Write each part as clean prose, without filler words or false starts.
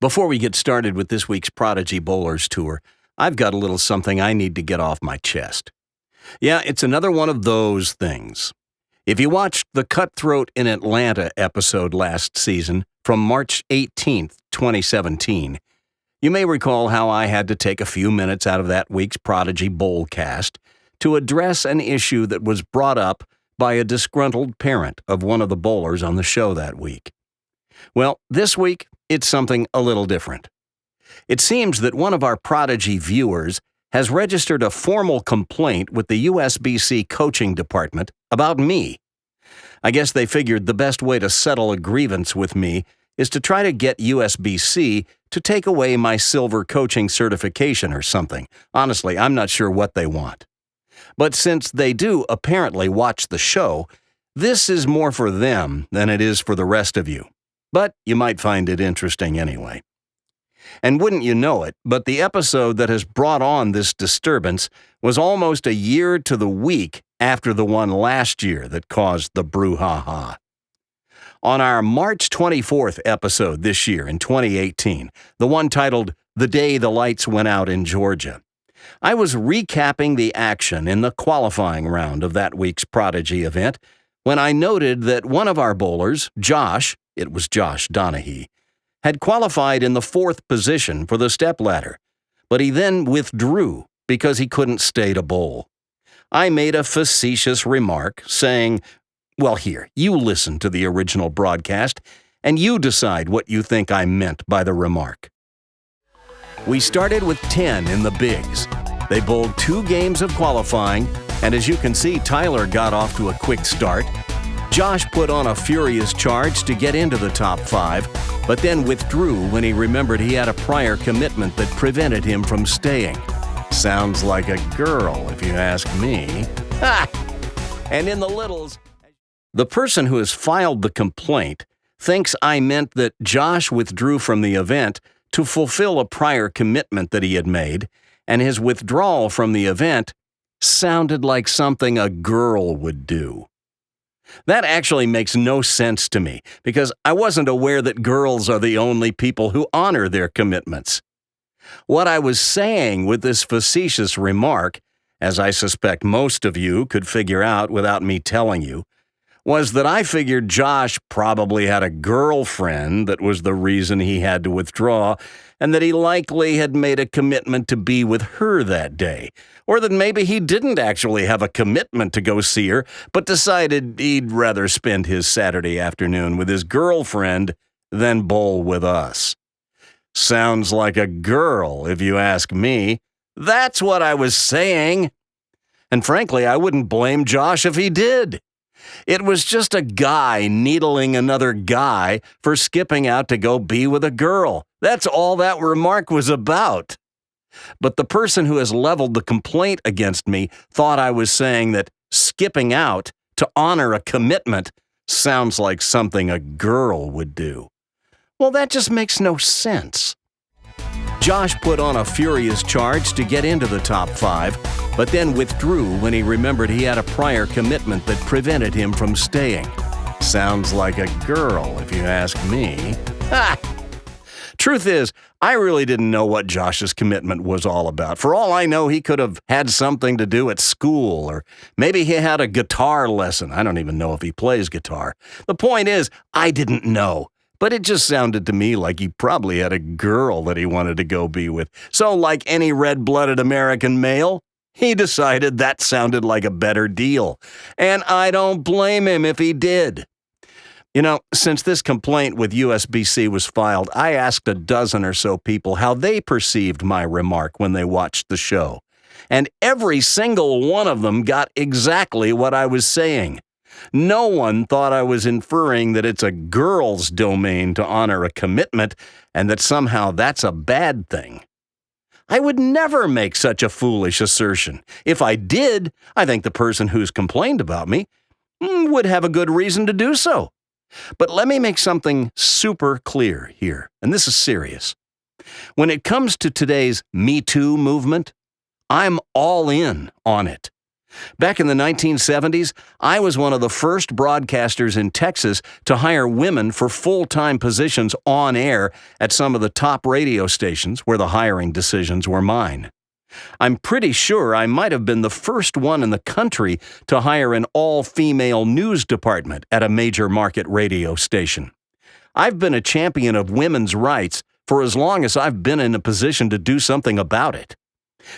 Before we get started with this week's Prodigy Bowlers Tour, I've got a little something I need to get off my chest. Yeah, it's another one of those things. If you watched the Cutthroat in Atlanta episode last season from March 18th, 2017, you may recall how I had to take a few minutes out of that week's Prodigy Bowlcast to address an issue that was brought up by a disgruntled parent of one of the bowlers on the show that week. Well, this week, it's something a little different. It seems that one of our Prodigy viewers has registered a formal complaint with the USBC coaching department about me. I guess they figured the best way to settle a grievance with me is to try to get USBC to take away my silver coaching certification or something. Honestly, I'm not sure what they want. But since they do apparently watch the show, this is more for them than it is for the rest of you. But you might find it interesting anyway. And wouldn't you know it, but the episode that has brought on this disturbance was almost a year to the week after the one last year that caused the brouhaha. On our March 24th episode this year in 2018, the one titled The Day the Lights Went Out in Georgia, I was recapping the action in the qualifying round of that week's Prodigy event when I noted that one of our bowlers, Josh, it was Josh Donahue, had qualified in the 4th position for the stepladder, but he then withdrew because he couldn't stay to bowl. I made a facetious remark saying, well, here, you listen to the original broadcast, and you decide what you think I meant by the remark. We started with 10 in the bigs. They bowled 2 games of qualifying, and as you can see, Tyler got off to a quick start. Josh put on a furious charge to get into the top 5, but then withdrew when he remembered he had a prior commitment that prevented him from staying. Sounds like a girl, if you ask me. Ha! And in the littles, the person who has filed the complaint thinks I meant that Josh withdrew from the event to fulfill a prior commitment that he had made, and his withdrawal from the event sounded like something a girl would do. That actually makes no sense to me, because I wasn't aware that girls are the only people who honor their commitments. What I was saying with this facetious remark, as I suspect most of you could figure out without me telling you, was that I figured Josh probably had a girlfriend that was the reason he had to withdraw, and that he likely had made a commitment to be with her that day, or that maybe he didn't actually have a commitment to go see her, but decided he'd rather spend his Saturday afternoon with his girlfriend than bowl with us. Sounds like a girl, if you ask me. That's what I was saying. And frankly, I wouldn't blame Josh if he did. It was just a guy needling another guy for skipping out to go be with a girl. That's all that remark was about. But the person who has leveled the complaint against me thought I was saying that skipping out to honor a commitment sounds like something a girl would do. Well, that just makes no sense. Josh put on a furious charge to get into the top 5, but then withdrew when he remembered he had a prior commitment that prevented him from staying. Sounds like a girl, if you ask me. Ha! Truth is, I really didn't know what Josh's commitment was all about. For all I know, he could have had something to do at school, or maybe he had a guitar lesson. I don't even know if he plays guitar. The point is, I didn't know. But it just sounded to me like he probably had a girl that he wanted to go be with. So like any red-blooded American male, he decided that sounded like a better deal. And I don't blame him if he did. You know, since this complaint with USBC was filed, I asked a dozen or so people how they perceived my remark when they watched the show. And every single one of them got exactly what I was saying. No one thought I was inferring that it's a girl's domain to honor a commitment and that somehow that's a bad thing. I would never make such a foolish assertion. If I did, I think the person who's complained about me would have a good reason to do so. But let me make something super clear here, and this is serious. When it comes to today's Me Too movement, I'm all in on it. Back in the 1970s, I was one of the first broadcasters in Texas to hire women for full-time positions on air at some of the top radio stations where the hiring decisions were mine. I'm pretty sure I might have been the first one in the country to hire an all-female news department at a major market radio station. I've been a champion of women's rights for as long as I've been in a position to do something about it.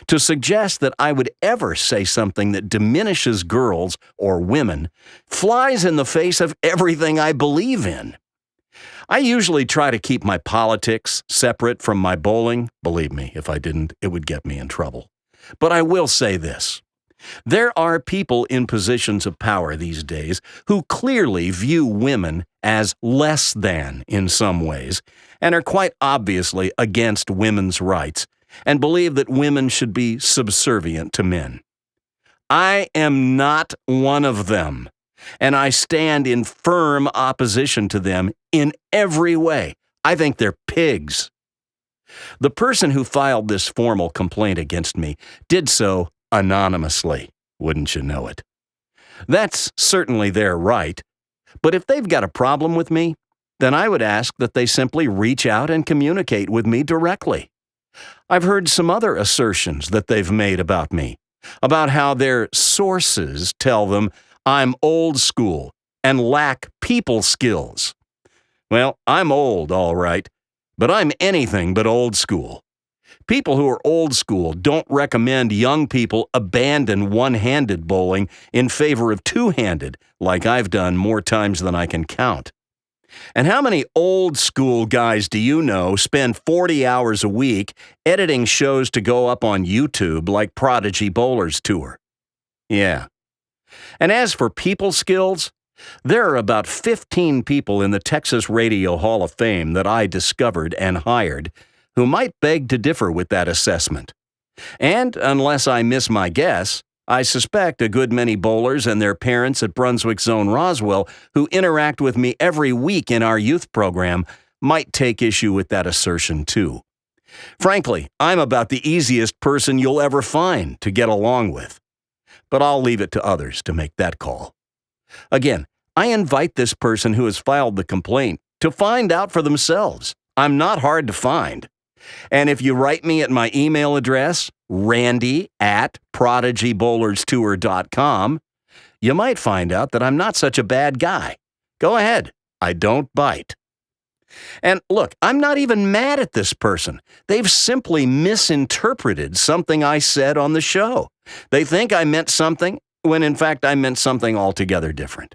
To suggest that I would ever say something that diminishes girls or women flies in the face of everything I believe in. I usually try to keep my politics separate from my bowling. Believe me, if I didn't, it would get me in trouble. But I will say this. There are people in positions of power these days who clearly view women as less than in some ways and are quite obviously against women's rights and believe that women should be subservient to men. I am not one of them, and I stand in firm opposition to them in every way. I think they're pigs. The person who filed this formal complaint against me did so anonymously, wouldn't you know it? That's certainly their right, but if they've got a problem with me, then I would ask that they simply reach out and communicate with me directly. I've heard some other assertions that they've made about me, about how their sources tell them I'm old school and lack people skills. Well, I'm old, all right, but I'm anything but old school. People who are old school don't recommend young people abandon one-handed bowling in favor of two-handed, like I've done more times than I can count. And how many old school guys do you know spend 40 hours a week editing shows to go up on YouTube like Prodigy Bowlers Tour? Yeah. And as for people skills, there are about 15 people in the Texas Radio Hall of Fame that I discovered and hired who might beg to differ with that assessment. And unless I miss my guess, I suspect a good many bowlers and their parents at Brunswick Zone Roswell who interact with me every week in our youth program might take issue with that assertion too. Frankly, I'm about the easiest person you'll ever find to get along with. But I'll leave it to others to make that call. Again, I invite this person who has filed the complaint to find out for themselves. I'm not hard to find. And if you write me at my email address, randy@prodigybowlerstour.com, you might find out that I'm not such a bad guy. Go ahead. I don't bite. And look, I'm not even mad at this person. They've simply misinterpreted something I said on the show. They think I meant something when in fact I meant something altogether different.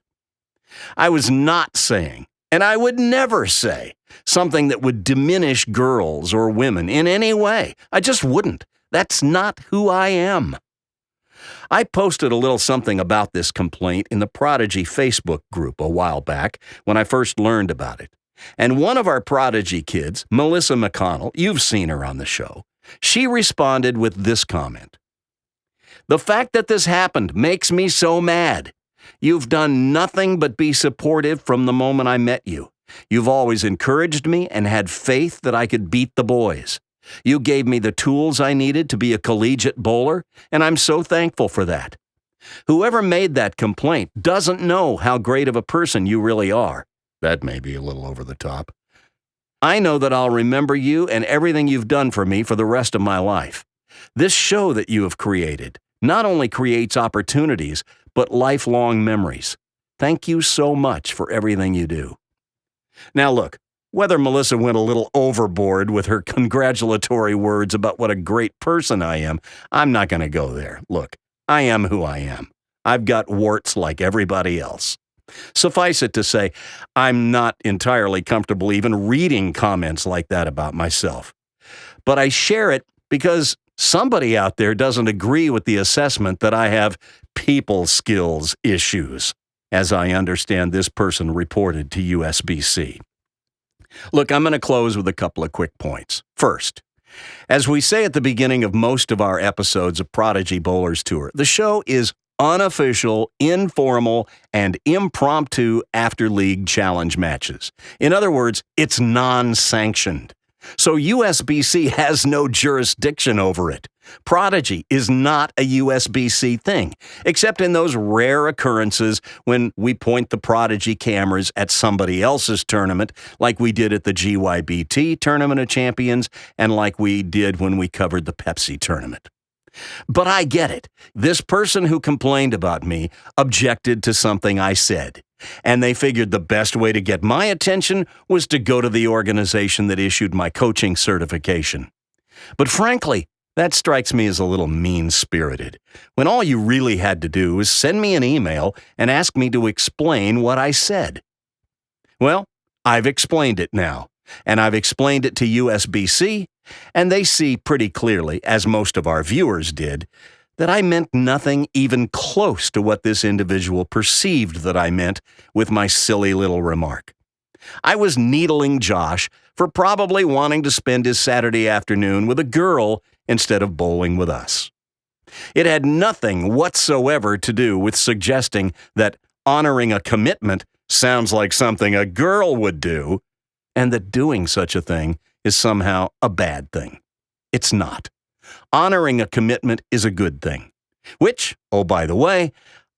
I was not saying, and I would never say, something that would diminish girls or women in any way. I just wouldn't. That's not who I am. I posted a little something about this complaint in the Prodigy Facebook group a while back when I first learned about it. And one of our Prodigy kids, Melissa McConnell, you've seen her on the show, she responded with this comment. "The fact that this happened makes me so mad. You've done nothing but be supportive from the moment I met you. You've always encouraged me and had faith that I could beat the boys. You gave me the tools I needed to be a collegiate bowler, and I'm so thankful for that. Whoever made that complaint doesn't know how great of a person you really are." That may be a little over the top. "I know that I'll remember you and everything you've done for me for the rest of my life. This show that you have created not only creates opportunities, but lifelong memories. Thank you so much for everything you do." Now look, whether Melissa went a little overboard with her congratulatory words about what a great person I am, I'm not going to go there. Look, I am who I am. I've got warts like everybody else. Suffice it to say, I'm not entirely comfortable even reading comments like that about myself. But I share it because somebody out there doesn't agree with the assessment that I have people skills issues, as I understand this person reported to USBC. Look, I'm going to close with a couple of quick points. First, as we say at the beginning of most of our episodes of Prodigy Bowlers Tour, the show is unofficial, informal, and impromptu after-league challenge matches. In other words, it's non-sanctioned. So USBC has no jurisdiction over it. Prodigy is not a USBC thing, except in those rare occurrences when we point the Prodigy cameras at somebody else's tournament, like we did at the GYBT Tournament of Champions and like we did when we covered the Pepsi tournament. But I get it. This person who complained about me objected to something I said, and they figured the best way to get my attention was to go to the organization that issued my coaching certification. But frankly, that strikes me as a little mean-spirited, when all you really had to do was send me an email and ask me to explain what I said. Well, I've explained it now, and I've explained it to USBC, and they see pretty clearly, as most of our viewers did, that I meant nothing even close to what this individual perceived that I meant with my silly little remark. I was needling Josh for probably wanting to spend his Saturday afternoon with a girl instead of bowling with us. It had nothing whatsoever to do with suggesting that honoring a commitment sounds like something a girl would do, and that doing such a thing is somehow a bad thing. It's not. Honoring a commitment is a good thing, which, oh, by the way,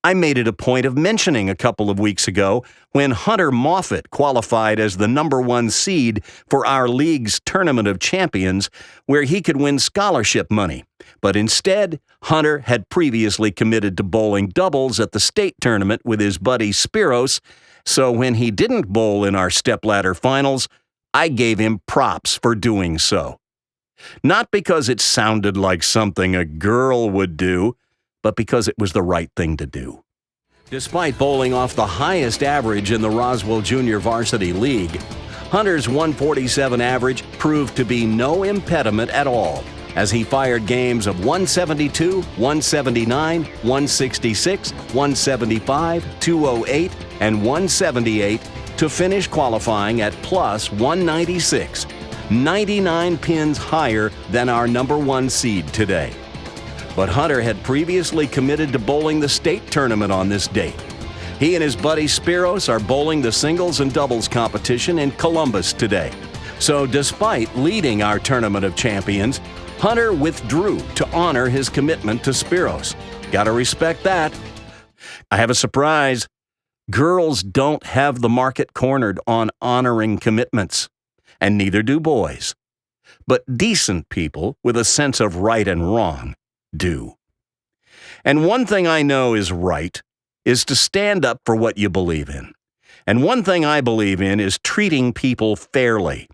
I made it a point of mentioning a couple of weeks ago when Hunter Moffitt qualified as the #1 seed for our league's Tournament of Champions, where he could win scholarship money. But instead, Hunter had previously committed to bowling doubles at the state tournament with his buddy Spiros, so when he didn't bowl in our stepladder finals, I gave him props for doing so. Not because it sounded like something a girl would do, but because it was the right thing to do. Despite bowling off the highest average in the Roswell Junior Varsity League, Hunter's 147 average proved to be no impediment at all, as he fired games of 172, 179, 166, 175, 208, and 178 to finish qualifying at plus 196, 99 pins higher than our #1 seed today. But Hunter had previously committed to bowling the state tournament on this date. He and his buddy Spiros are bowling the singles and doubles competition in Columbus today. So despite leading our Tournament of Champions, Hunter withdrew to honor his commitment to Spiros. Gotta respect that. I have a surprise. Girls don't have the market cornered on honoring commitments, and neither do boys. But decent people with a sense of right and wrong do. And one thing I know is right is to stand up for what you believe in. And one thing I believe in is treating people fairly.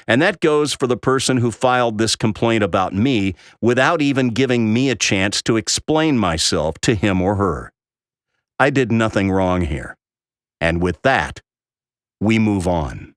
And that goes for the person who filed this complaint about me without even giving me a chance to explain myself to him or her. I did nothing wrong here. And with that, we move on.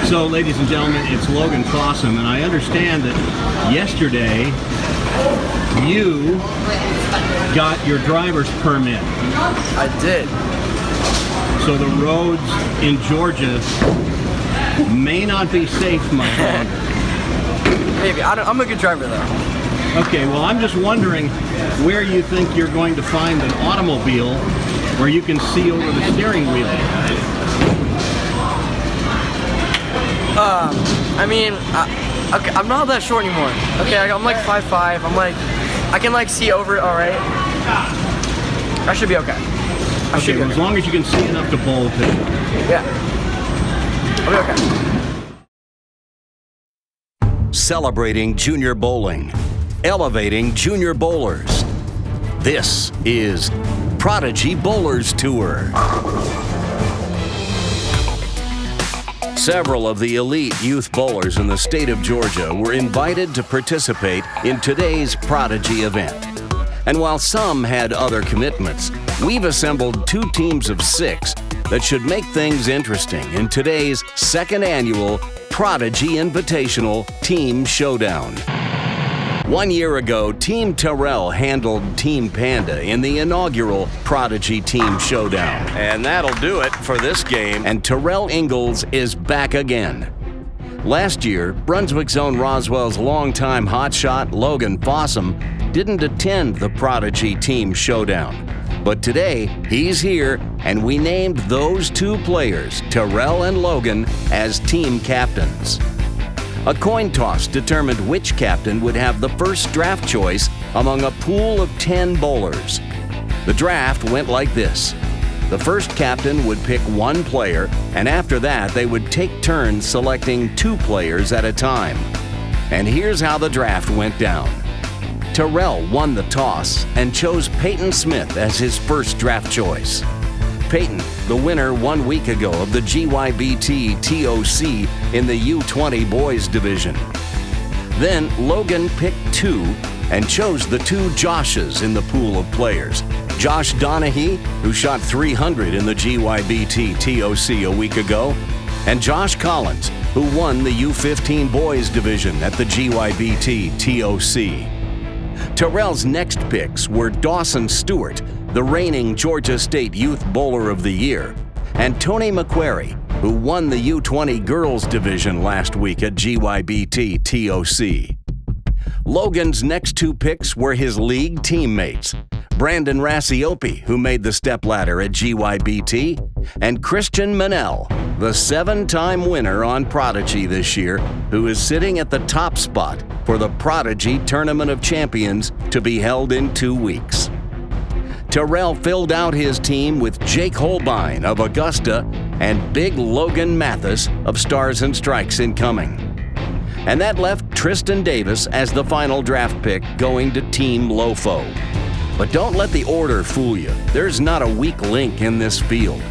So, ladies and gentlemen, it's Logan Fossum, and I understand that yesterday you got your driver's permit. I did. So the roads in Georgia may not be safe much longer. Maybe. I'm a good driver, though. Okay, well, I'm just wondering where you think you're going to find an automobile where you can see over the steering wheel. I mean, okay, I'm not that short anymore. Okay, I'm like 5'5". I can like see over it all right. I should be okay. Okay, well, as long as you can see enough to bowl too. Yeah. I'll be okay. Celebrating junior bowling, elevating junior bowlers. This is Prodigy Bowlers Tour. Several of the elite youth bowlers in the state of Georgia were invited to participate in today's Prodigy event. And while some had other commitments, we've assembled 2 teams of 6 that should make things interesting in today's second annual Prodigy Invitational Team Showdown. 1 year ago, Team Tyrell handled Team Panda in the inaugural Prodigy Team Showdown. And that'll do it for this game. And Tyrell Ingalls is back again. Last year, Brunswick's own Roswell's longtime hotshot Logan Fossum didn't attend the Prodigy Team Showdown. But today, he's here, and we named those two players, Tyrell and Logan, as team captains. A coin toss determined which captain would have the first draft choice among a pool of 10 bowlers. The draft went like this. The first captain would pick one player, and after that, they would take turns selecting 2 players at a time. And here's how the draft went down. Tyrell won the toss and chose Peyton Smith as his first draft choice. Peyton, the winner 1 week ago of the GYBT TOC in the U20 Boys Division. Then Logan picked 2 and chose the 2 Joshes in the pool of players. Josh Donahue, who shot 300 in the GYBT TOC a week ago, and Josh Collins, who won the U15 Boys Division at the GYBT TOC. Tyrell's next picks were Dawson Stewart, the reigning Georgia State Youth Bowler of the Year, and Tony McQuarrie, who won the U20 Girls Division last week at GYBT TOC. Logan's next 2 picks were his league teammates, Brandon Rassiopi, who made the stepladder at GYBT, and Christian Manel, the 7-time winner on Prodigy this year, who is sitting at the top spot for the Prodigy Tournament of Champions to be held in 2 weeks. Tyrell filled out his team with Jake Holbein of Augusta and Big Logan Mathis of Stars and Strikes Incoming. And that left Tristan Davis as the final draft pick going to Team Lofo. But don't let the order fool you. There's not a weak link in this field.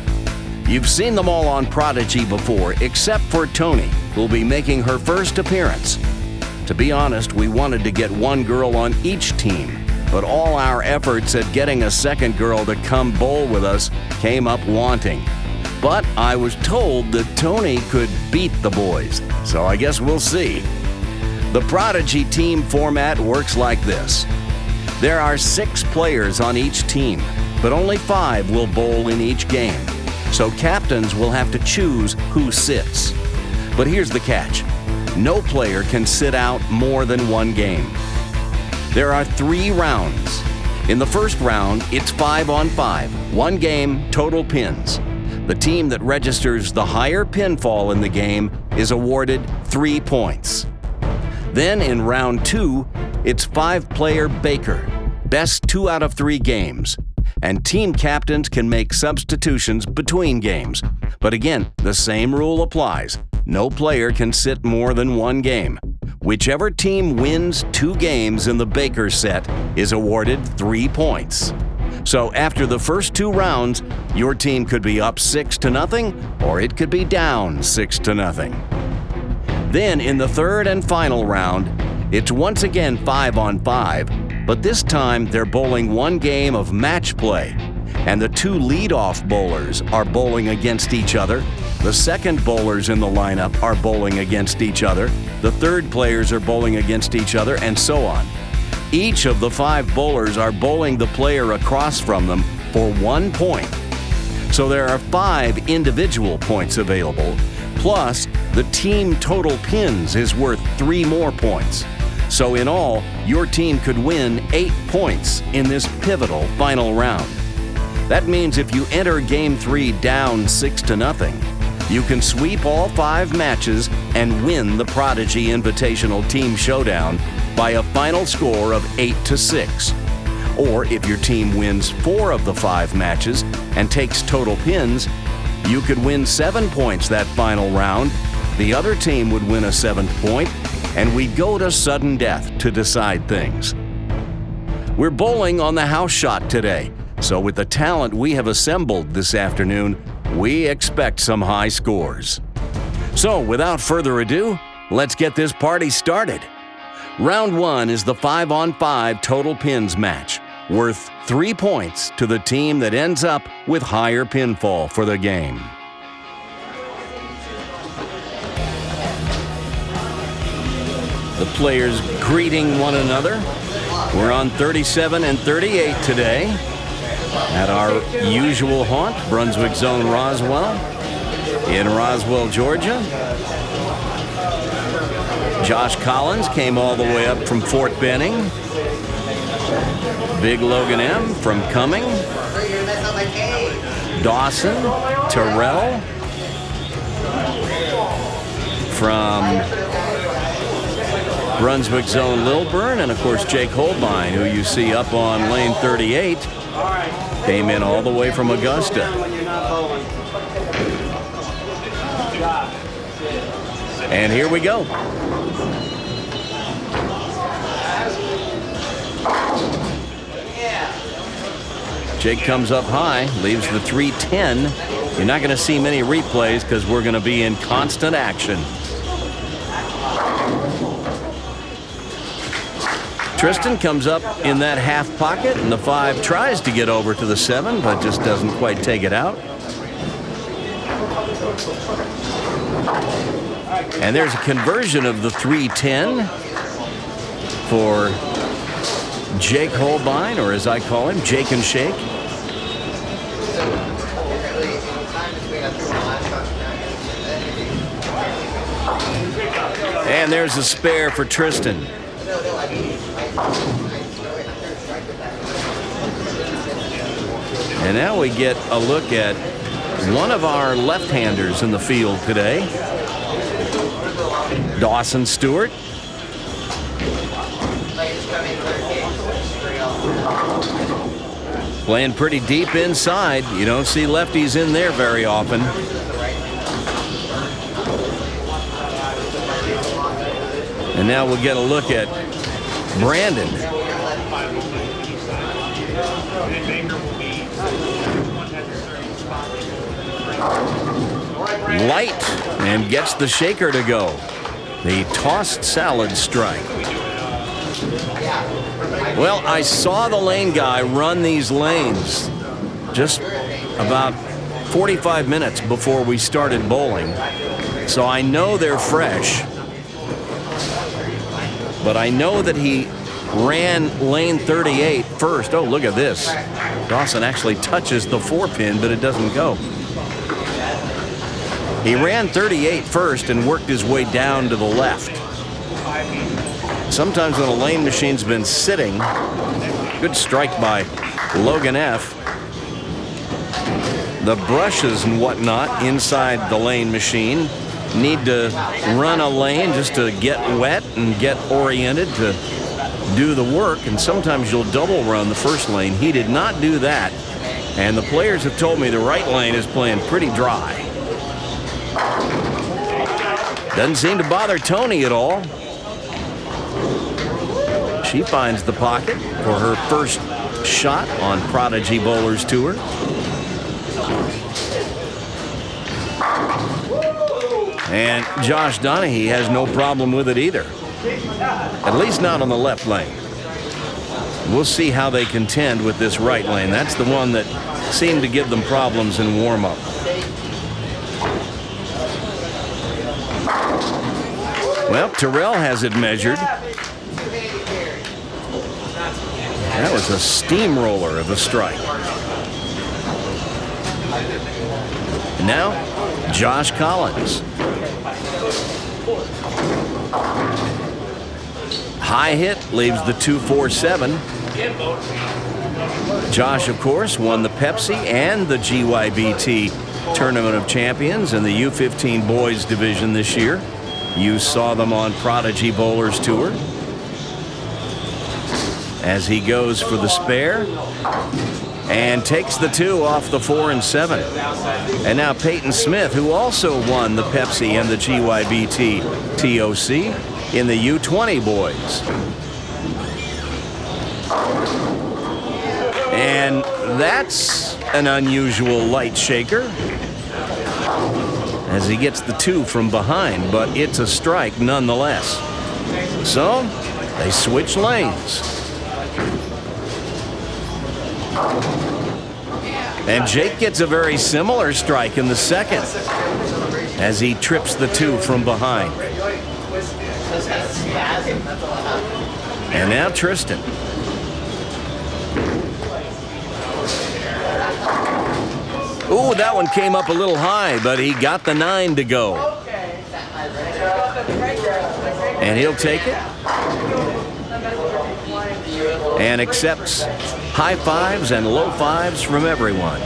You've seen them all on Prodigy before, except for Tony, who'll be making her first appearance. To be honest, we wanted to get one girl on each team, but all our efforts at getting a second girl to come bowl with us came up wanting. But I was told that Tony could beat the boys, so I guess we'll see. The Prodigy team format works like this. There are 6 players on each team, but only 5 will bowl in each game. So captains will have to choose who sits. But here's the catch. No player can sit out more than 1 game. There are 3 rounds. In the first round, it's 5-on-5, 1 game, total pins. The team that registers the higher pinfall in the game is awarded 3 points. Then in round 2, it's 5-player Baker, best 2 out of 3 games. And team captains can make substitutions between games. But again, the same rule applies. No player can sit more than 1 game. Whichever team wins 2 games in the Baker set is awarded 3 points. So after the first 2 rounds, your team could be up 6-0, or it could be down 6-0. Then in the third and final round, it's once again 5-on-5, but this time they're bowling 1 game of match play, and the 2 leadoff bowlers are bowling against each other. The second bowlers in the lineup are bowling against each other. The third players are bowling against each other, and so on. Each of the 5 bowlers are bowling the player across from them for 1 point. So there are 5 individual points available, plus the team total pins is worth 3 more points. So in all, your team could win 8 points in this pivotal final round. That means if you enter Game 3 down 6-0, you can sweep all 5 matches and win the Prodigy Invitational Team Showdown by a final score of 8-6. Or if your team wins 4 of the 5 matches and takes total pins, you could win 7 points that final round, the other team would win a 7th point, and we'd go to sudden death to decide things. We're bowling on the house shot today, so with the talent we have assembled this afternoon, we expect some high scores. So without further ado, let's get this party started. Round 1 is the 5-on-5 total pins match. worth 3 points to the team that ends up with higher pinfall for the game. The players greeting one another. We're on 37 and 38 today at our usual haunt, Brunswick Zone Roswell, in Roswell, Georgia. Josh Collins came all the way up from Fort Benning. Big Logan M from Cumming. Dawson, Tyrell from Brunswick Zone Lilburn, and of course Jake Holbein, who you see up on lane 38, came in all the way from Augusta. And here we go. Jake comes up high, leaves the 310. You're not going to see many replays because we're going to be in constant action. Tristan comes up in that half pocket, and the 5 tries to get over to the 7, but just doesn't quite take it out. And there's a conversion of the 310 for Jake Holbein, or as I call him, Jake and Shake. And there's a spare for Tristan. And now we get a look at one of our left-handers in the field today, Dawson Stewart. Playing pretty deep inside. You don't see lefties in there very often. And now we'll get a look at Brandon. Light, and gets the shaker to go. The tossed salad strike. Well, I saw the lane guy run these lanes just about 45 minutes before we started bowling. So I know they're fresh. But I know that he ran lane 38 first. Oh, look at this. Dawson actually touches the 4-pin, but it doesn't go. He ran 38 first and worked his way down to the left. Sometimes when a lane machine's been sitting, good strike by Logan F. The brushes and whatnot inside the lane machine need to run a lane just to get wet and get oriented to do the work, and sometimes you'll double run the first lane. He did not do that, and the players have told me the right lane is playing pretty dry. Doesn't seem to bother Tony at all. She finds the pocket for her first shot on Prodigy Bowlers Tour. And Josh Donahue has no problem with it either. At least not on the left lane. We'll see how they contend with this right lane. That's the one that seemed to give them problems in warm-up. Well, Tyrell has it measured. That was a steamroller of a strike. Now, Josh Collins. High hit, leaves the 247. Josh, of course, won the Pepsi and the GYBT Tournament of Champions in the U15 Boys Division this year. You saw them on Prodigy Bowlers Tour. As he goes for the spare and takes the 2 off the 4 and 7. And now Peyton Smith, who also won the Pepsi and the GYBT TOC in the U20 boys. And that's an unusual light shaker as he gets the 2 from behind, but it's a strike nonetheless. So they switch lanes. And Jake gets a very similar strike in the second as he trips the 2 from behind. And now Tristan. Ooh, that one came up a little high, but he got the 9 to go. And he'll take it. And accepts high fives and low fives from everyone.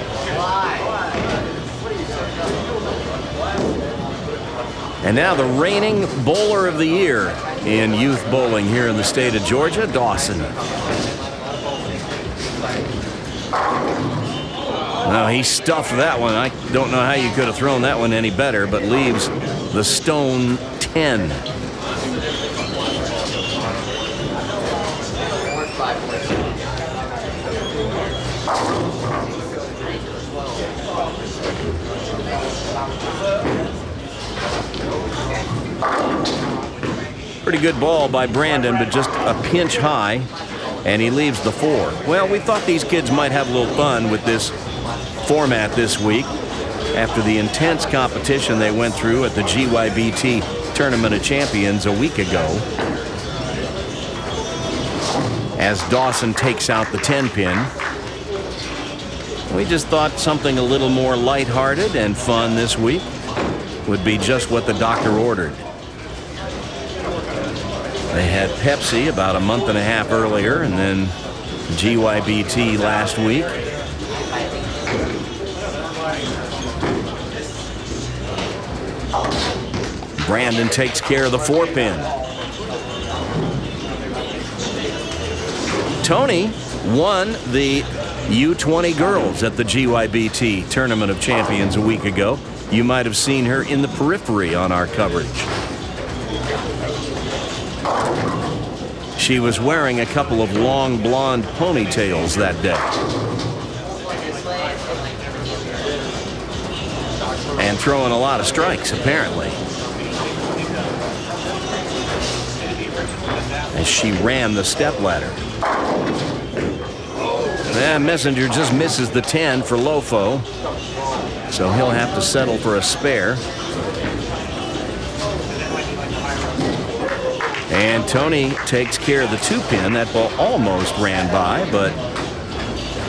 And now the reigning bowler of the year in youth bowling here in the state of Georgia, Dawson. Now he stuffed that one. I don't know how you could have thrown that one any better, but leaves the stone 10. Pretty good ball by Brandon, but just a pinch high, and he leaves the 4. Well, we thought these kids might have a little fun with this format this week after the intense competition they went through at the GYBT Tournament of Champions a week ago. As Dawson takes out the 10-pin, we just thought something a little more lighthearted and fun this week would be just what the doctor ordered. They had Pepsi about a month and a half earlier, and then GYBT last week. Brandon takes care of the 4-pin. Tony won the U20 girls at the GYBT Tournament of Champions a week ago. You might have seen her in the periphery on our coverage. She was wearing a couple of long blonde ponytails that day. And throwing a lot of strikes, apparently. As she ran the stepladder. Messenger just misses the 10 for Lofo. So he'll have to settle for a spare. And Tony takes care of the 2-pin. That ball almost ran by, but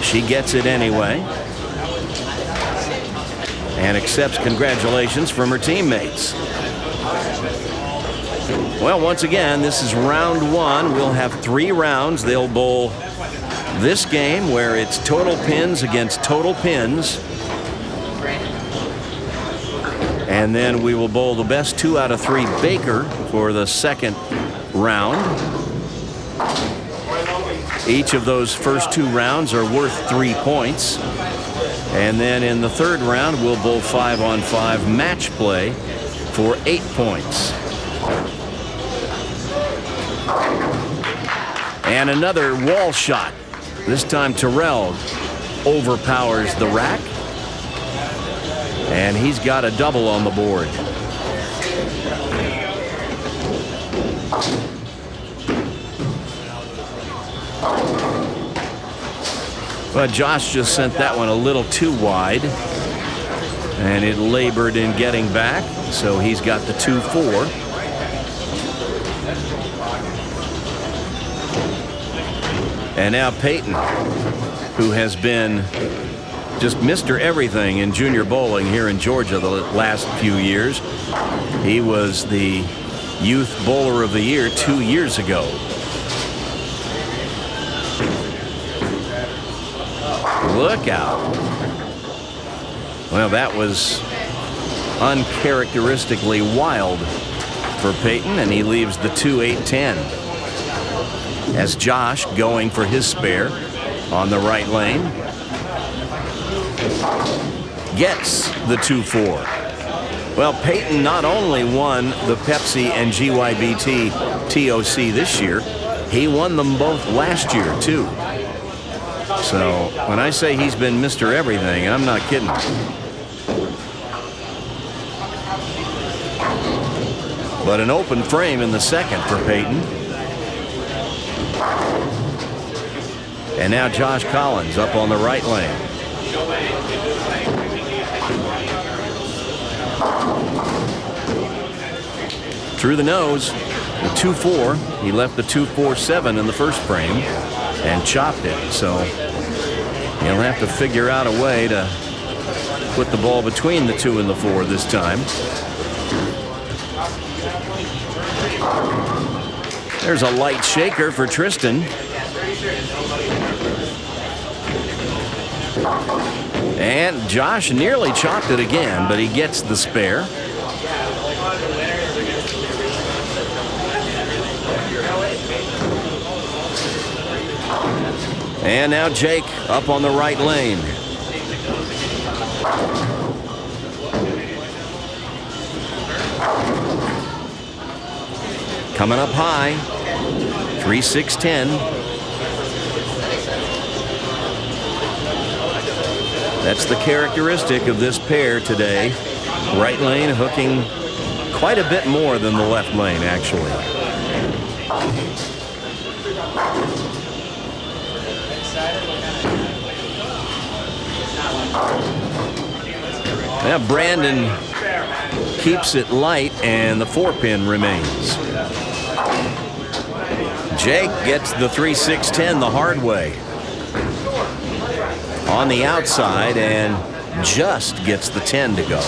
she gets it anyway. And accepts congratulations from her teammates. Well, once again, this is round 1. We'll have 3 rounds. They'll bowl this game where it's total pins against total pins. And then we will bowl the best 2 out of 3 Baker for the second round. Each of those first 2 rounds are worth 3 points. And then in the third round, we'll bowl 5-on-5 match play for 8 points. And another wall shot. This time Tyrell overpowers the rack. And he's got a double on the board. But Josh just sent that one a little too wide. And it labored in getting back. So he's got the 2-4. And now Peyton, who has been just Mr. Everything in junior bowling here in Georgia the last few years. He was the Youth Bowler of the Year 2 years ago. Look out. Well, that was uncharacteristically wild for Peyton, and he leaves the 2-8-10. As Josh going for his spare on the right lane. Gets the 2-4. Well, Peyton not only won the Pepsi and GYBT TOC this year, he won them both last year, too. So when I say he's been Mr. Everything, I'm not kidding. But an open frame in the second for Peyton. And now Josh Collins up on the right lane. Through the nose, the 2-4. He left the 2-4-7 in the first frame and chopped it. So he'll have to figure out a way to put the ball between the 2 and the 4 this time. There's a light shaker for Tristan. And Josh nearly chopped it again, but he gets the spare. And now Jake up on the right lane. Coming up high, 3-6-10. That's the characteristic of this pair today. Right lane hooking quite a bit more than the left lane, actually. Now Brandon keeps it light and the 4-pin remains. Jake gets the 3-6-10 the hard way. On the outside and just gets the 10 to go.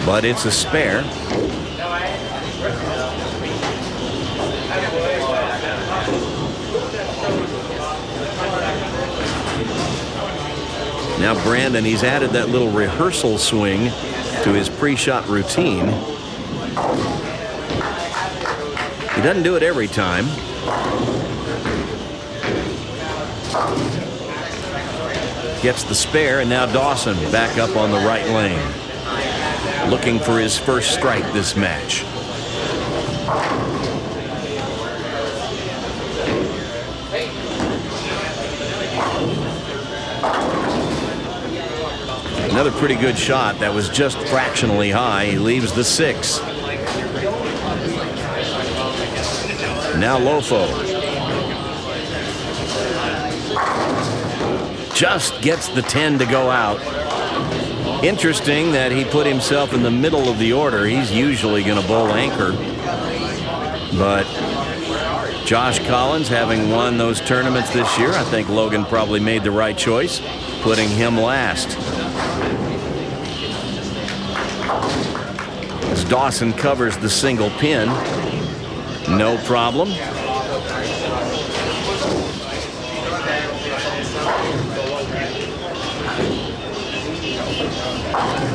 But it's a spare. Now Brandon, he's added that little rehearsal swing to his pre-shot routine. He doesn't do it every time. Gets the spare, and now Dawson back up on the right lane, looking for his first strike this match. Another pretty good shot that was just fractionally high. He leaves the 6. Now Lofo just gets the 10 to go out. Interesting that he put himself in the middle of the order. He's usually going to bowl anchor. But Josh Collins, having won those tournaments this year, I think Logan probably made the right choice, putting him last. As Dawson covers the single pin, no problem.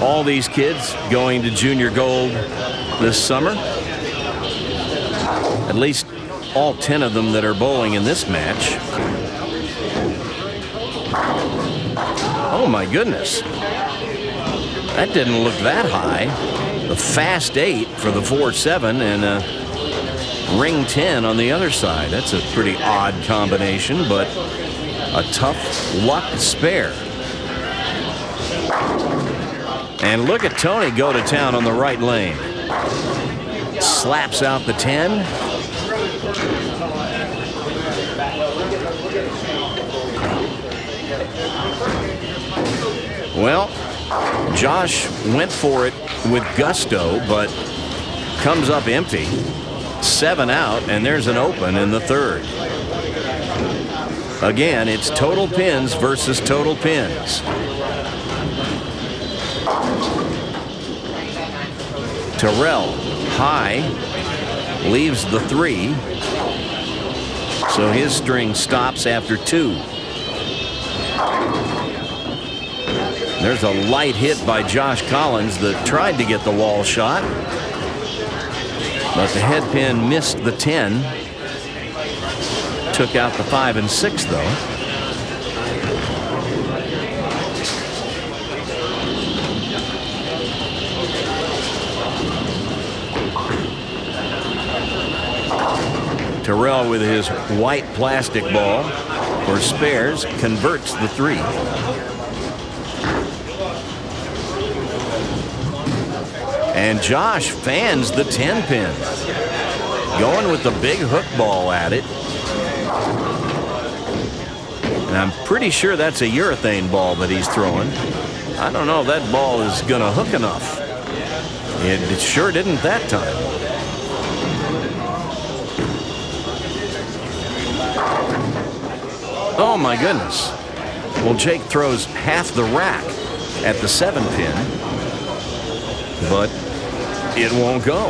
All these kids going to junior gold this summer. At least all 10 of them that are bowling in this match. Oh my goodness. That didn't look that high. The fast 8 for the 4-7 and a ring 10 on the other side. That's a pretty odd combination, but a tough luck spare. And look at Tony go to town on the right lane. Slaps out the 10. Well, Josh went for it with gusto, but comes up empty. 7 out, and there's an open in the 3rd. Again, it's total pins versus total pins. Tyrell high, leaves the 3. So his string stops after 2. There's a light hit by Josh Collins that tried to get the wall shot. But the head pin missed the 10. Took out the 5 and 6 though. Tyrell with his white plastic ball for spares converts the 3. And Josh fans the 10 pin. Going with the big hook ball at it. And I'm pretty sure that's a urethane ball that he's throwing. I don't know if that ball is going to hook enough. It sure didn't that time. Oh my goodness. Well, Jake throws half the rack at the 7-pin, but it won't go.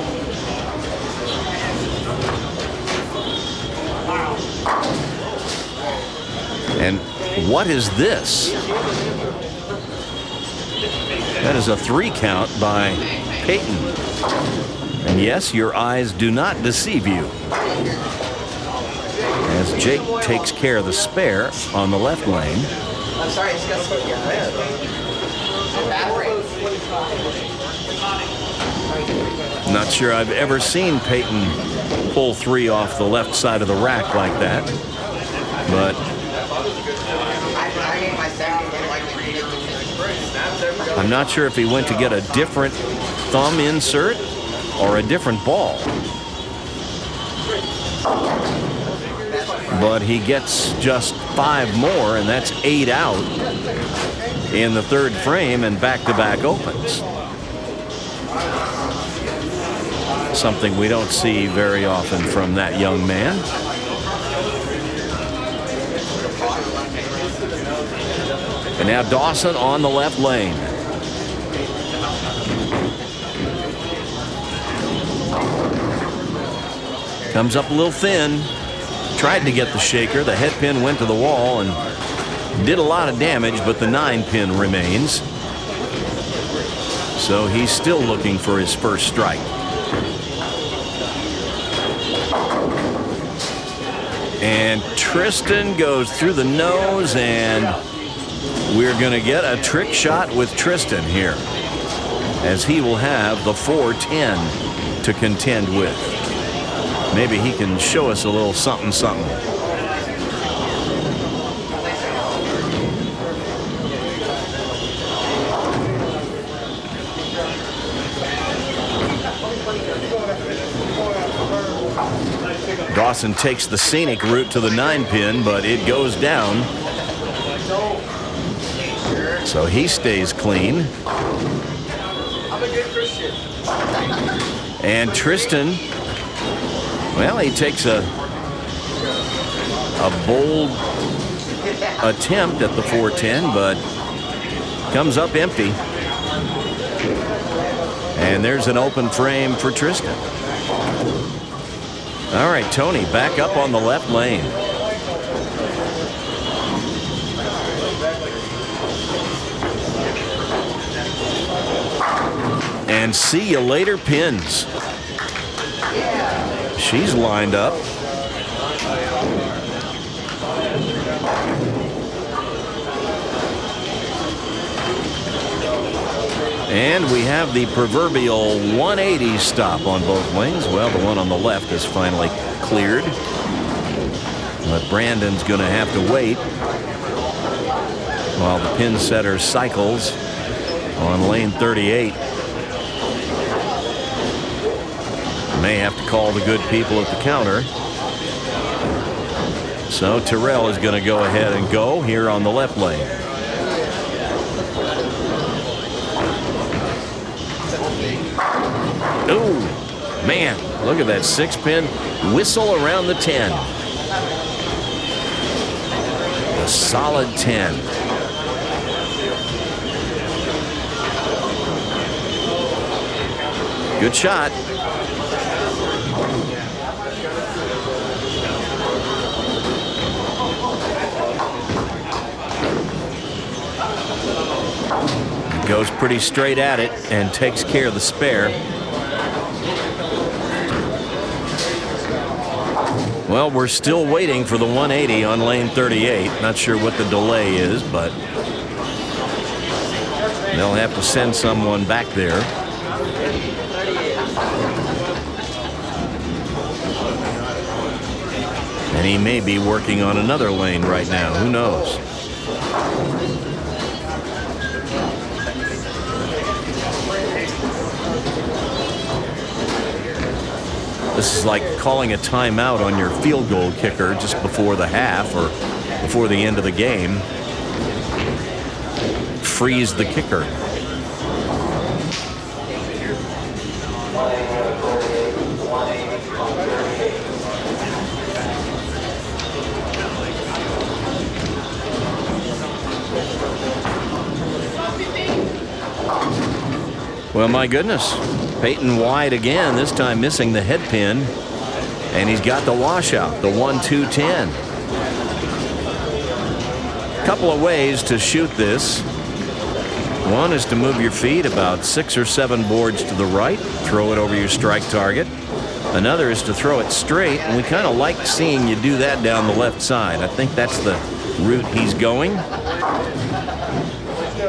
And what is this? That is a 3 count by Peyton. And yes, your eyes do not deceive you, as Jake takes care of the spare on the left lane. I'm sorry, it's got to get red. Not sure I've ever seen Peyton pull 3 off the left side of the rack like that, but I'm not sure if he went to get a different thumb insert or a different ball. But he gets just 5 more, and that's 8 out in the 3rd frame, and back-to-back opens. Something we don't see very often from that young man. And now Dawson on the left lane. Comes up a little thin. Tried to get the shaker. The head pin went to the wall and did a lot of damage, but the 9-pin remains. So he's still looking for his first strike. And Tristan goes through the nose, and we're going to get a trick shot with Tristan here, as he will have the 4-10 to contend with. Maybe he can show us a little something. Dawson takes the scenic route to the 9-pin, but it goes down. So he stays clean. And Tristan, well, he takes a bold attempt at the 4-10, but comes up empty. And there's an open frame for Tristan. All right, Tony back up on the left lane. And see you later pins. She's lined up. And we have the proverbial 180 stop on both lanes. Well, the one on the left is finally cleared, but Brandon's going to have to wait while the pin setter cycles on lane 38. May have to call the good people at the counter. So Tyrell is going to go ahead and go here on the left lane. Oh, man, look at that 6-pin whistle around the 10. A solid 10. Good shot. Goes pretty straight at it and takes care of the spare. Well, we're still waiting for the 180 on lane 38. Not sure what the delay is, but they'll have to send someone back there. And he may be working on another lane right now. Who knows? This is like calling a timeout on your field goal kicker just before the half or before the end of the game. Freeze the kicker. Well, my goodness. Peyton wide again, this time missing the head pin. And he's got the washout, the 1-2-10. Couple of ways to shoot this. One is to move your feet about 6 or 7 boards to the right, throw it over your strike target. Another is to throw it straight, and we kind of like seeing you do that down the left side. I think that's the route he's going.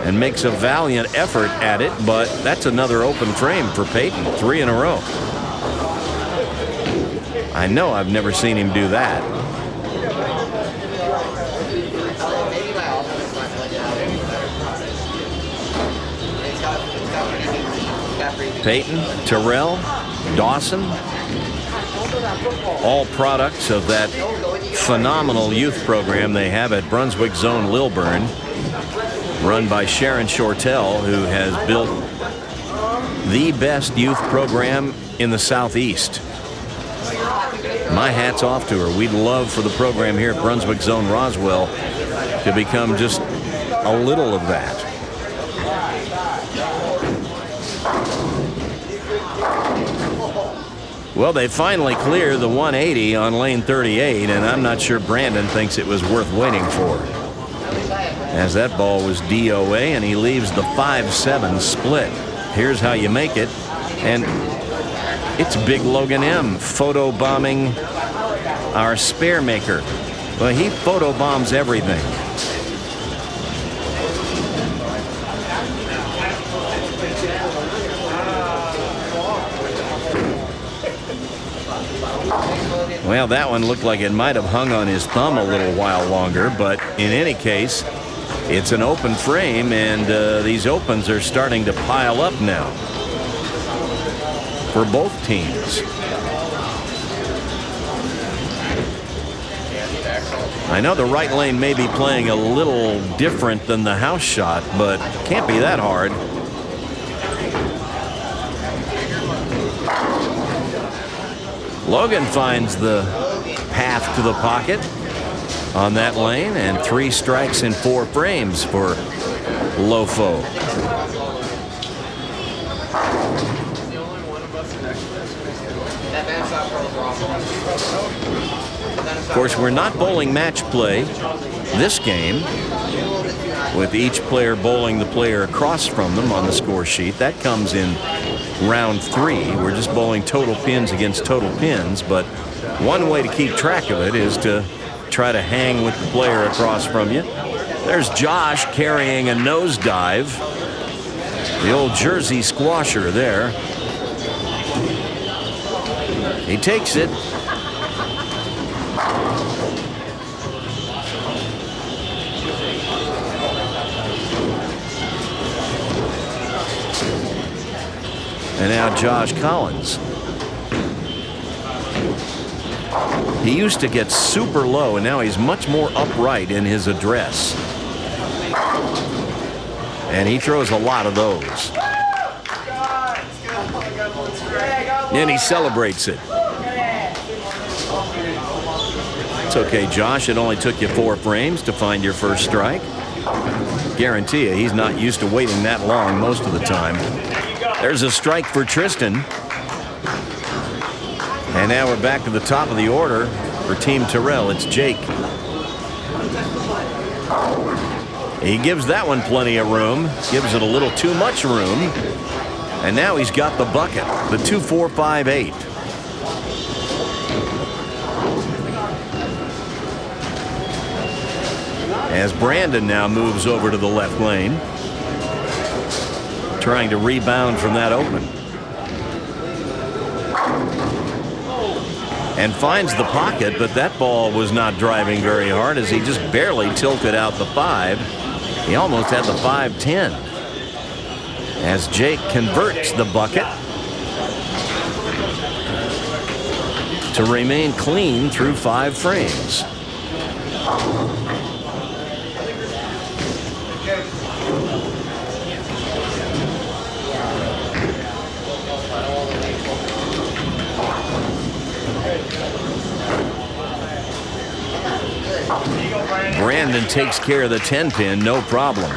And makes a valiant effort at it, but that's another open frame for Peyton, 3 in a row. I know I've never seen him do that. Peyton, Tyrell, Dawson, all products of that phenomenal youth program they have at Brunswick Zone Lilburn, run by Sharon Shortell, who has built the best youth program in the Southeast. My hat's off to her. We'd love for the program here at Brunswick Zone Roswell to become just a little of that. Well, they finally clear the 180 on lane 38, and I'm not sure Brandon thinks it was worth waiting for, as that ball was DOA, and he leaves the 5-7 split. Here's how you make it, and it's Big Logan M photobombing our spare maker. Well, he photobombs everything. Well, that one looked like it might have hung on his thumb a little while longer, but in any case, it's an open frame, and these opens are starting to pile up now for both teams. I know the right lane may be playing a little different than the house shot, but can't be that hard. Logan finds the path to the pocket on that lane, and 3 strikes in 4 frames for Lofo. Of course, we're not bowling match play this game, with each player bowling the player across from them on the score sheet. That comes in round 3. We're just bowling total pins against total pins, but one way to keep track of it is to try to hang with the player across from you. There's Josh carrying a nosedive. The old Jersey squasher there. He takes it. And now Josh Collins. He used to get super low, and now he's much more upright in his address. And he throws a lot of those. And he celebrates it. It's okay, Josh. It only took you 4 frames to find your first strike. Guarantee you, he's not used to waiting that long most of the time. There's a strike for Tristan. And now we're back to the top of the order for Team Tyrell. It's Jake. He gives that one plenty of room. Gives it a little too much room. And now he's got the bucket, the 2-4-5-8. As Brandon now moves over to the left lane, trying to rebound from that open. And finds the pocket, but that ball was not driving very hard as he just barely tilted out the 5. He almost had the 5-10. As Jake converts the bucket to remain clean through 5 frames. Brandon takes care of the 10-pin, no problem.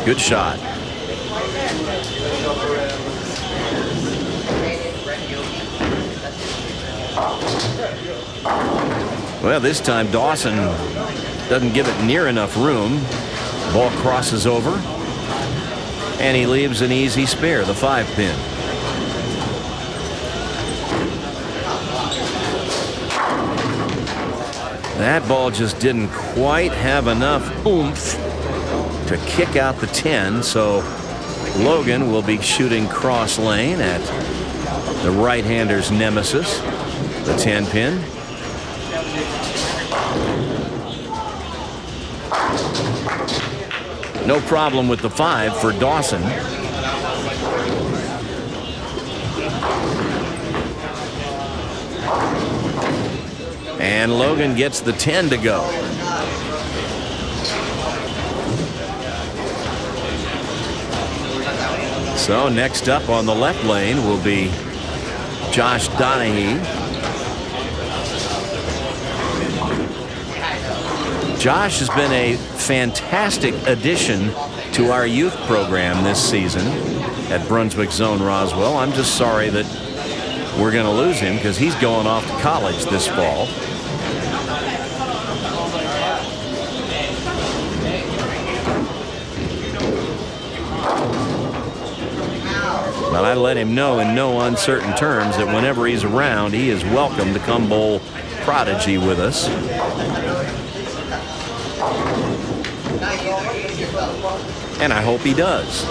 Good shot. Well, this time Dawson doesn't give it near enough room. Ball crosses over, and he leaves an easy spare, the 5-pin. That ball just didn't quite have enough oomph to kick out the 10, so Logan will be shooting cross lane at the right-hander's nemesis, the 10-pin. No problem with the 5 for Dawson. And Logan gets the 10 to go. So next up on the left lane will be Josh Donahue. Josh has been a fantastic addition to our youth program this season at Brunswick Zone Roswell. I'm just sorry that we're going to lose him because he's going off to college this fall. But I let him know in no uncertain terms that whenever he's around, he is welcome to come bowl Prodigy with us. And I hope he does.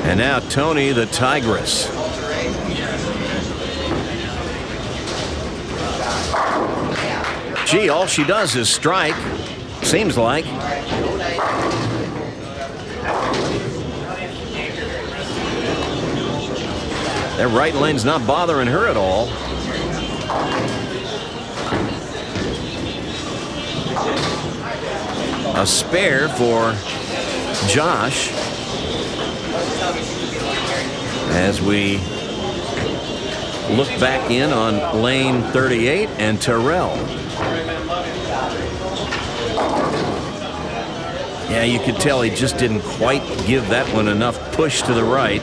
And now Tony the Tigress. Gee, all she does is strike, seems like. That right lane's not bothering her at all. A spare for Josh as we look back in on lane 38 and Tyrell. Yeah, you could tell he just didn't quite give that one enough push to the right.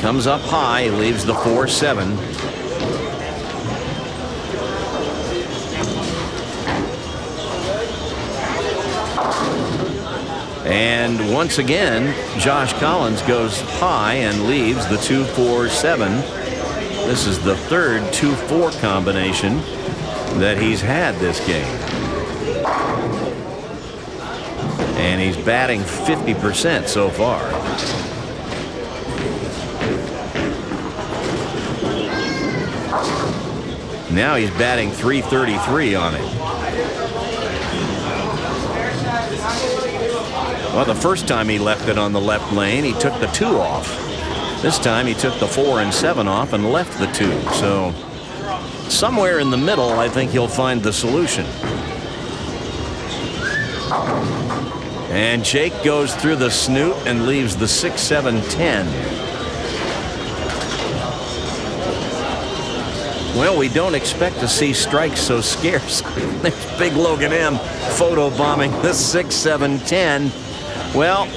Comes up high, leaves the 4-7. And once again, Josh Collins goes high and leaves the 2-4-7. This is the third 2-4 combination that he's had this game. And he's batting 50% so far. Now he's batting .333 on it. Well, the first time he left it on the left lane, he took the 2 off. This time he took the 4 and 7 off and left the 2. So somewhere in the middle, I think he'll find the solution. And Jake goes through the snoot and leaves the 6-7-10. Well, we don't expect to see strikes so scarce. There's big Logan M photobombing the 6-7-10. Well,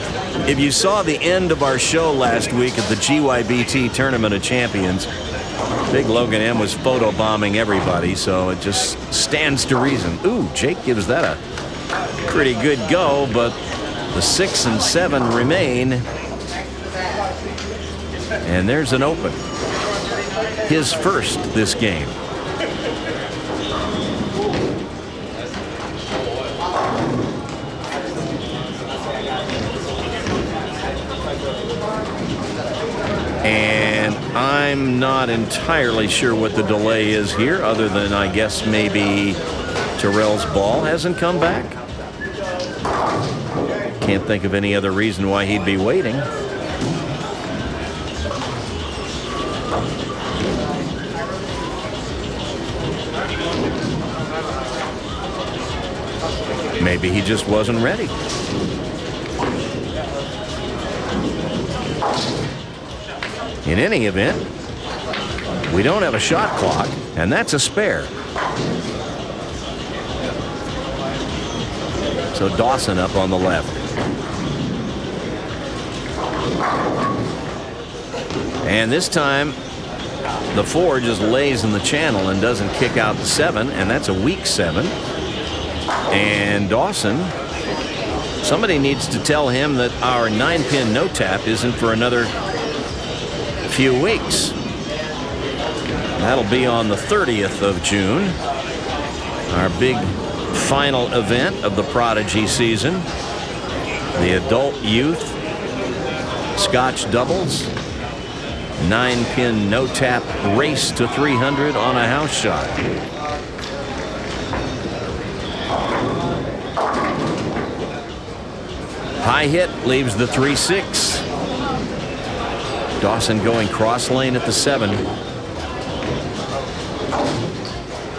if you saw the end of our show last week at the GYBT Tournament of Champions, big Logan M was photobombing everybody, so it just stands to reason. Ooh, Jake gives that a pretty good go, but the 6 and 7 remain. And there's an open. His first this game. And I'm not entirely sure what the delay is here, other than I guess maybe Tyrell's ball hasn't come back. Can't think of any other reason why he'd be waiting. Maybe he just wasn't ready. In any event, we don't have a shot clock, and that's a spare. So Dawson up on the left. And this time, the 4 just lays in the channel and doesn't kick out the 7, and that's a weak 7. And Dawson, somebody needs to tell him that our 9-pin no-tap isn't for another few weeks. That'll be on the 30th of June, our big final event of the Prodigy season, the adult youth Scotch doubles 9-pin no-tap race to 300 on a house shot. High hit leaves the 3-6. Dawson going cross lane at the 7.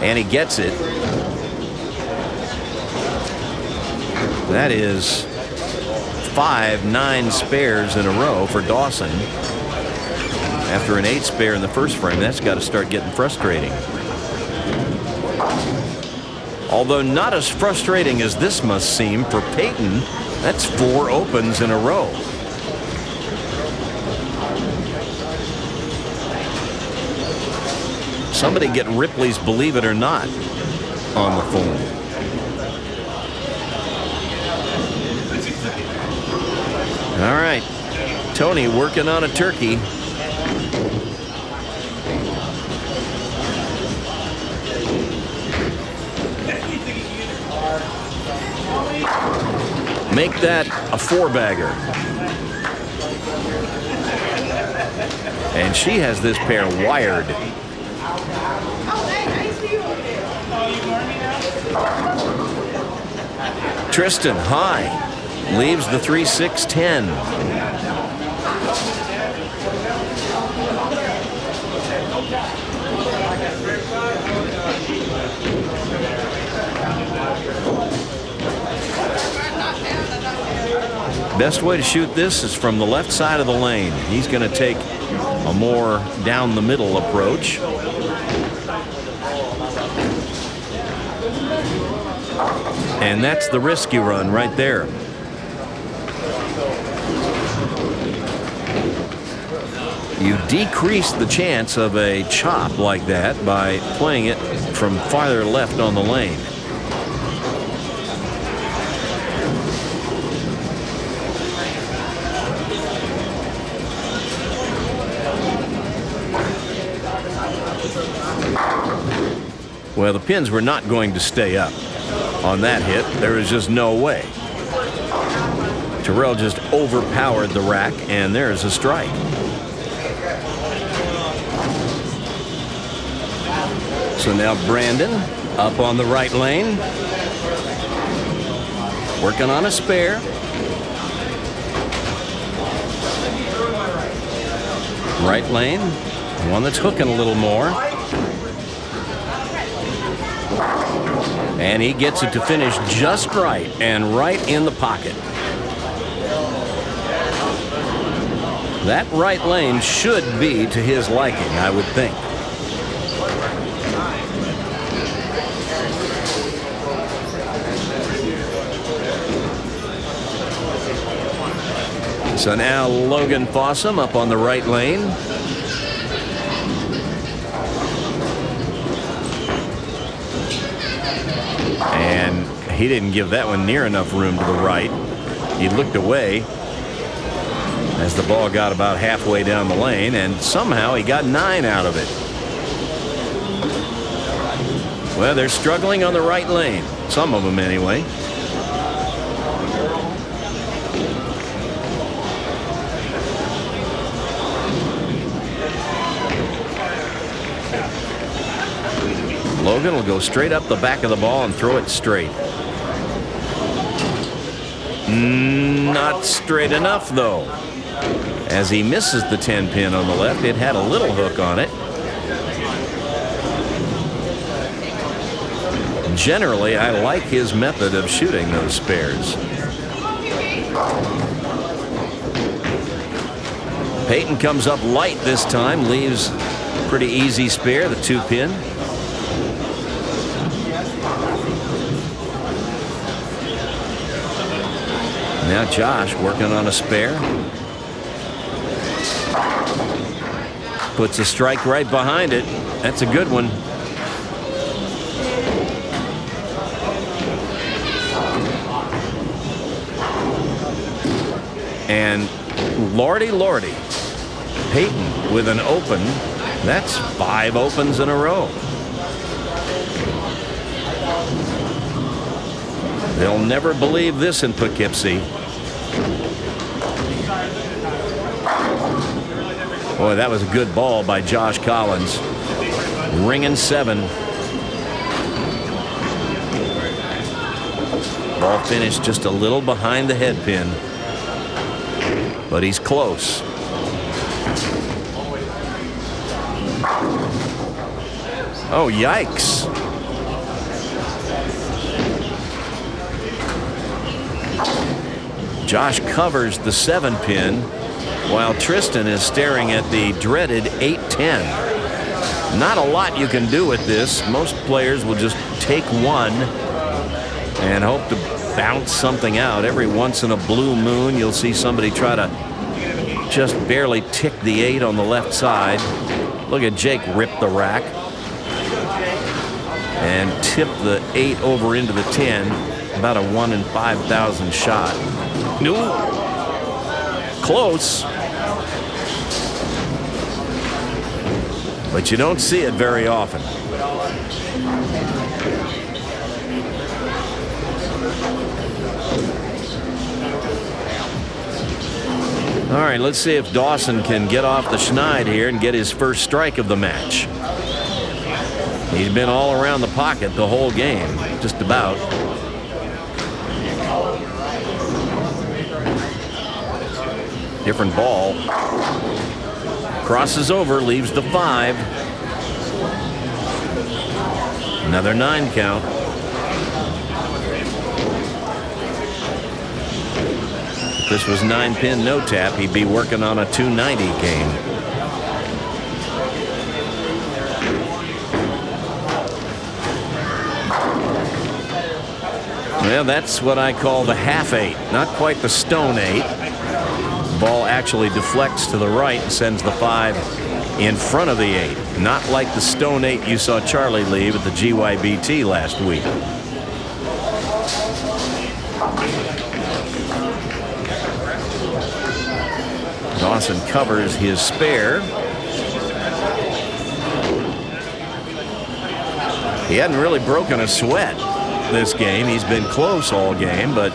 And he gets it. That is 5 9 spares in a row for Dawson. After an 8 spare in the first frame, that's got to start getting frustrating. Although not as frustrating as this must seem for Peyton. That's 4 opens in a row. Somebody get Ripley's Believe It or Not on the phone. All right, Tony working on a turkey. Make that a 4-bagger. And she has this pair wired. Tristan high leaves the 3-6-10. Best way to shoot this is from the left side of the lane. He's going to take a more down the middle approach. And that's the risky run right there. You decrease the chance of a chop like that by playing it from farther left on the lane. Well, the pins were not going to stay up on that hit. There was just no way. Tyrell just overpowered the rack, and there's a strike. So now Brandon up on the right lane, working on a spare. Right lane, one that's hooking a little more. And he gets it to finish just right and right in the pocket. That right lane should be to his liking, I would think. So now Logan Fossum up on the right lane. And he didn't give that one near enough room to the right. He looked away as the ball got about halfway down the lane, and somehow he got 9 out of it. Well, they're struggling on the right lane. Some of them anyway. Logan will go straight up the back of the ball and throw it straight. Not straight enough, though. As he misses the 10-pin on the left, it had a little hook on it. Generally, I like his method of shooting those spares. Peyton comes up light this time, leaves pretty easy spare, the 2-pin. Now Josh working on a spare. Puts a strike right behind it. That's a good one. And lordy, lordy. Peyton with an open. That's 5 opens in a row. They'll never believe this in Poughkeepsie. Boy, that was a good ball by Josh Collins. Ringing 7. Ball finished just a little behind the head pin. But he's close. Oh, yikes. Josh covers the 7 pin while Tristan is staring at the dreaded 8-10. Not a lot you can do with this. Most players will just take one and hope to bounce something out. Every once in a blue moon, you'll see somebody try to just barely tick the 8 on the left side. Look at Jake rip the rack and tip the 8 over into the 10. About a 1 in 5,000 shot. No, close. But you don't see it very often. All right, let's see if Dawson can get off the schneid here and get his first strike of the match. He's been all around the pocket the whole game, just about. Different ball. Crosses over, leaves the 5. Another 9 count. If this was 9 pin, no tap, he'd be working on a 290 game. Well, that's what I call the half 8, not quite the stone 8. Ball actually deflects to the right and sends the 5 in front of the 8. Not like the stone 8 you saw Charlie leave at the GYBT last week. Dawson covers his spare. He hadn't really broken a sweat this game. He's been close all game, but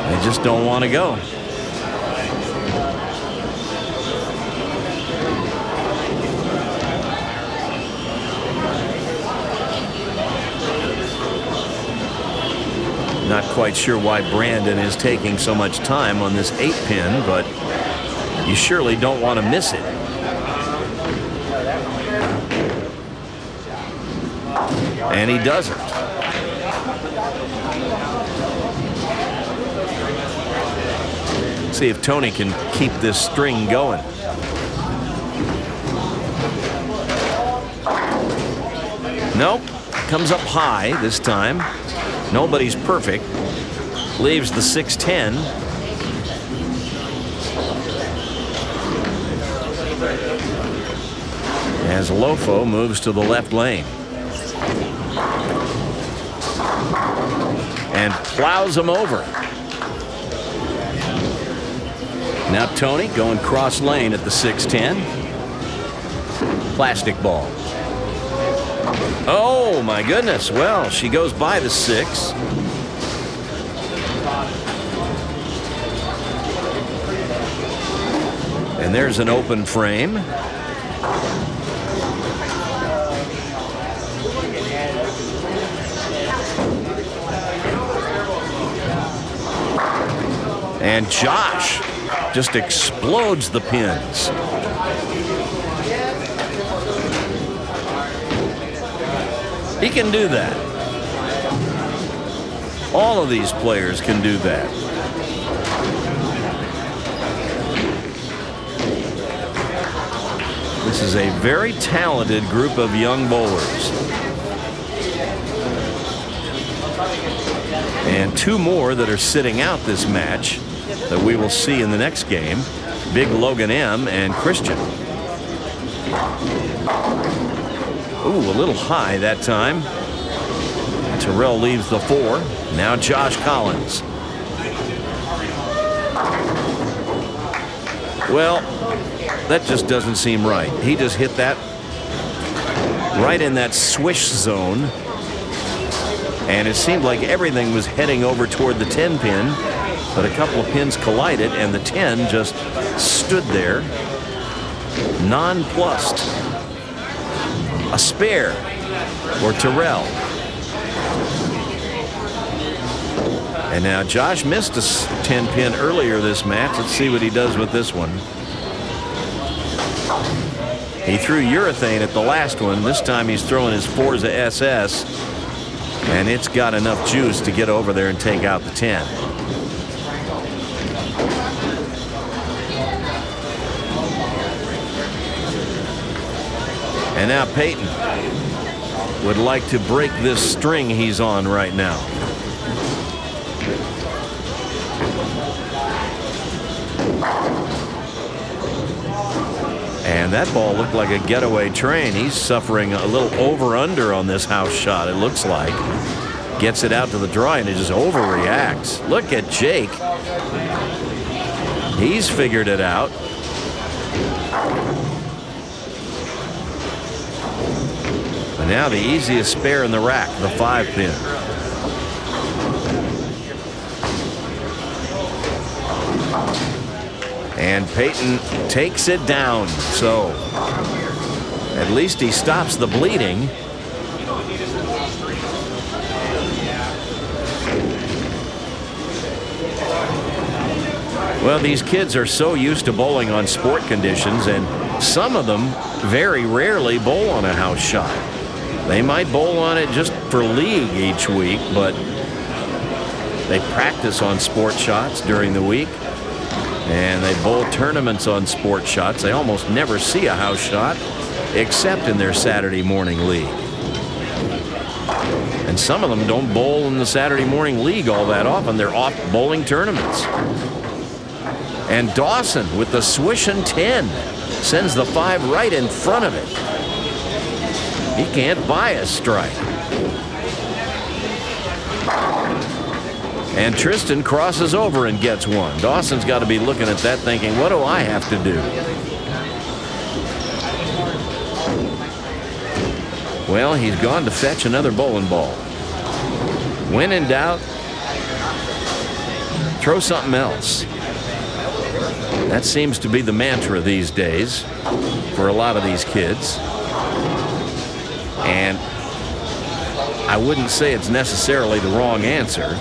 they just don't want to go. Not quite sure why Brandon is taking so much time on this 8 pin, but you surely don't want to miss it. And he doesn't. See if Tony can keep this string going. Nope. Comes up high this time. Nobody's perfect. Leaves the 6-10. As Lofo moves to the left lane. And plows him over. Now Tony going cross lane at the 6-10. Plastic ball. Oh my goodness. Well, she goes by the 6. And there's an open frame. And Josh just explodes the pins. He can do that. All of these players can do that. This is a very talented group of young bowlers. And 2 more that are sitting out this match that we will see in the next game. Big Logan M. and Christian. Ooh, a little high that time. Tyrell leaves the 4. Now Josh Collins. Well, that just doesn't seem right. He just hit that right in that swish zone. And it seemed like everything was heading over toward the 10 pin, but a couple of pins collided and the 10 just stood there, nonplussed. A spare for Tyrell. And now Josh missed a 10 pin earlier this match. Let's see what he does with this one. He threw urethane at the last one. This time he's throwing his Forza SS. And it's got enough juice to get over there and take out the 10. And now Peyton would like to break this string he's on right now. And that ball looked like a getaway train. He's suffering a little over-under on this house shot, it looks like. Gets it out to the draw and it just overreacts. Look at Jake. He's figured it out. And now the easiest spare in the rack, the 5 pin. And Peyton takes it down. So at least he stops the bleeding. Well, these kids are so used to bowling on sport conditions, and some of them very rarely bowl on a house shot. They might bowl on it just for league each week, but they practice on sport shots during the week. And they bowl tournaments on sport shots. They almost never see a house shot except in their Saturday morning league. And some of them don't bowl in the Saturday morning league all that often. They're off bowling tournaments. And Dawson with the swishin' 10 sends the 5 right in front of it. He can't buy a strike. And Tristan crosses over and gets one. Dawson's got to be looking at that thinking, what do I have to do? Well, he's gone to fetch another bowling ball. When in doubt, throw something else. That seems to be the mantra these days for a lot of these kids. And I wouldn't say it's necessarily the wrong answer.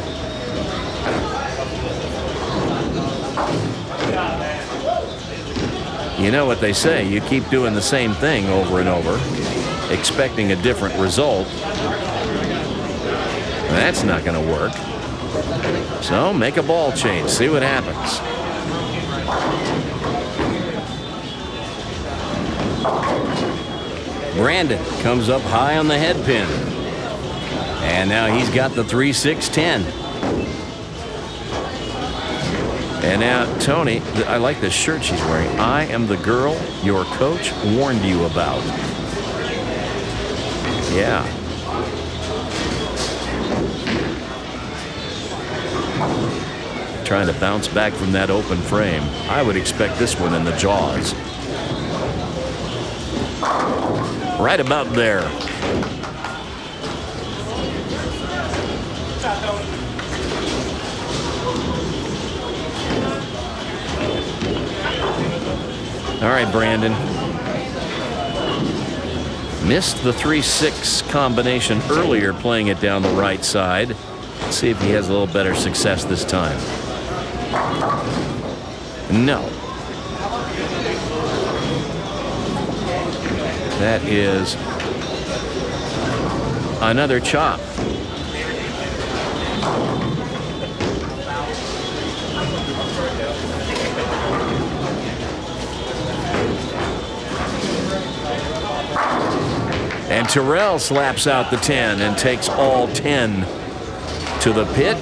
You know what they say, you keep doing the same thing over and over, expecting a different result. That's not going to work. So make a ball change, see what happens. Brandon comes up high on the head pin. And now he's got the 3-6-10. And now, Tony, I like the shirt she's wearing. I am the girl your coach warned you about. Yeah. Trying to bounce back from that open frame. I would expect this one in the jaws. Right about there. All right, Brandon. Missed the 3-6 combination earlier, playing it down the right side. Let's see if he has a little better success this time. No. That is another chop. And Tyrell slaps out the 10 and takes all 10 to the pit.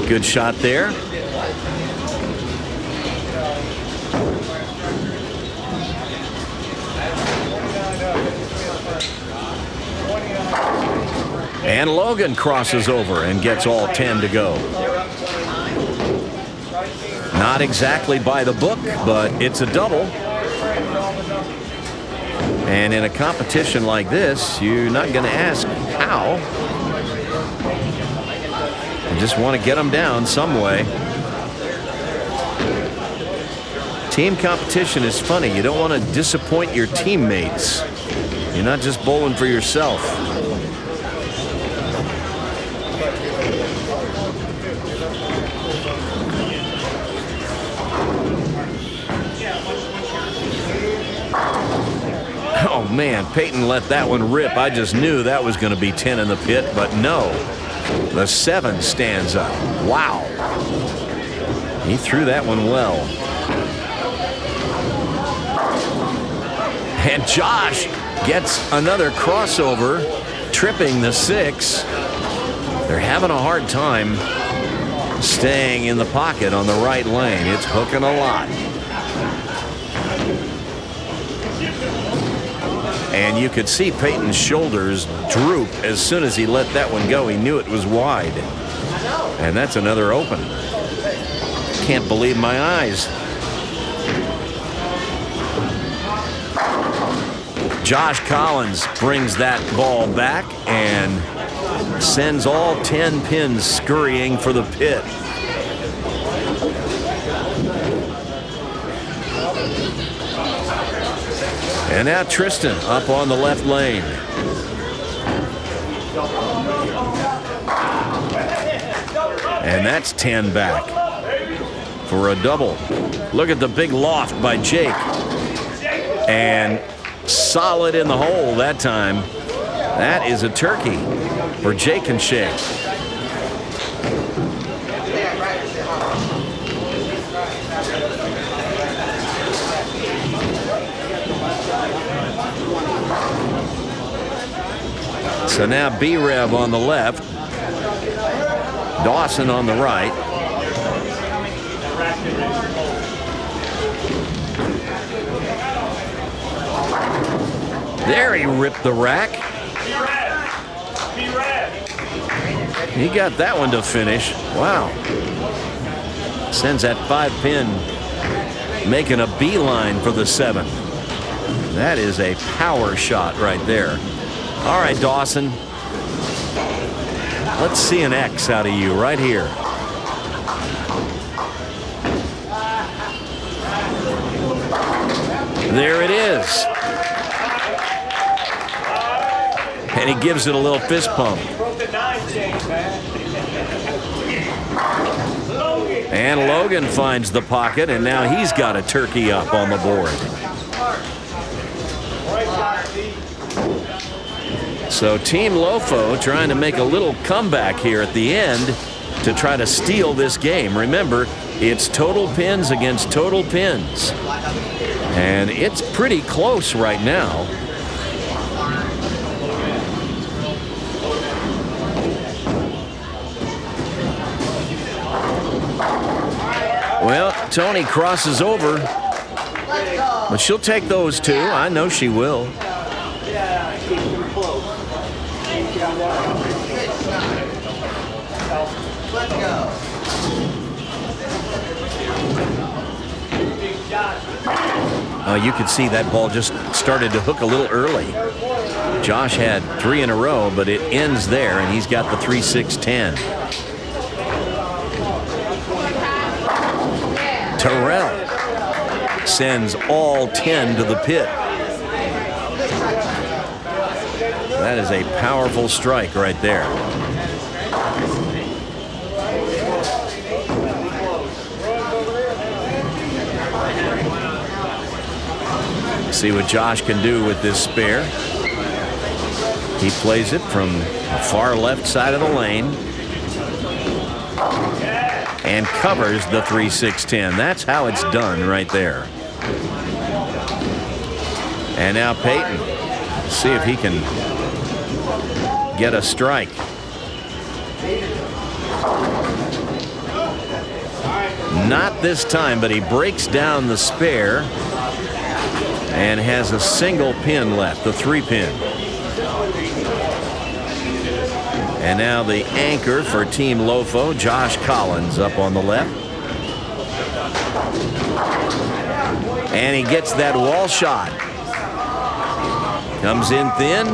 Good shot there. And Logan crosses over and gets all 10 to go. Not exactly by the book, but it's a double. And in a competition like this, you're not going to ask how. You just want to get them down some way. Team competition is funny. You don't want to disappoint your teammates. You're not just bowling for yourself. Oh man, Peyton let that one rip. I just knew that was going to be 10 in the pit, but no. The 7 stands up. Wow. He threw that one well. And Josh gets another crossover, tripping the 6. They're having a hard time staying in the pocket on the right lane. It's hooking a lot. And you could see Peyton's shoulders droop as soon as he let that one go. He knew it was wide. And that's another open. Can't believe my eyes. Josh Collins brings that ball back and sends all 10 pins scurrying for the pit. And now Tristan up on the left lane. And that's 10 back for a double. Look at the big loft by Jake. And solid in the hole that time. That is a turkey for Jake and Shake. So now B-Rev on the left, Dawson on the right. There he ripped the rack. He got that one to finish. Wow. Sends that 5-pin making a beeline for the 7. That is a power shot right there. All right, Dawson. Let's see an X out of you right here. There it is. And he gives it a little fist pump. And Logan finds the pocket, and now he's got a turkey up on the board. So Team Lofo trying to make a little comeback here at the end to try to steal this game. Remember, it's total pins against total pins. And it's pretty close right now. Well, Tony crosses over. But she'll take those two. I know she will. You could see that ball just started to hook a little early. Josh had 3 in a row, but it ends there, and he's got the 3-6-10. Tyrell sends all 10 to the pit. That is a powerful strike right there. See what Josh can do with this spare. He plays it from the far left side of the lane and covers the 3-6-10. That's how it's done right there. And now Peyton. See if he can get a strike. Not this time, but he breaks down the spare and has a single pin left, the 3-pin. And now the anchor for Team Lofo, Josh Collins, up on the left. And he gets that wall shot. Comes in thin,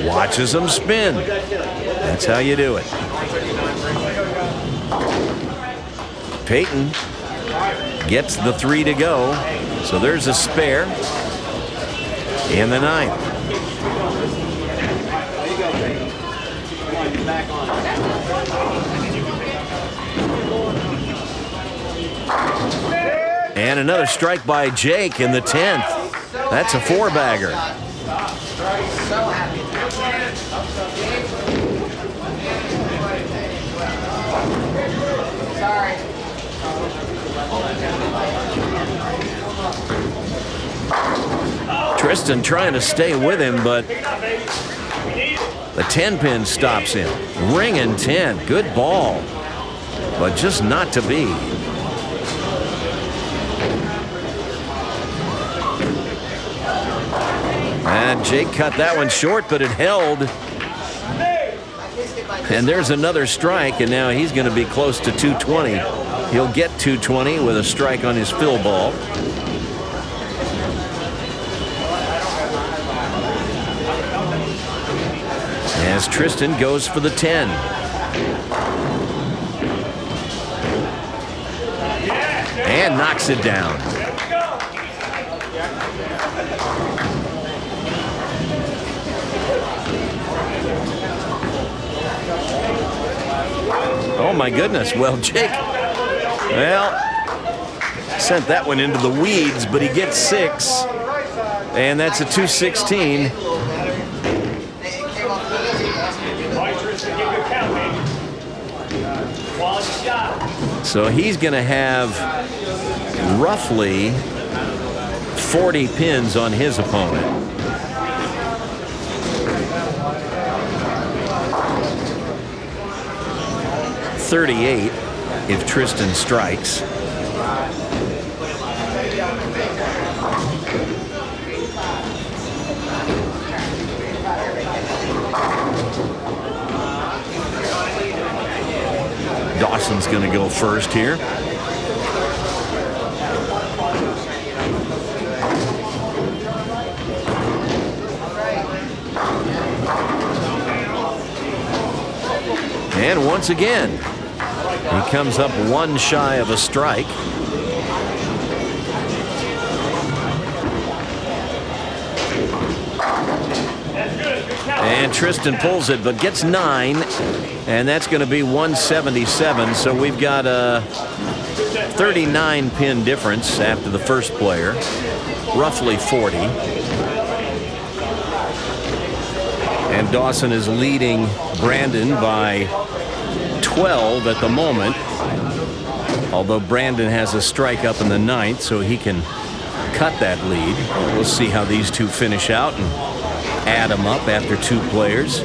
watches him spin. That's how you do it. Peyton gets the 3 to go. So there's a spare in the 9th. And another strike by Jake in the 10th. That's a 4-bagger. Tristan trying to stay with him, but the 10-pin stops him. Ringing 10. Good ball, but just not to be. And Jake cut that one short, but it held. And there's another strike, and now he's going to be close to 220. He'll get 220 with a strike on his fill ball. As Tristan goes for the 10. And knocks it down. Oh my goodness. Well, Jake, sent that one into the weeds, but he gets 6. And that's a 216. So he's going to have roughly 40 pins on his opponent. $38 if Tristan strikes. Dawson's going to go first here. And once again, he comes up 1 shy of a strike. And Tristan pulls it, but gets 9, and that's going to be 177. So we've got a 39 pin difference after the first player, roughly 40. And Dawson is leading Brandon by 12 at the moment, although Brandon has a strike up in the 9th, so he can cut that lead. We'll see how these two finish out and add them up after 2 players.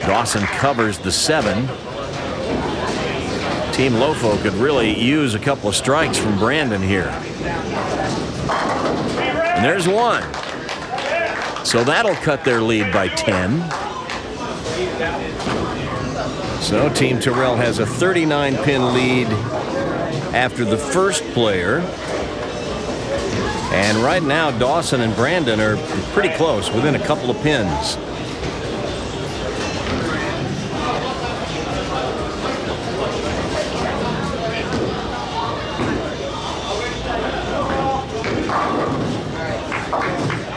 Dawson covers the 7. Team Lofo could really use a couple of strikes from Brandon here. And there's 1. So that'll cut their lead by 10. So Team Tyrell has a 39-pin lead after the first player. And right now, Dawson and Brandon are pretty close, within a couple of pins.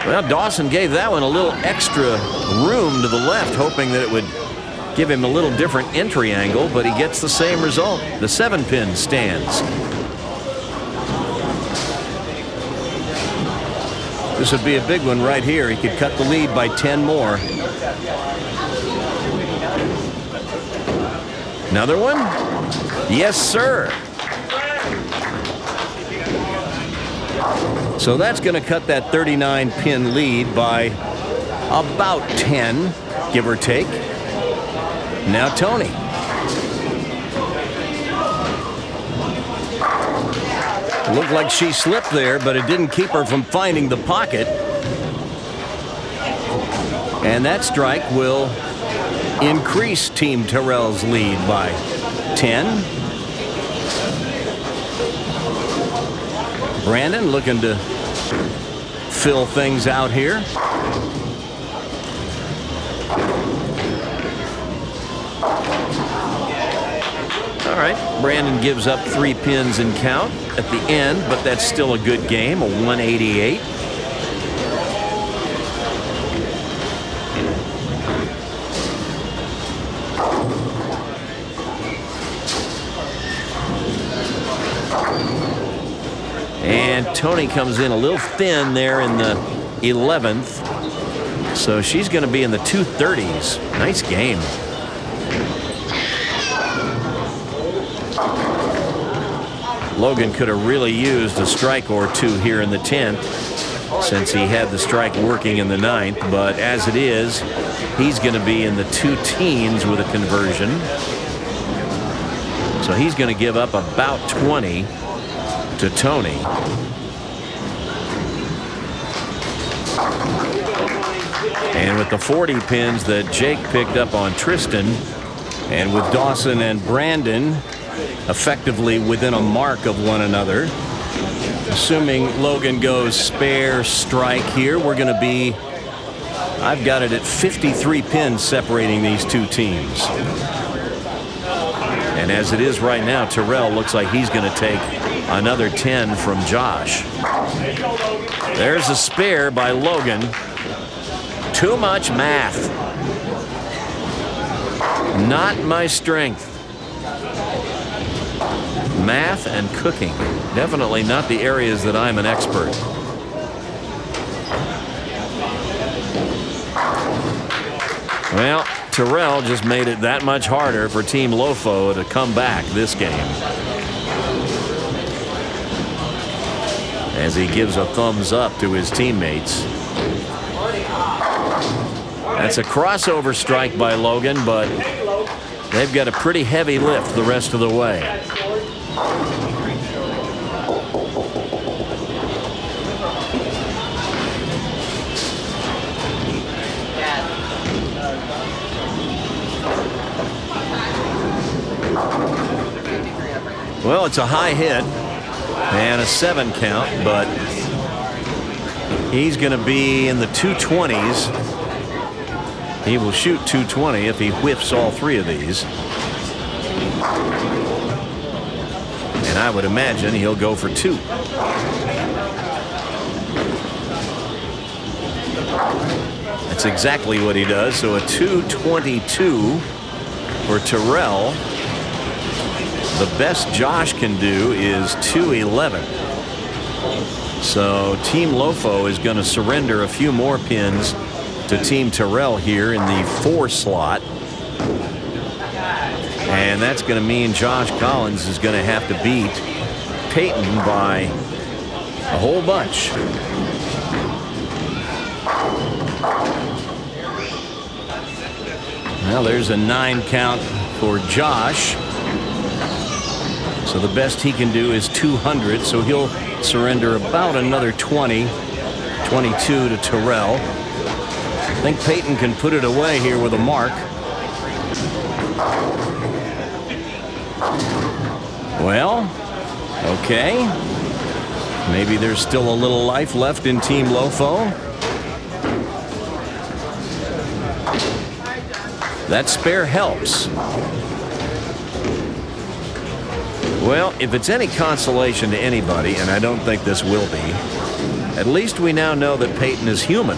Well, Dawson gave that one a little extra room to the left, hoping that it would give him a little different entry angle, but he gets the same result. The 7-pin stands. This would be a big one right here. He could cut the lead by 10 more. Another one? Yes, sir. So that's going to cut that 39-pin lead by about 10, give or take. Now Tony. Looked like she slipped there, but it didn't keep her from finding the pocket. And that strike will increase Team Tyrell's lead by 10. Brandon looking to fill things out here. All right, Brandon gives up 3 pins and count at the end, but that's still a good game, a 188. And Tony comes in a little thin there in the 11th. So she's going to be in the 230s. Nice game. Logan could have really used a strike or two here in the 10th since he had the strike working in the 9th. But as it is, he's going to be in the 2 teens with a conversion. So he's going to give up about 20 to Tony. And with the 40 pins that Jake picked up on Tristan, and with Dawson and Brandon effectively within a mark of one another, assuming Logan goes spare strike here, we're going to be, I've got it at 53 pins separating these 2 teams. And as it is right now, Tyrell looks like he's going to take another 10 from Josh. There's a spare by Logan. Too much math. Not my strength. Math and cooking. Definitely not the areas that I'm an expert. Well, Tyrell just made it that much harder for Team Lofo to come back this game, as he gives a thumbs up to his teammates. That's a crossover strike by Logan, but they've got a pretty heavy lift the rest of the way. Well, it's a high hit and a 7 count, but he's going to be in the 220s. He will shoot 220 if he whiffs all 3 of these. And I would imagine he'll go for 2. That's exactly what he does. So a 222 for Tyrell. The best Josh can do is 211. So Team Lofo is going to surrender a few more pins to Team Tyrell here in the 4 slot. And that's going to mean Josh Collins is going to have to beat Peyton by a whole bunch. Well, there's a 9 count for Josh. So the best he can do is 200, so he'll surrender about another 20, 22 to Tyrell. I think Peyton can put it away here with a mark. Well, okay. Maybe there's still a little life left in Team Lofo. That spare helps. Well, if it's any consolation to anybody, and I don't think this will be, at least we now know that Peyton is human.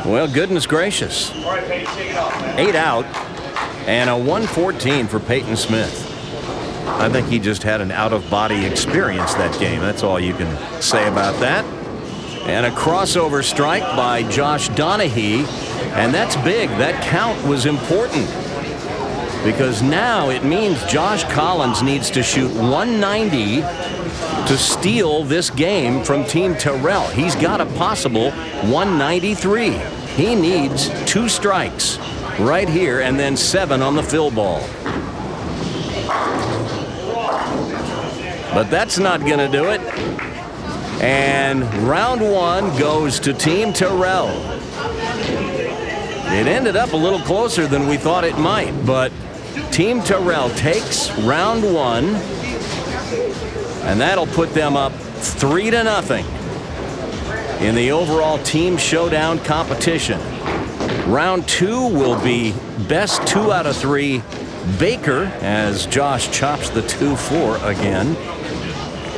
Well, goodness gracious. 8 out and a 114 for Peyton Smith. I think he just had an out-of-body experience that game. That's all you can say about that. And a crossover strike by Josh Donahue. And that's big. That count was important, because now it means Josh Collins needs to shoot 190 to steal this game from Team Tyrell. He's got a possible 193. He needs 2 strikes. right here, and then 7 on the fill ball. But that's not going to do it. And round 1 goes to Team Tyrell. It ended up a little closer than we thought it might, but Team Tyrell takes round 1, and that'll put them up 3-0 in the overall team showdown competition. Round 2 will be best 2 out of 3 Baker, as Josh chops the 2-4 again.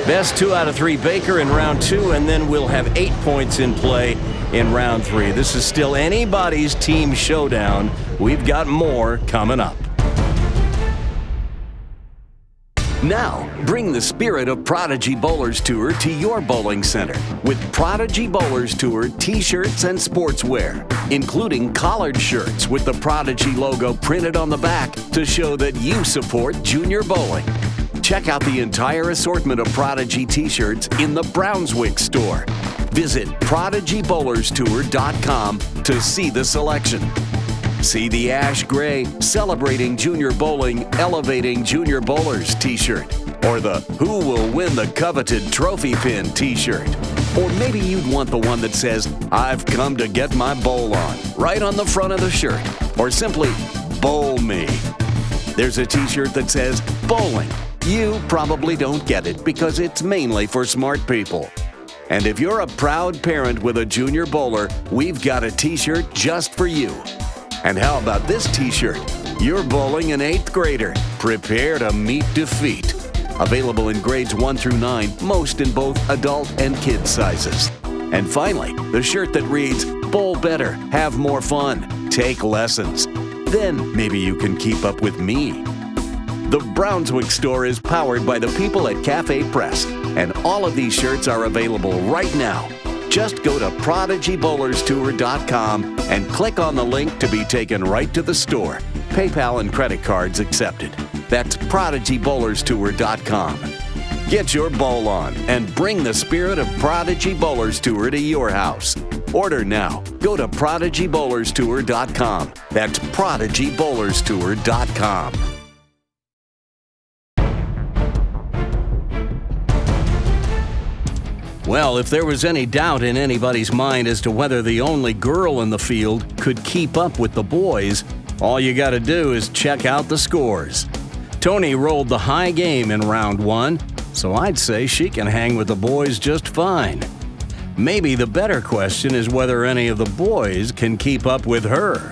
Best 2 out of 3 Baker in round 2, and then we'll have 8 points in play in round 3. This is still anybody's team showdown. We've got more coming up. Now, bring the spirit of Prodigy Bowlers Tour to your bowling center with Prodigy Bowlers Tour t-shirts and sportswear, including collared shirts with the Prodigy logo printed on the back to show that you support junior bowling. Check out the entire assortment of Prodigy t-shirts in the Brownswick store. Visit ProdigyBowlersTour.com to see the selection. See the ash gray Celebrating Junior Bowling, Elevating Junior Bowlers t-shirt, or the Who Will Win the Coveted Trophy Pin t-shirt. Or maybe you'd want the one that says, I've come to get my bowl on, right on the front of the shirt, or simply, Bowl Me. There's a t-shirt that says, Bowling. You probably don't get it because it's mainly for smart people. And if you're a proud parent with a junior bowler, we've got a t-shirt just for you. And how about this t-shirt? You're bowling an 8th grader. Prepare to meet defeat. Available in grades 1 through 9, most in both adult and kid sizes. And finally, the shirt that reads, Bowl better, have more fun, take lessons. Then maybe you can keep up with me. The Brownswick store is powered by the people at Cafe Press, and all of these shirts are available right now. Just go to ProdigyBowlersTour.com and click on the link to be taken right to the store. PayPal and credit cards accepted. That's ProdigyBowlersTour.com. Get your bowl on and bring the spirit of Prodigy Bowlers Tour to your house. Order now. Go to ProdigyBowlersTour.com. That's ProdigyBowlersTour.com. Well, if there was any doubt in anybody's mind as to whether the only girl in the field could keep up with the boys, all you got to do is check out the scores. Tony rolled the high game in round 1, so I'd say she can hang with the boys just fine. Maybe the better question is whether any of the boys can keep up with her.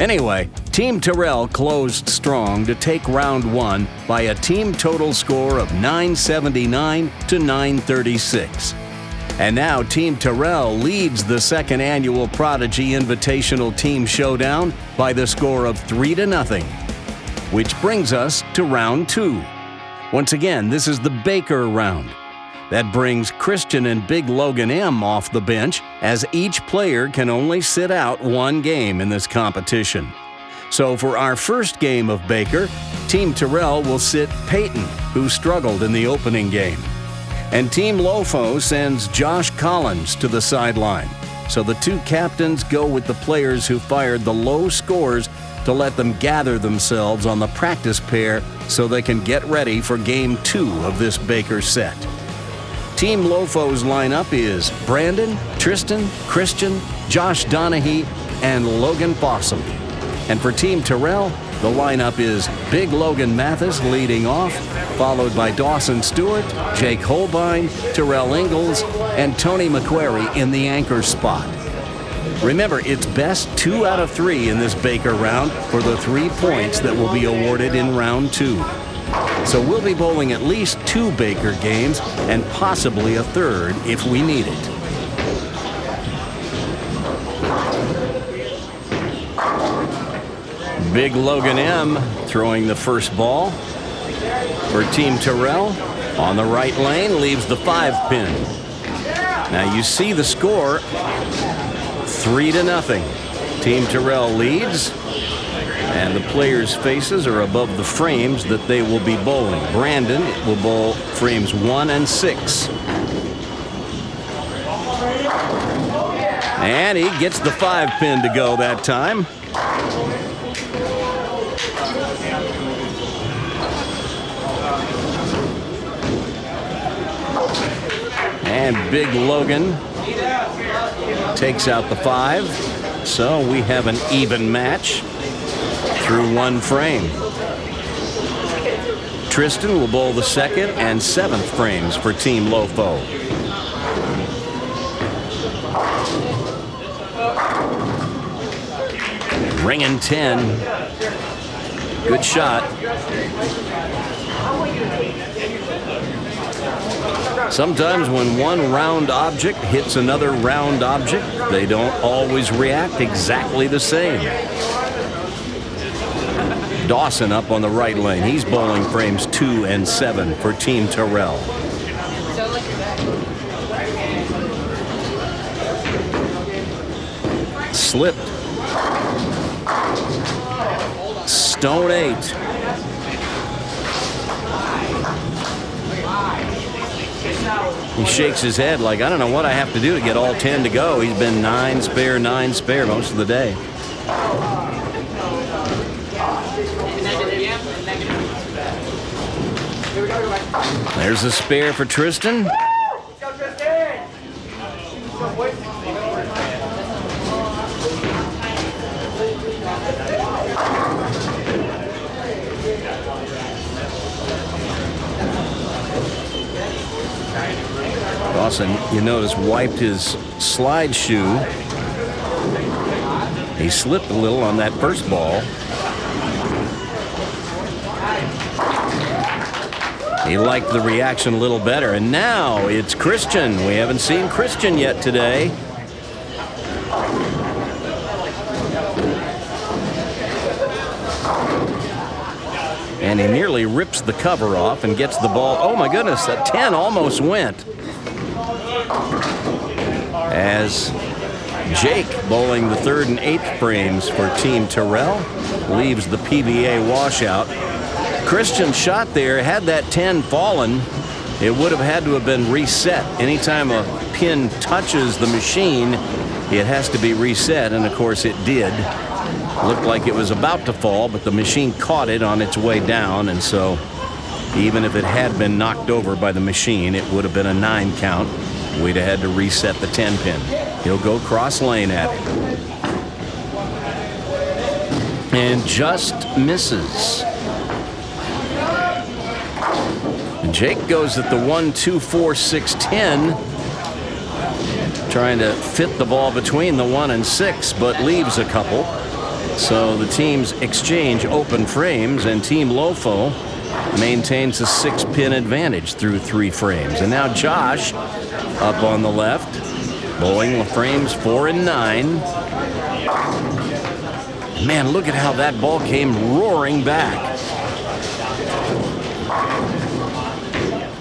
Anyway, Team Tyrell closed strong to take round 1 by a team total score of 979 to 936. And now Team Tyrell leads the 2nd annual Prodigy Invitational Team Showdown by the score of 3-0, which brings us to round 2. Once again, this is the Baker round. That brings Christian and Big Logan M off the bench, as each player can only sit out 1 game in this competition. So for our first game of Baker, Team Tyrell will sit Peyton, who struggled in the opening game. And Team Lofo sends Josh Collins to the sideline. So the 2 captains go with the players who fired the low scores to let them gather themselves on the practice pair so they can get ready for Game 2 of this Baker set. Team Lofo's lineup is Brandon, Tristan, Christian, Josh Donahue, and Logan Fossum. And for Team Tyrell, the lineup is Big Logan Mathis leading off, followed by Dawson Stewart, Jake Holbein, Tyrell Ingalls, and Tony McQuarrie in the anchor spot. Remember, it's best 2 out of 3 in this Baker round for the 3 points that will be awarded in round 2. So we'll be bowling at least 2 Baker games and possibly a 3rd if we need it. Big Logan M throwing the first ball for Team Tyrell. On the right lane, leaves the 5-pin. Now you see the score, 3-0. Team Tyrell leads. And the players' faces are above the frames that they will be bowling. Brandon will bowl frames 1 and 6. And he gets the 5-pin to go that time. And big Logan takes out the 5. So we have an even match through 1 frame. Tristan will bowl the 2nd and 7th frames for Team Lofo. Ringing 10. Good shot. Sometimes when one round object hits another round object, they don't always react exactly the same. Dawson up on the right lane. He's bowling frames 2 and 7 for Team Tyrell. Slipped. Stone 8. He shakes his head like, I don't know what I have to do to get all 10 to go. He's been 9 spare most of the day. There's a spare for Tristan. Dawson, you notice, wiped his slide shoe. He slipped a little on that first ball. He liked the reaction a little better. And now it's Christian. We haven't seen Christian yet today. And he nearly rips the cover off and gets the ball. Oh my goodness, that 10 almost went. As Jake, bowling the 3rd and 8th frames for Team Tyrell, leaves the PBA washout. Christian's shot there, had that 10 fallen, it would have had to have been reset. Anytime a pin touches the machine, it has to be reset, and of course it did. Looked like it was about to fall, but the machine caught it on its way down, and so even if it had been knocked over by the machine, it would have been a 9 count. We'd have had to reset the 10 pin. He'll go cross lane at it. And just misses. And Jake goes at the 1, 2, 4, 6, 10. Trying to fit the ball between the 1 and 6, but leaves a couple. So the teams exchange open frames, and Team Lofo maintains a 6-pin advantage through 3 frames. And now Josh up on the left, bowling the frames 4 and 9. Man, look at how that ball came roaring back.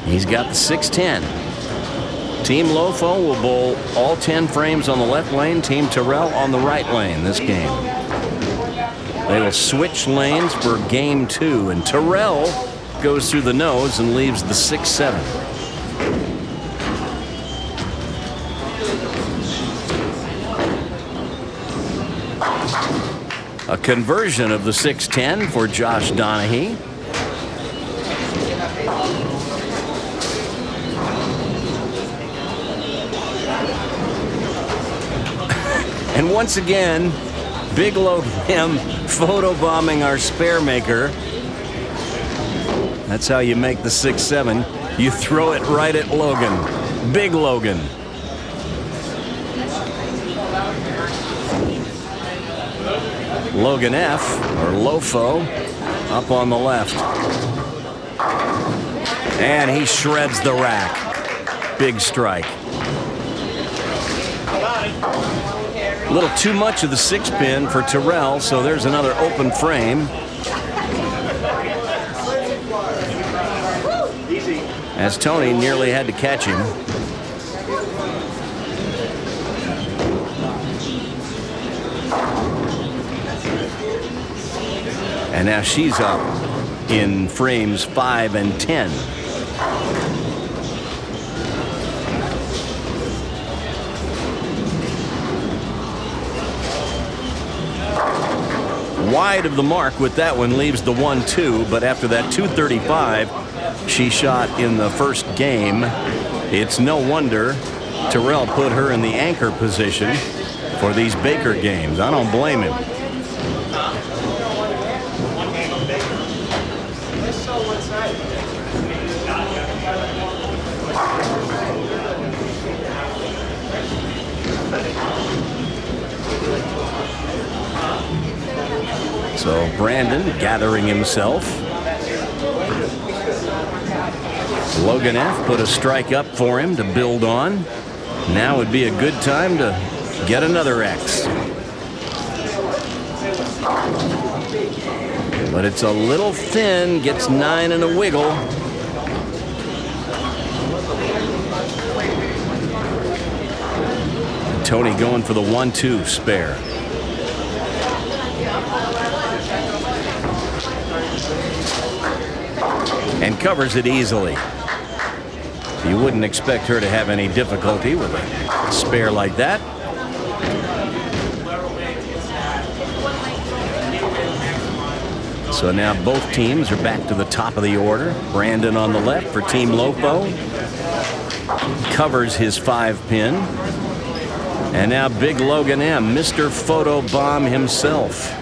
He's got the 6-10. Team Lofo will bowl all 10 frames on the left lane, Team Tyrell on the right lane this game. They will switch lanes for game 2, and Tyrell goes through the nose and leaves the 6-7. A conversion of the 6-10 for Josh Donahue. And once again, Big Logan photobombing our spare maker. That's how you make the 6-7. You throw it right at Logan. Big Logan. Logan F, or Lofo, up on the left. And he shreds the rack. Big strike. A little too much of the 6-pin for Tyrell, so there's another open frame. As Tony nearly had to catch him. And now she's up in frames 5 and 10. Wide of the mark with that one, leaves the 1-2, but after that 235 she shot in the first game, It's no wonder Tyrell put her in the anchor position for these Baker games. I don't blame him. So Brandon gathering himself. Logan F. put a strike up for him to build on. Now would be a good time to get another X. But it's a little thin, gets 9 and a wiggle. Tony going for the 1-2 spare. And covers it easily. You wouldn't expect her to have any difficulty with a spare like that. So now both teams are back to the top of the order. Brandon on the left for Team Lopo. Covers his 5-pin. And now Big Logan M, Mr. Photo Bomb himself.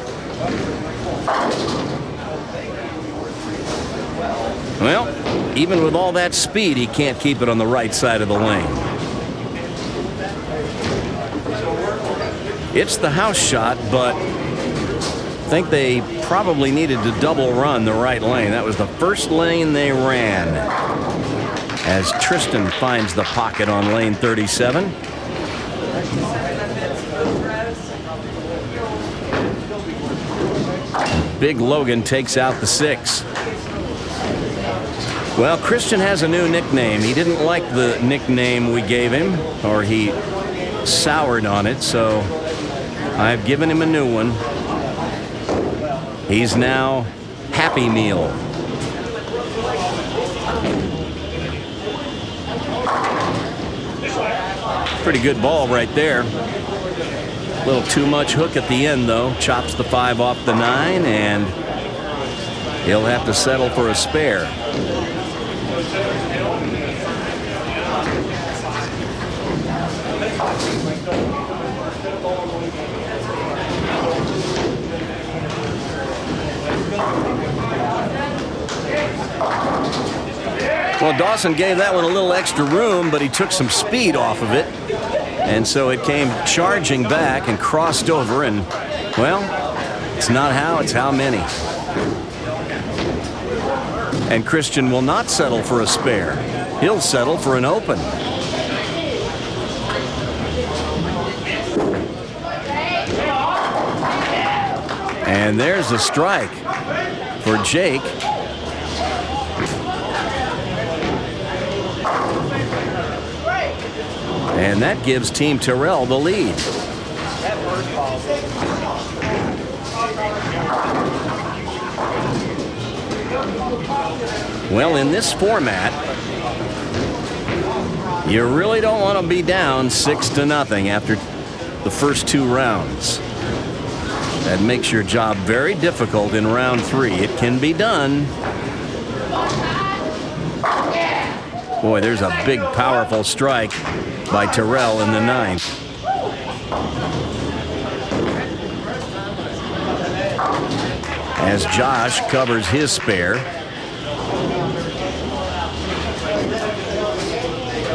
Well, even with all that speed, he can't keep it on the right side of the lane. It's the house shot, but I think they probably needed to double run the right lane. That was the first lane they ran. As Tristan finds the pocket on lane 37. Big Logan takes out the 6. Well, Christian has a new nickname. He didn't like the nickname we gave him, or he soured on it, so I've given him a new one. He's now Happy Meal. Pretty good ball right there. A little too much hook at the end, though. Chops the 5 off the 9, and he'll have to settle for a spare. Well, Dawson gave that one a little extra room, but he took some speed off of it. And so it came charging back and crossed over, and, well, it's not how, it's how many. And Christian will not settle for a spare. He'll settle for an open. And there's a strike for Jake. And that gives Team Tyrell the lead. Well, in this format, you really don't want to be down 6-0 after the first 2 rounds. That makes your job very difficult in round 3. It can be done. Boy, there's a big, powerful strike by Tyrell in the 9th. As Josh covers his spare.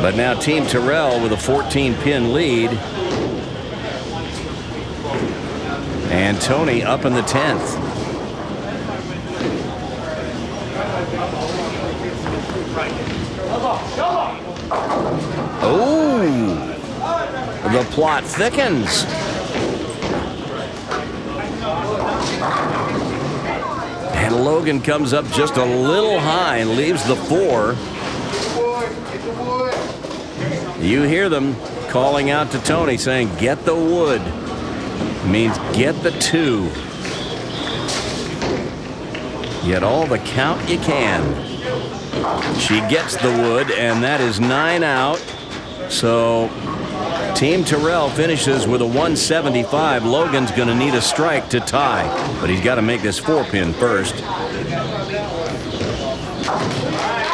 But now Team Tyrell with a 14-pin lead. And Tony up in the 10th. Oh, the plot thickens. And Logan comes up just a little high and leaves the 4. You hear them calling out to Tony saying, get the wood. Means get the 2. Get all the count you can. She gets the wood, and that is 9 out. So Team Tyrell finishes with a 175. Logan's going to need a strike to tie, but he's got to make this 4-pin first.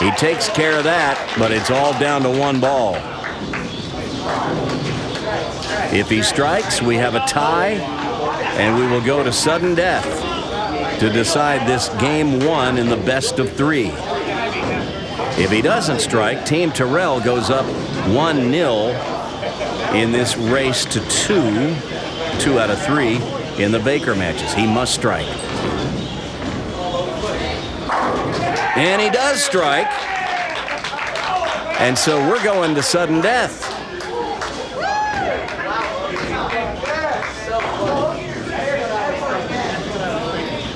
He takes care of that, but it's all down to one ball. If he strikes, we have a tie, and we will go to sudden death to decide this game 1 in the best of 3. If he doesn't strike, Team Tyrell goes up 1-0 in this race to 2 out of 3 in the Baker matches. He must strike. And he does strike. And so we're going to sudden death.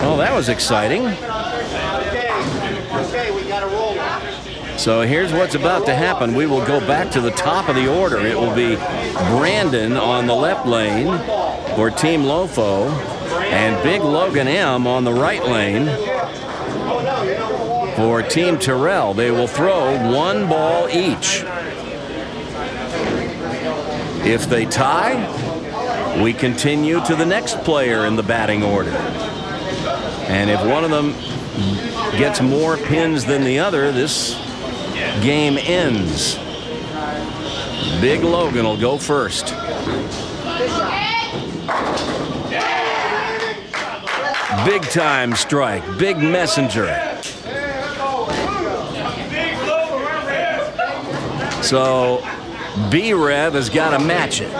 Oh, that was exciting. Okay, we got to roll. So here's what's about to happen. We will go back to the top of the order. It will be Brandon on the left lane for Team Lofo and Big Logan M on the right lane for Team Tyrell. They will throw 1 ball each. If they tie, we continue to the next player in the batting order. And if one of them gets more pins than the other, this game ends. Big Logan will go first. Big time strike. Big messenger. So B-Rev has got to match it.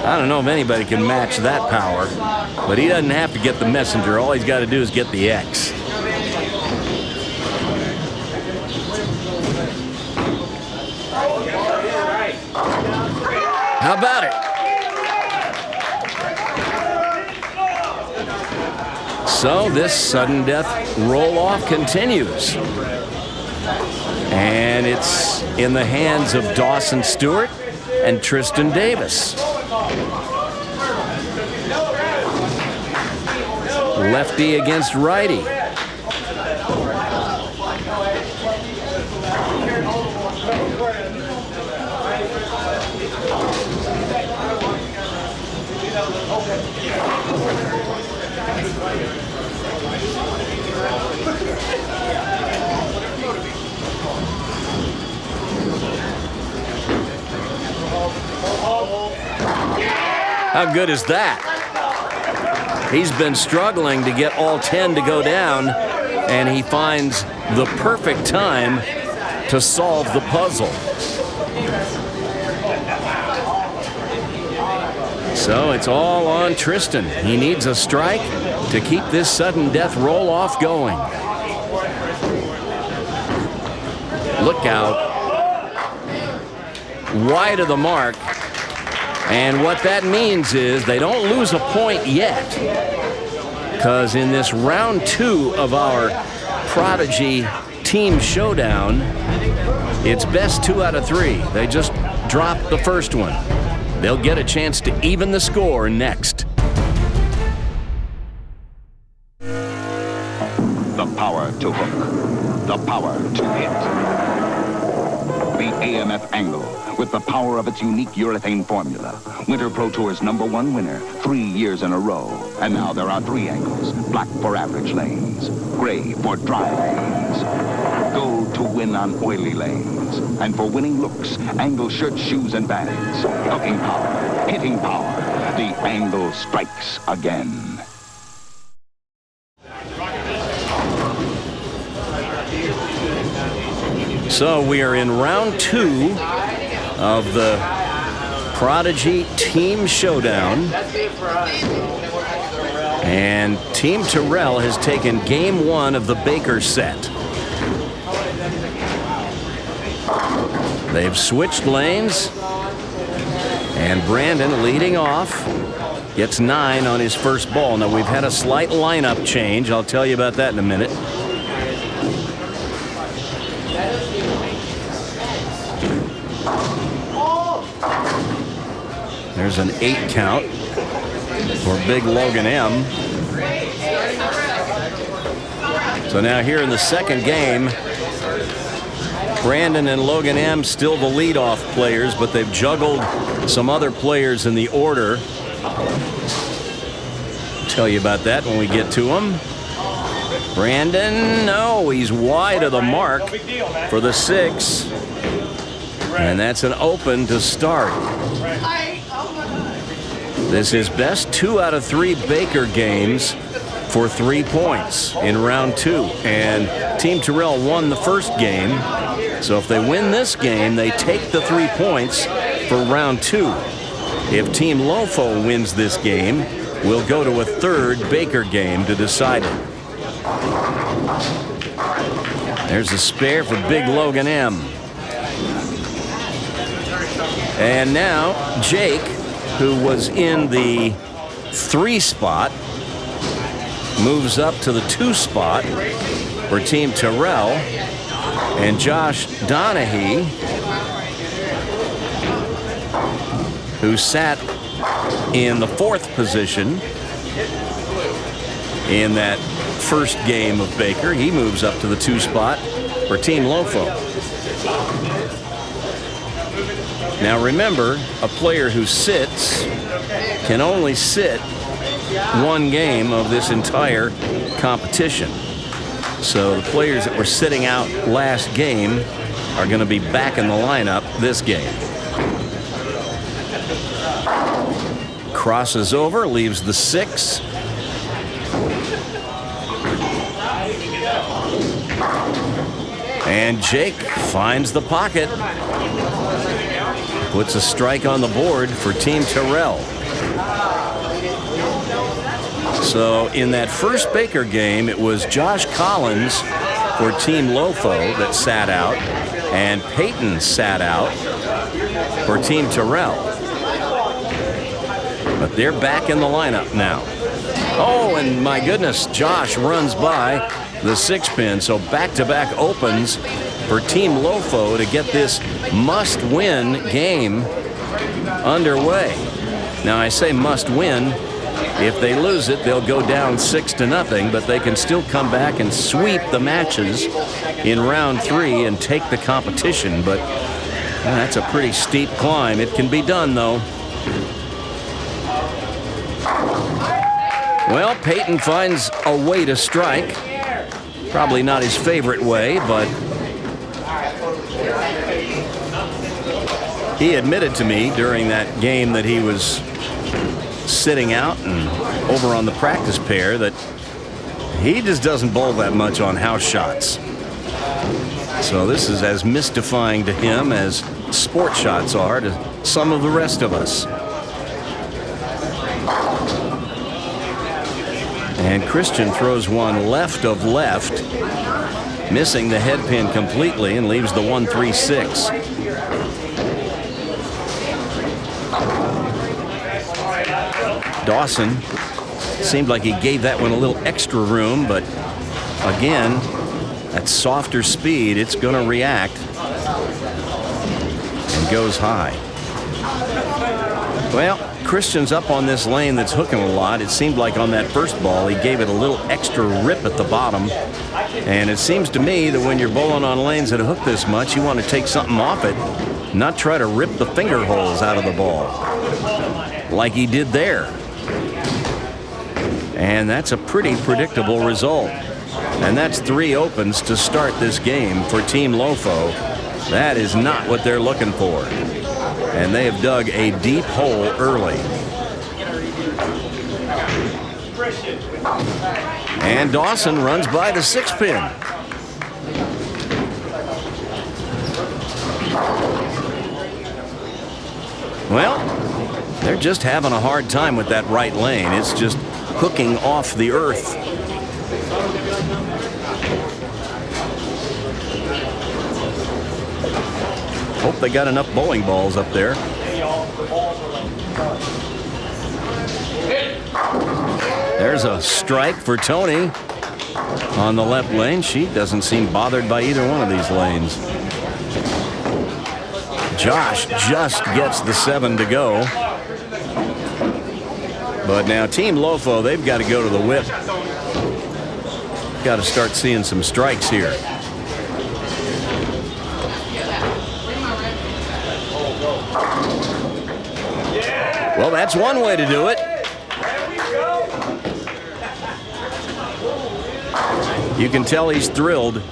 I don't know if anybody can match that power, but he doesn't have to get the messenger. All he's got to do is get the X. How about it? So this sudden death roll-off continues. And it's in the hands of Dawson Stewart and Tristan Davis. Lefty against righty. How good is that? He's been struggling to get all 10 to go down, and he finds the perfect time to solve the puzzle. So it's all on Tristan. He needs a strike to keep this sudden death roll-off going. Look out. Wide of the mark. And what that means is they don't lose a point yet, because in this round 2 of our Prodigy Team Showdown, it's best 2 out of 3. They just dropped the first one. They'll get a chance to even the score next. The power to hook. The power to hit. The AMF angle, with the power of its unique urethane formula. Winter Pro Tour's #1 winner 3 years in a row. And now there are 3 angles. Black for average lanes. Gray for dry lanes. Gold to win on oily lanes. And for winning looks, angle shirts, shoes, and bags. Hooking power. Hitting power. The angle strikes again. So we are in round 2 of the Prodigy Team Showdown. And Team Tyrell has taken game 1 of the Baker set. They've switched lanes. And Brandon leading off. Gets 9 on his first ball. Now we've had a slight lineup change. I'll tell you about that in a minute. There's an 8 count for Big Logan M. So now here in the second game, Brandon and Logan M still the leadoff players, but they've juggled some other players in the order. I'll tell you about that when we get to them. Brandon, no, he's wide of the mark for the 6. And that's an open to start. This is best 2 out of 3 Baker games for 3 points in round 2. And Team Tyrell won the first game. So if they win this game, they take the 3 points for round 2. If Team Lofo wins this game, we'll go to a 3rd Baker game to decide it. There's a spare for Big Logan M. And now Jake, who was in the 3 spot, moves up to the 2 spot for Team Tyrell. And Josh Donahue, who sat in the 4th position in that first game of Baker, he moves up to the 2 spot for Team Lofo. Now remember, a player who sits can only sit 1 game of this entire competition. So the players that were sitting out last game are going to be back in the lineup this game. Crosses over, leaves the 6. And Jake finds the pocket. Puts a strike on the board for Team Tyrell. So in that first Baker game, it was Josh Collins for Team Lofo that sat out, and Peyton sat out for Team Tyrell. But they're back in the lineup now. Oh, and my goodness, Josh runs by the 6-pin. So back-to-back opens for Team Lofo to get this must-win game underway. Now, I say must-win. If they lose it, they'll go down 6-0, but they can still come back and sweep the matches in round 3 and take the competition. But that's a pretty steep climb. It can be done, though. Well, Peyton finds a way to strike. Probably not his favorite way, but he admitted to me during that game that he was sitting out and over on the practice pair that he just doesn't bowl that much on house shots. So this is as mystifying to him as sport shots are to some of the rest of us. And Christian throws one left of left, missing the head pin completely, and leaves the 1-3-6. Dawson seemed like he gave that one a little extra room, but again, at softer speed, it's going to react and goes high. Well, Christian's up on this lane that's hooking a lot. It seemed like on that first ball, he gave it a little extra rip at the bottom. And it seems to me that when you're bowling on lanes that hook this much, you want to take something off it, not try to rip the finger holes out of the ball like he did there. And that's a pretty predictable result. And that's 3 opens to start this game for Team Lofo. That is not what they're looking for. And they have dug a deep hole early. And Dawson runs by the 6-pin. Well, they're just having a hard time with that right lane. It's just hooking off the earth. Hope they got enough bowling balls up there. There's a strike for Tony on the left lane. She doesn't seem bothered by either one of these lanes. Josh just gets the 7 to go. But now Team Lofo, they've got to go to the whip. Got to start seeing some strikes here. Well, that's one way to do it. You can tell he's thrilled.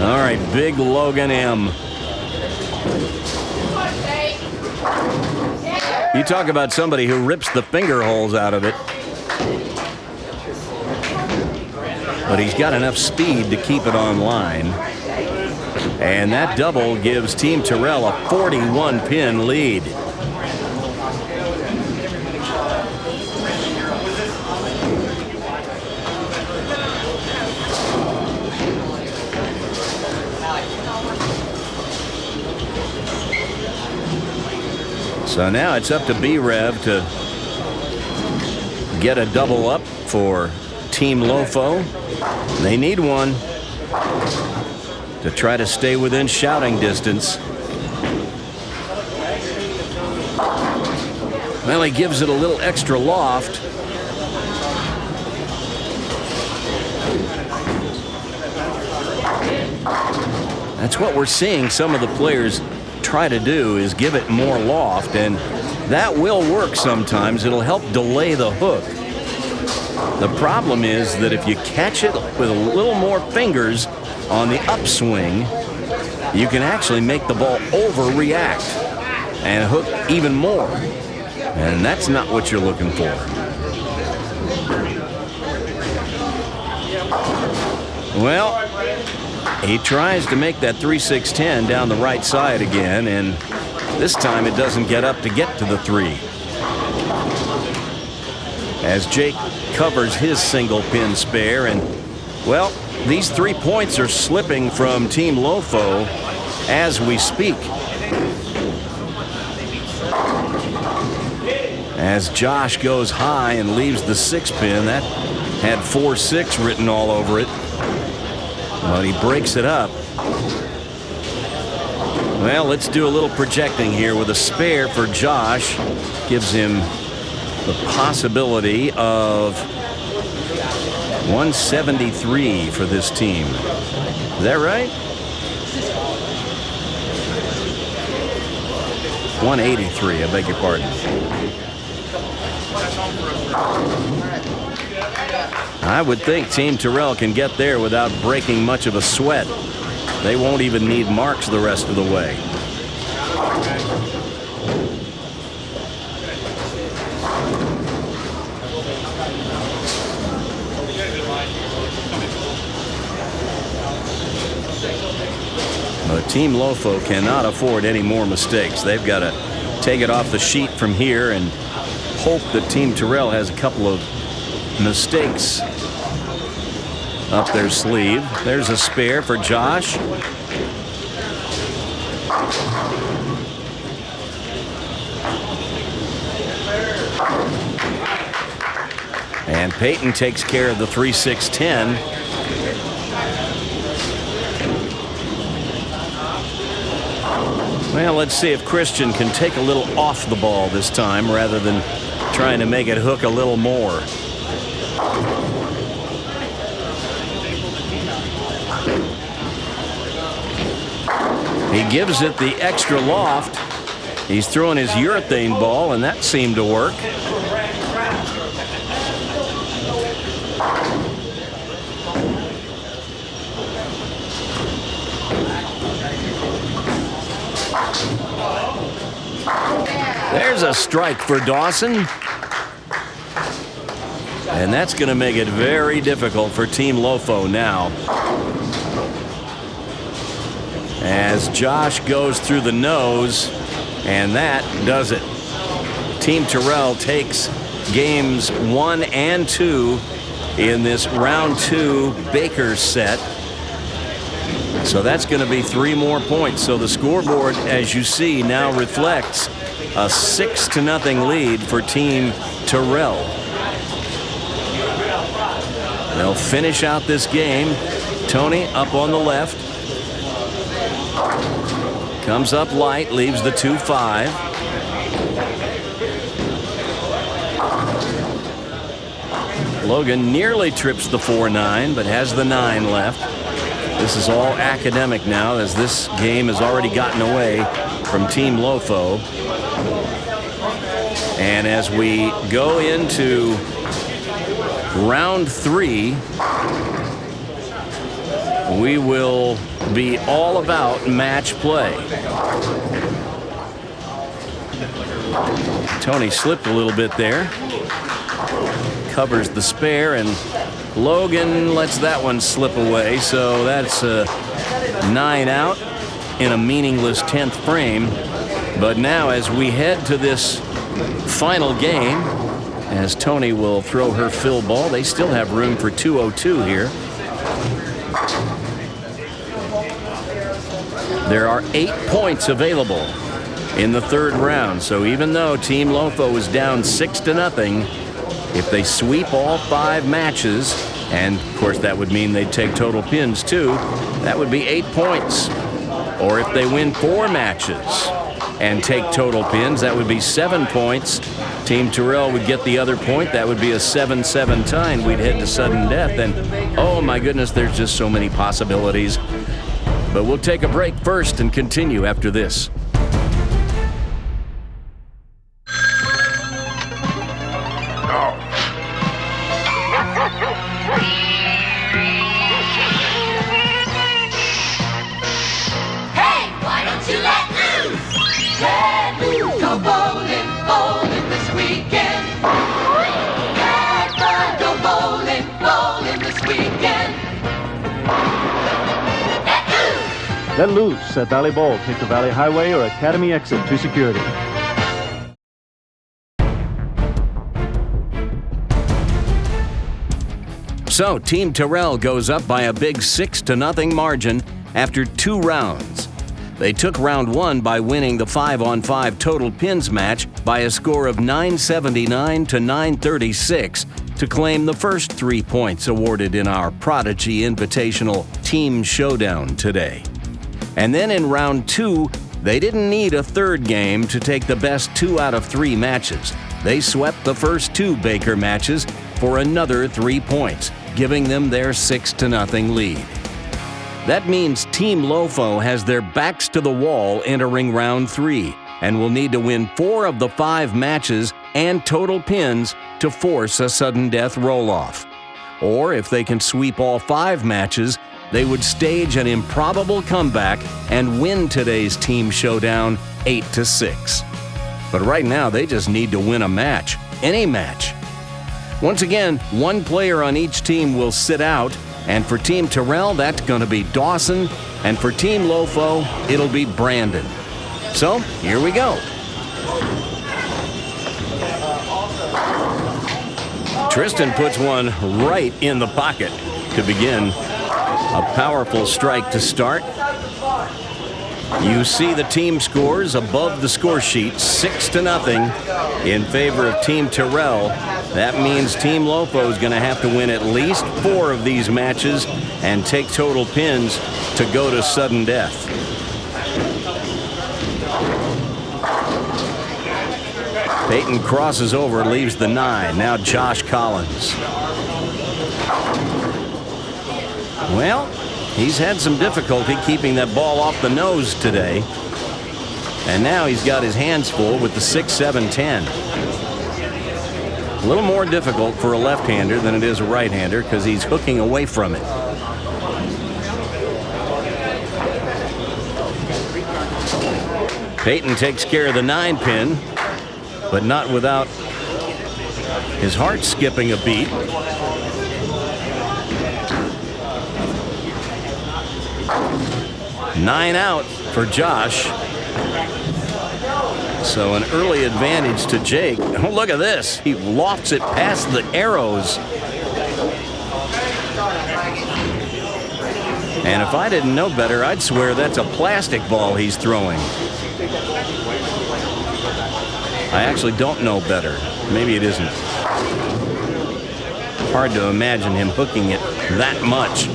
All right, big Logan M. You talk about somebody who rips the finger holes out of it. But he's got enough speed to keep it on line. And that double gives Team Tyrell a 41-pin lead. So now it's up to B-Rev to get a double up for Team Lofo. They need one to try to stay within shouting distance. Well, he gives it a little extra loft. That's what we're seeing some of the players try to do, is give it more loft, and that will work sometimes. It'll help delay the hook. The problem is that if you catch it with a little more fingers on the upswing, you can actually make the ball overreact and hook even more, and that's not what you're looking for. Well, he tries to make that 3-6-10 down the right side again, and this time it doesn't get up to get to the 3. As Jake covers his single pin spare, and, well, these 3 points are slipping from Team Lofo as we speak. As Josh goes high and leaves the 6 pin, that had 4-6 written all over it. But he breaks it up. Well, let's do a little projecting here with a spare for Josh. Gives him the possibility of 173 for this team. Is that right? 183, I beg your pardon. I would think Team Tyrell can get there without breaking much of a sweat. They won't even need marks the rest of the way. But Team Lofo cannot afford any more mistakes. They've got to take it off the sheet from here and hope that Team Tyrell has a couple of mistakes up their sleeve. There's a spare for Josh. And Peyton takes care of the 3-6-10. Well, let's see if Christian can take a little off the ball this time rather than trying to make it hook a little more. He gives it the extra loft. He's throwing his urethane ball, and that seemed to work. There's a strike for Dawson. And that's going to make it very difficult for Team Lofo now. As Josh goes through the nose, and that does it. Team Tyrell takes games 1 and 2 in this round 2 Baker set. So that's going to be 3 more points. So the scoreboard, as you see, now reflects a 6-0 lead for Team Tyrell. They'll finish out this game. Tony up on the left. Comes up light, leaves the 2-5. Logan nearly trips the 4-9, but has the 9 left. This is all academic now, as this game has already gotten away from Team Lofo. And as we go into round 3, we will be all about match play. Tony slipped a little bit there. Covers the spare, and Logan lets that one slip away. So that's 9 out in a meaningless 10th frame. But now as we head to this final game, as Tony will throw her fill ball, they still have room for 202 here. There are 8 points available in the 3rd round. So even though Team Lofo is down 6-0, if they sweep all 5 matches, and of course that would mean they'd take total pins too, that would be 8 points. Or if they win 4 matches and take total pins, that would be 7 points. Team Tyrell would get the other point. That would be a 7-7 tie, and we'd head to sudden death. And oh my goodness, there's just so many possibilities. But we'll take a break first and continue after this. Hey, why don't you let loose? Let loose. Go bowling, bowling this weekend. Have fun. Go bowling, bowling this weekend. Let loose at Valley Bowl. Take the Valley Highway or Academy exit to security. So Team Tyrell goes up by a big 6-0 margin after 2 rounds. They took round 1 by winning the 5-on-5 total pins match by a score of 979 to 936 to claim the first 3 points awarded in our Prodigy Invitational Team Showdown today. And then in round 2, they didn't need a 3rd game to take the best 2 out of 3 matches. They swept the first 2 Baker matches for another 3 points, giving them their 6-0 lead. That means Team Lofo has their backs to the wall entering round 3 and will need to win 4 of the 5 matches and total pins to force a sudden death roll-off. Or if they can sweep all 5 matches, they would stage an improbable comeback and win today's Team Showdown 8-6. But right now, they just need to win a match, any match. Once again, 1 player on each team will sit out, and for Team Tyrell, that's going to be Dawson, and for Team Lofo, it'll be Brandon. So, here we go. Tristan puts one right in the pocket to begin. A powerful strike to start. You see the team scores above the score sheet, 6-0 in favor of Team Tyrell. That means Team Lofo is going to have to win at least 4 of these matches and take total pins to go to sudden death. Peyton crosses over, leaves the 9. Now Josh Collins. Well, he's had some difficulty keeping that ball off the nose today. And now he's got his hands full with the 6-7-10. A little more difficult for a left-hander than it is a right-hander because he's hooking away from it. Peyton takes care of the 9-pin, but not without his heart skipping a beat. Nine out for Josh. So an early advantage to Jake. Oh, look at this. He lofts it past the arrows. And if I didn't know better, I'd swear that's a plastic ball he's throwing. I actually don't know better. Maybe it isn't. Hard to imagine him hooking it that much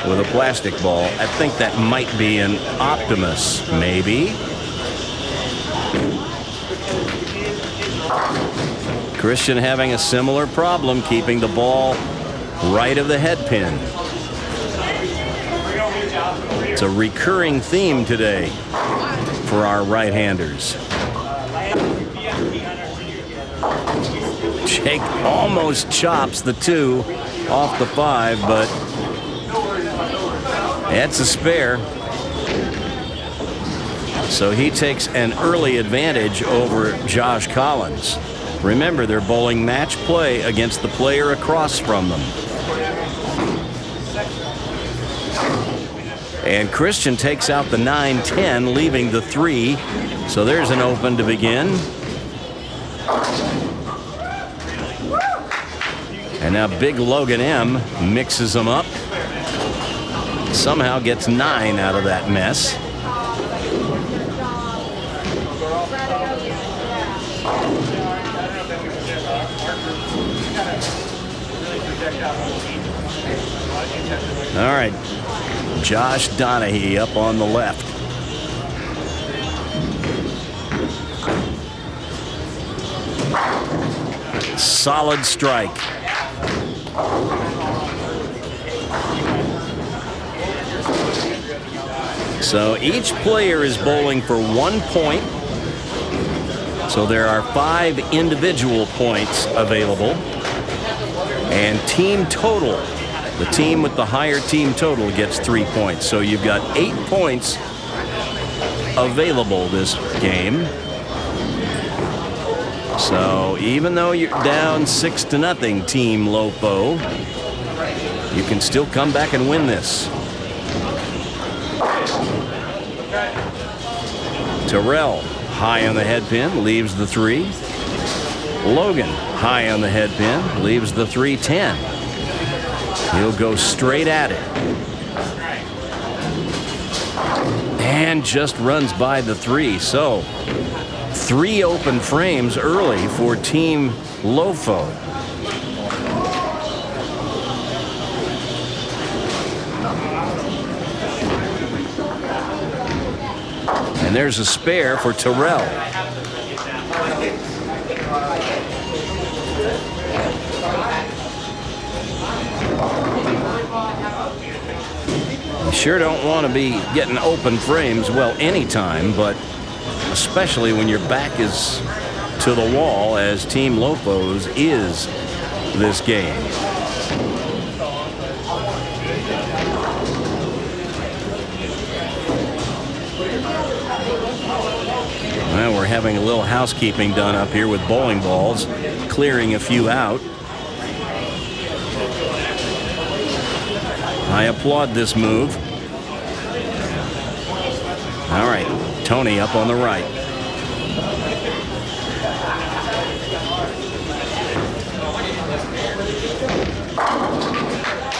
with a plastic ball. I think that might be an Optimus, maybe. Christian having a similar problem keeping the ball right of the head pin. It's a recurring theme today for our right-handers. Jake almost chops the 2 off the 5, but that's a spare. So he takes an early advantage over Josh Collins. Remember, they're bowling match play against the player across from them. And Christian takes out the 9-10, leaving the 3. So there's an open to begin. And now big Logan M mixes them up. Somehow gets 9 out of that mess. All right, Josh Donahue up on the left. Solid strike. So each player is bowling for 1 point. So there are 5 individual points available. And team total, the team with the higher team total gets 3 points. So you've got 8 points available this game. So even though you're down 6-0, Team Lopo, you can still come back and win this. Tyrell high on the head pin, leaves the 3. Logan high on the head pin, leaves the 3-10. He'll go straight at it. And just runs by the 3. So 3 open frames early for Team Lofo. And there's a spare for Tyrell. You sure don't want to be getting open frames, well, anytime, but especially when your back is to the wall, as Team Lofo's is this game. Well, we're having a little housekeeping done up here with bowling balls, clearing a few out. I applaud this move. All right, Tony up on the right.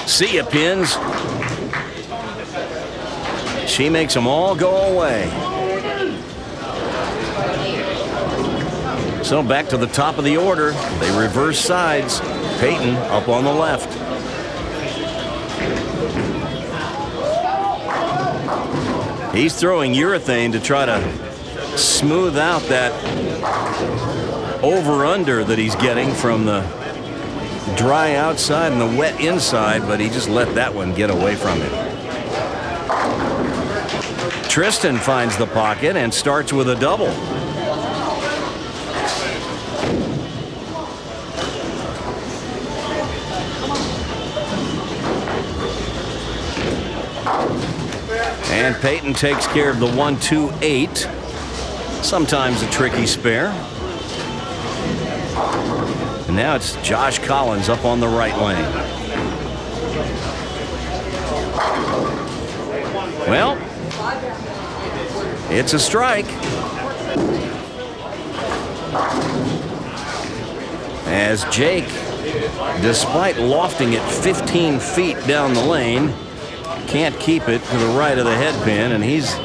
See ya, Pins. She makes them all go away. So back to the top of the order. They reverse sides. Peyton up on the left. He's throwing urethane to try to smooth out that over-under that he's getting from the dry outside and the wet inside, but he just let that one get away from him. Tristan finds the pocket and starts with a double. And Peyton takes care of the 1-2-8. Sometimes a tricky spare. And now it's Josh Collins up on the right lane. Well, it's a strike. As Jake, despite lofting it 15 feet down the lane, can't keep it to the right of the head pin, and he's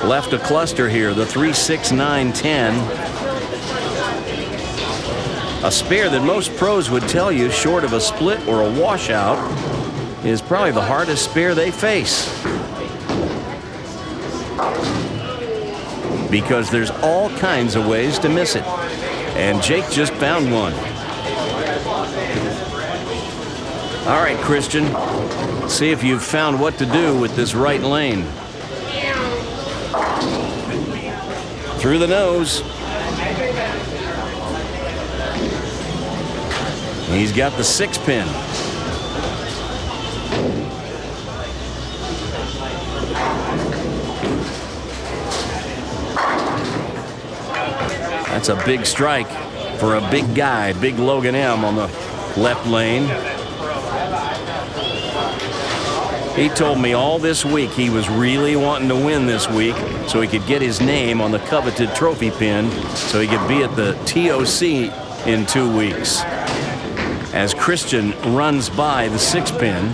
left a cluster here, the 3-6-9-10. A spare that most pros would tell you, short of a split or a washout, is probably the hardest spare they face. Because there's all kinds of ways to miss it. And Jake just found one. All right, Christian. See if you've found what to do with this right lane. Through the nose. He's got the 6-pin. That's a big strike for a big guy, big Logan M on the left lane. He told me all this week he was really wanting to win this week so he could get his name on the coveted trophy pin so he could be at the TOC in 2 weeks. As Christian runs by the 6-pin,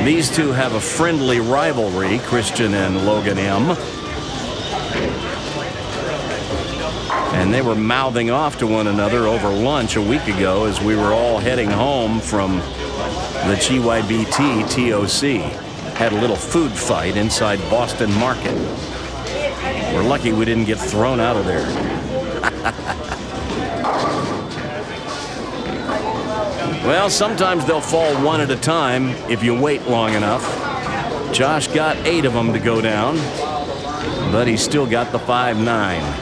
these two have a friendly rivalry, Christian and Logan M. And they were mouthing off to one another over lunch a week ago as we were all heading home from the GYBT TOC. Had a little food fight inside Boston Market. We're lucky we didn't get thrown out of there. Well, sometimes they'll fall one at a time if you wait long enough. Josh got 8 of them to go down, but he's still got the 5-9.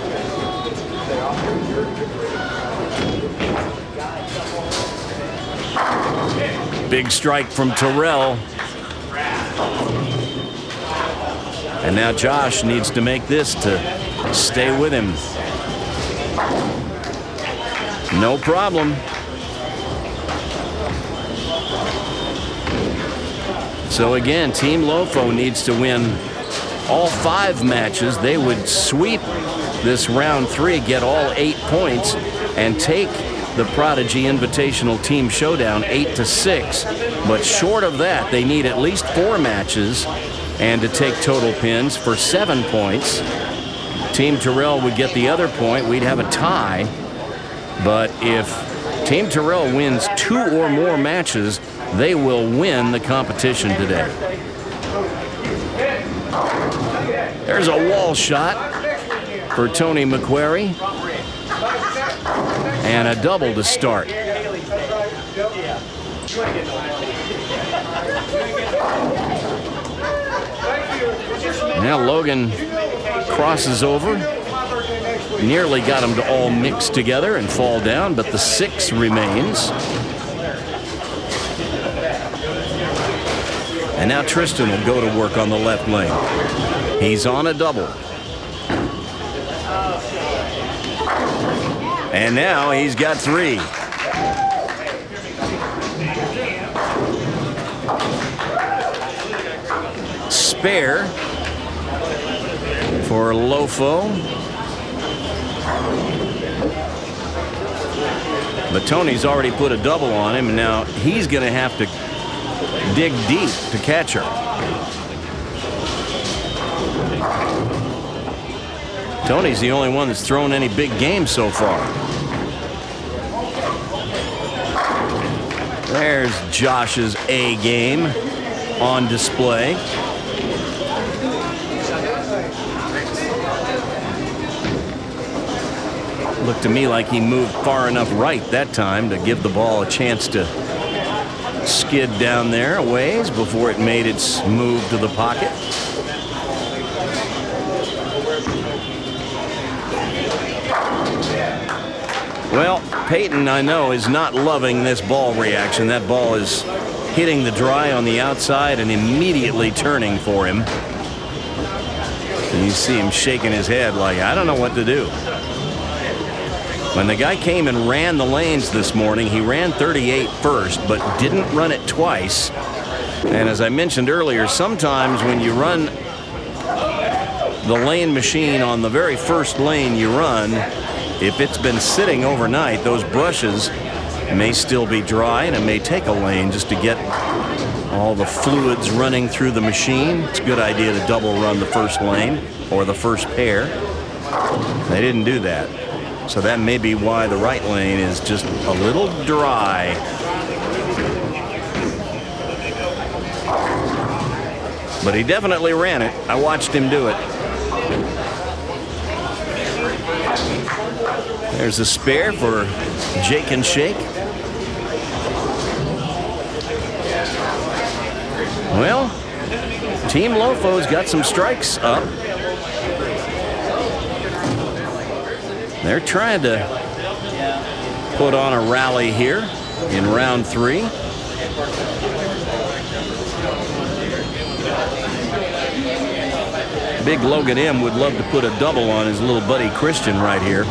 Big strike from Tyrell. And now Josh needs to make this to stay with him. No problem. So again, Team Lofo needs to win all 5 matches. They would sweep this round 3, get all 8 points, and take the Prodigy Invitational Team Showdown 8-6. But short of that, they need at least 4 matches and to take total pins for 7 points. Team Tyrell would get the other point. We'd have a tie. But if Team Tyrell wins 2 or more matches, they will win the competition today. There's a wall shot for Tony McQuarrie. And a double to start. Now Logan crosses over. Nearly got them to all mix together and fall down, but the 6 remains. And now Tristan will go to work on the left lane. He's on a double. And now he's got 3. Spare for Lofo. But Tony's already put a double on him, and now he's going to have to dig deep to catch her. Tony's the only one that's thrown any big games so far. There's Josh's A game on display. Looked to me like he moved far enough right that time to give the ball a chance to skid down there a ways before it made its move to the pocket. Well, Peyton, I know, is not loving this ball reaction. That ball is hitting the dry on the outside and immediately turning for him. And you see him shaking his head like, I don't know what to do. When the guy came and ran the lanes this morning, he ran 38 first, but didn't run it twice. And as I mentioned earlier, sometimes when you run the lane machine on the very first lane you run, if it's been sitting overnight, those brushes may still be dry, and it may take a lane just to get all the fluids running through the machine. It's a good idea to double run the first lane or the first pair. They didn't do that. So that may be why the right lane is just a little dry. But he definitely ran it. I watched him do it. There's a spare for Jake and Shake. Well, Team Lofo's got some strikes up. They're trying to put on a rally here in round 3. Big Logan M would love to put a double on his little buddy Christian right here.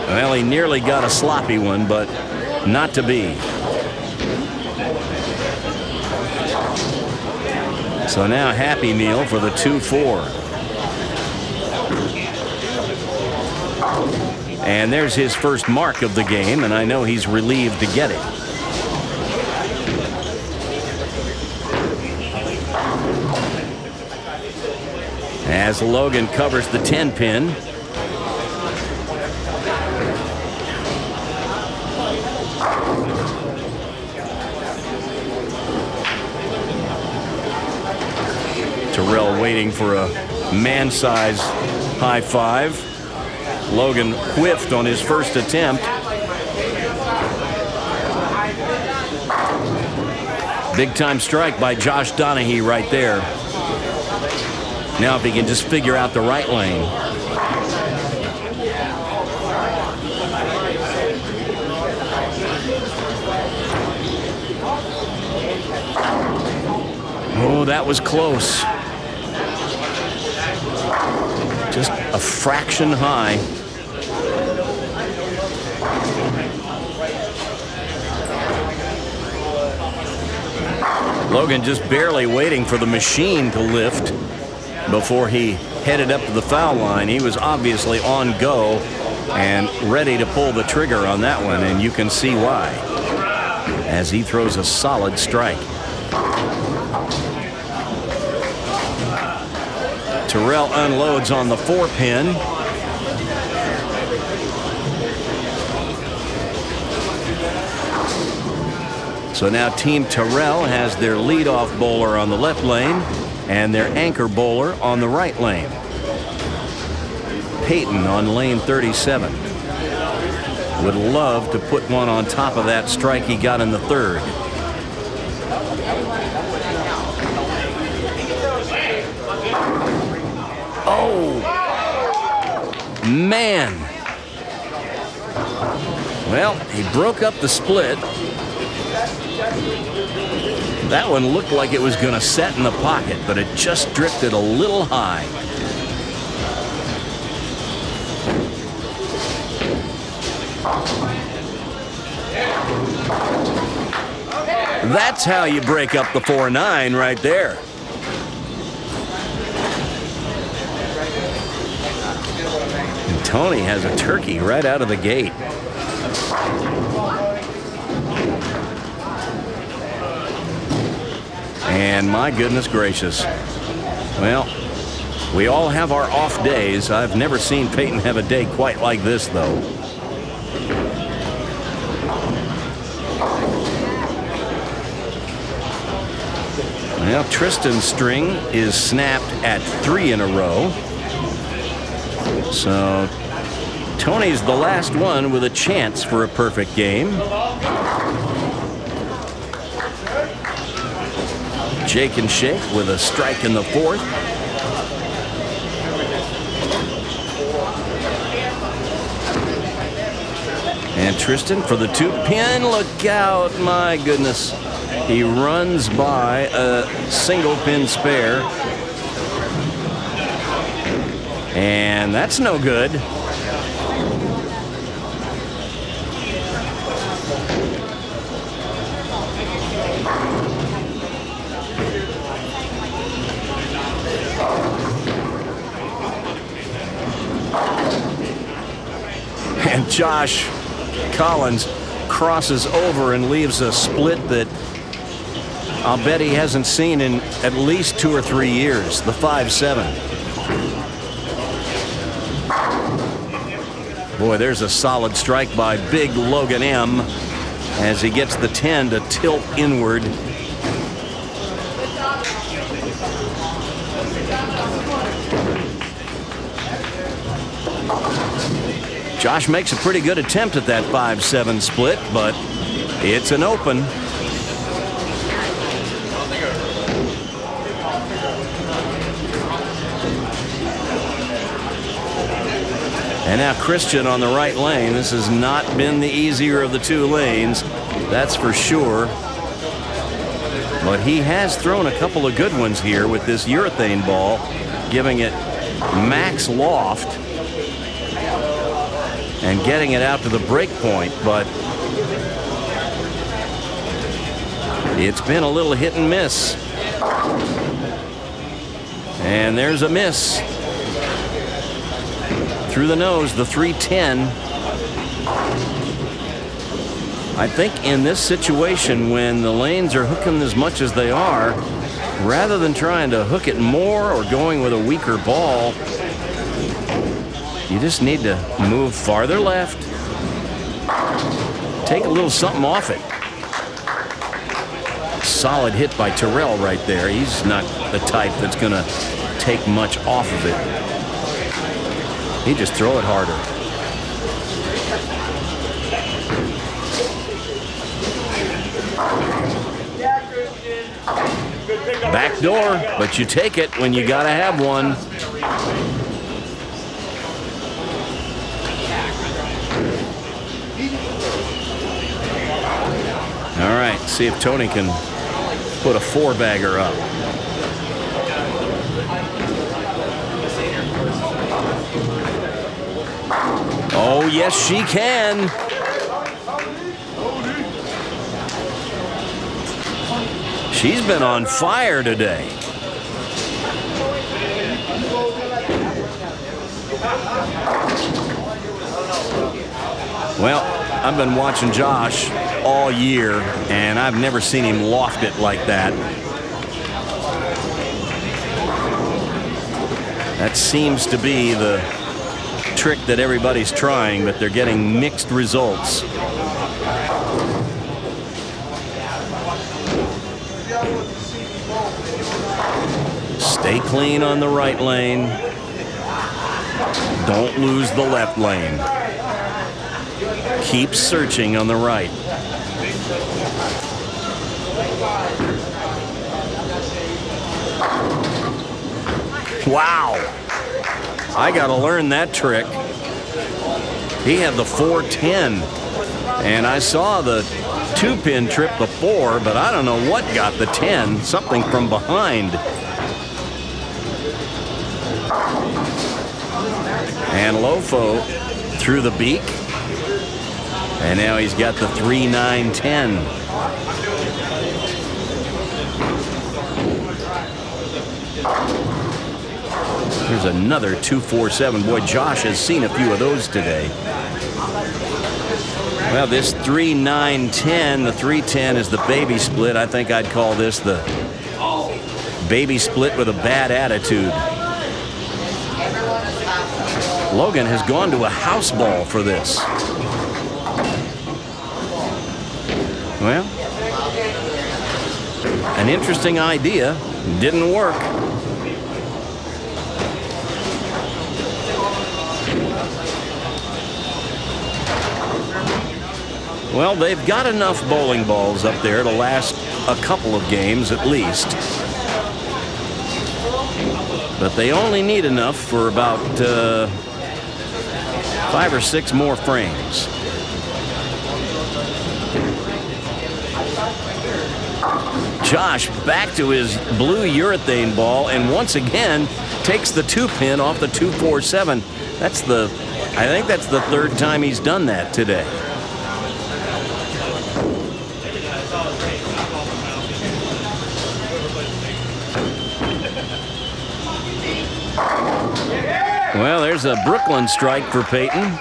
Well, he nearly got a sloppy one, but not to be. So now Happy Meal for the 2-4. And there's his first mark of the game, and I know he's relieved to get it. As Logan covers the 10-pin. Tyrell waiting for a man-size high five. Logan whiffed on his first attempt. Big-time strike by Josh Donahue right there. Now if he can just figure out the right lane. Oh, that was close. Just a fraction high. Logan just barely waiting for the machine to lift before he headed up to the foul line. He was obviously on go and ready to pull the trigger on that one, and you can see why, as he throws a solid strike. Tyrell unloads on the 4-pin. So now Team Tyrell has their leadoff bowler on the left lane and their anchor bowler on the right lane. Peyton on lane 37. Would love to put one on top of that strike he got in the 3rd. Oh, man. Well, he broke up the split. That one looked like it was going to set in the pocket, but it just drifted a little high. That's how you break up the 4-9 right there. And Tony has a turkey right out of the gate. And my goodness gracious. Well, we all have our off days. I've never seen Peyton have a day quite like this, though. Well, Tristan's string is snapped at 3 in a row. So Tony's the last one with a chance for a perfect game. Jake and Shake with a strike in the 4th. And Tristan for the 2-pin. Look out, my goodness. He runs by a single pin spare. And that's no good. And Josh Collins crosses over and leaves a split that I'll bet he hasn't seen in at least 2 or 3 years, the 5-7. Boy, there's a solid strike by big Logan M as he gets the 10 to tilt inward. Josh makes a pretty good attempt at that 5-7 split, but it's an open. And now Christian on the right lane. This has not been the easier of the two lanes, that's for sure. But he has thrown a couple of good ones here with this urethane ball, giving it max loft and getting it out to the break point. But it's been a little hit and miss. And there's a miss. Through the nose, the 310. I think in this situation, when the lanes are hooking as much as they are, rather than trying to hook it more or going with a weaker ball, you just need to move farther left, take a little something off it. Solid hit by Tyrell right there. He's not the type that's going to take much off of it. He just throw it harder. Back door, but you take it when you got to have one. All right, see if Tony can put a four-bagger up. Oh, yes, she can. She's been on fire today. Well, I've been watching Josh all year, and I've never seen him loft it like that. That seems to be the trick that everybody's trying, but they're getting mixed results. Stay clean on the right lane. Don't lose the left lane. Keep searching on the right. Wow. I got to learn that trick. He had the 410, and I saw the 2-pin trip before, but I don't know what got the 10, something from behind. And Lofo through the beak, and now he's got the 3-9-10. Here's another 2-4-7. Boy, Josh has seen a few of those today. Well, this 3-9-10, the 3-10 is the baby split. I think I'd call this the baby split with a bad attitude. Logan has gone to a house ball for this. Well, an interesting idea. Didn't work. Well, they've got enough bowling balls up there to last a couple of games at least. But they only need enough for about 5 or 6 more frames. Josh back to his blue urethane ball, and once again takes the 2-pin off the 2-4-7. I think that's the 3rd time he's done that today. Well, there's a Brooklyn strike for Peyton.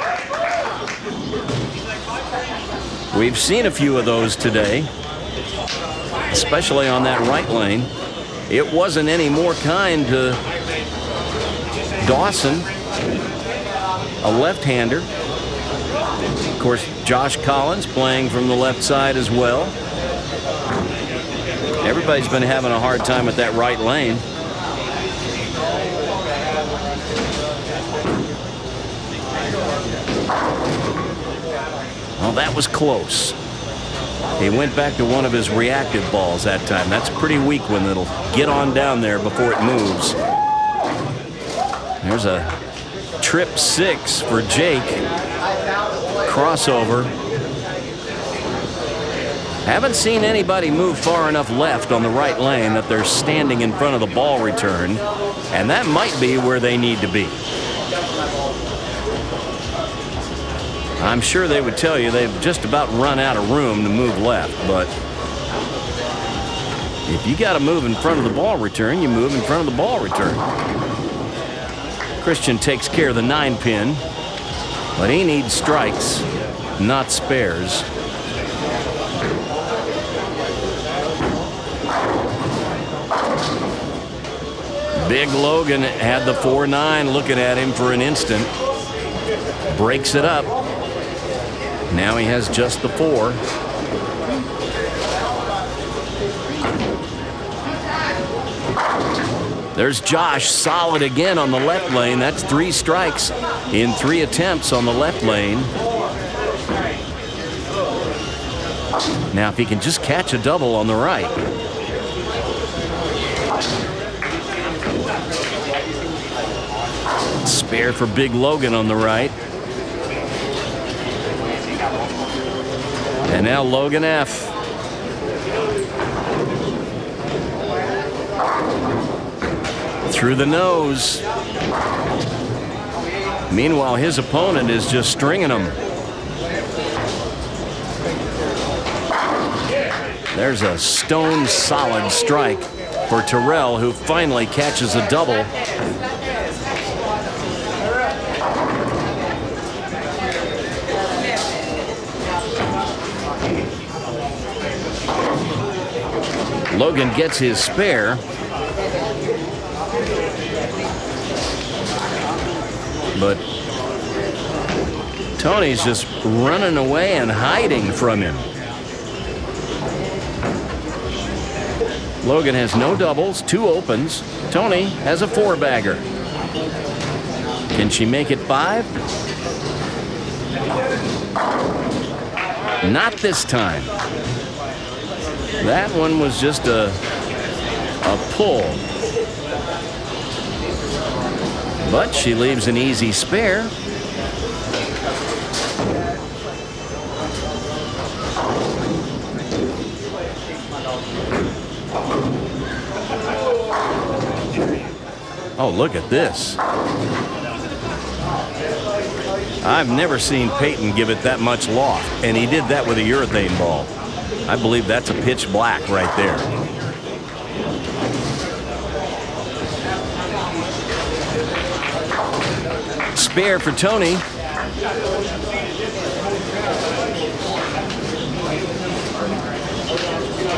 We've seen a few of those today, especially on that right lane. It wasn't any more kind to Dawson, a left-hander. Of course, Josh Collins playing from the left side as well. Everybody's been having a hard time at that right lane. Well, that was close. He went back to one of his reactive balls that time. That's pretty weak when it'll get on down there before it moves. There's a Trip 6 for Jake. Crossover. Haven't seen anybody move far enough left on the right lane that they're standing in front of the ball return, and that might be where they need to be. I'm sure they would tell you they've just about run out of room to move left, but if you got to move in front of the ball return, you move in front of the ball return. Christian takes care of the 9-pin, but he needs strikes, not spares. Big Logan had the 4-9 looking at him for an instant. Breaks it up. Now he has just the 4. There's Josh, solid again on the left lane. That's 3 strikes in 3 attempts on the left lane. Now if he can just catch a double on the right. Spare for Big Logan on the right. And now Logan F. Through the nose. Meanwhile, his opponent is just stringing him. There's a stone solid strike for Tyrell, who finally catches a double. Logan gets his spare. But Tony's just running away and hiding from him. Logan has no doubles, 2 opens. Tony has a 4-bagger. Can she make it 5? Not this time. That one was just a pull. But she leaves an easy spare. Oh, look at this. I've never seen Peyton give it that much loft, and he did that with a urethane ball. I believe that's a pitch black right there. Spare for Tony.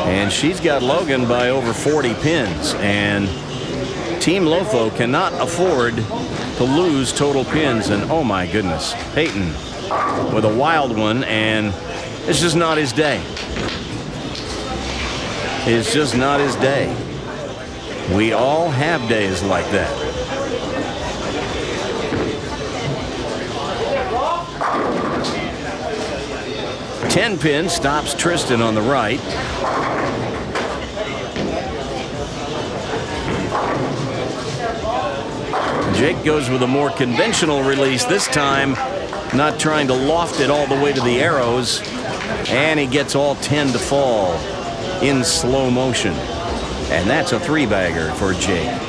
And she's got Logan by over 40 pins, and Team Lofo cannot afford to lose total pins. And oh my goodness, Peyton with a wild one, and it's just not his day. It's just not his day. We all have days like that. Ten pin stops Tristan on the right. Jake goes with a more conventional release this time, not trying to loft it all the way to the arrows, and he gets all 10 to fall in slow motion. And that's a 3-bagger for Jake.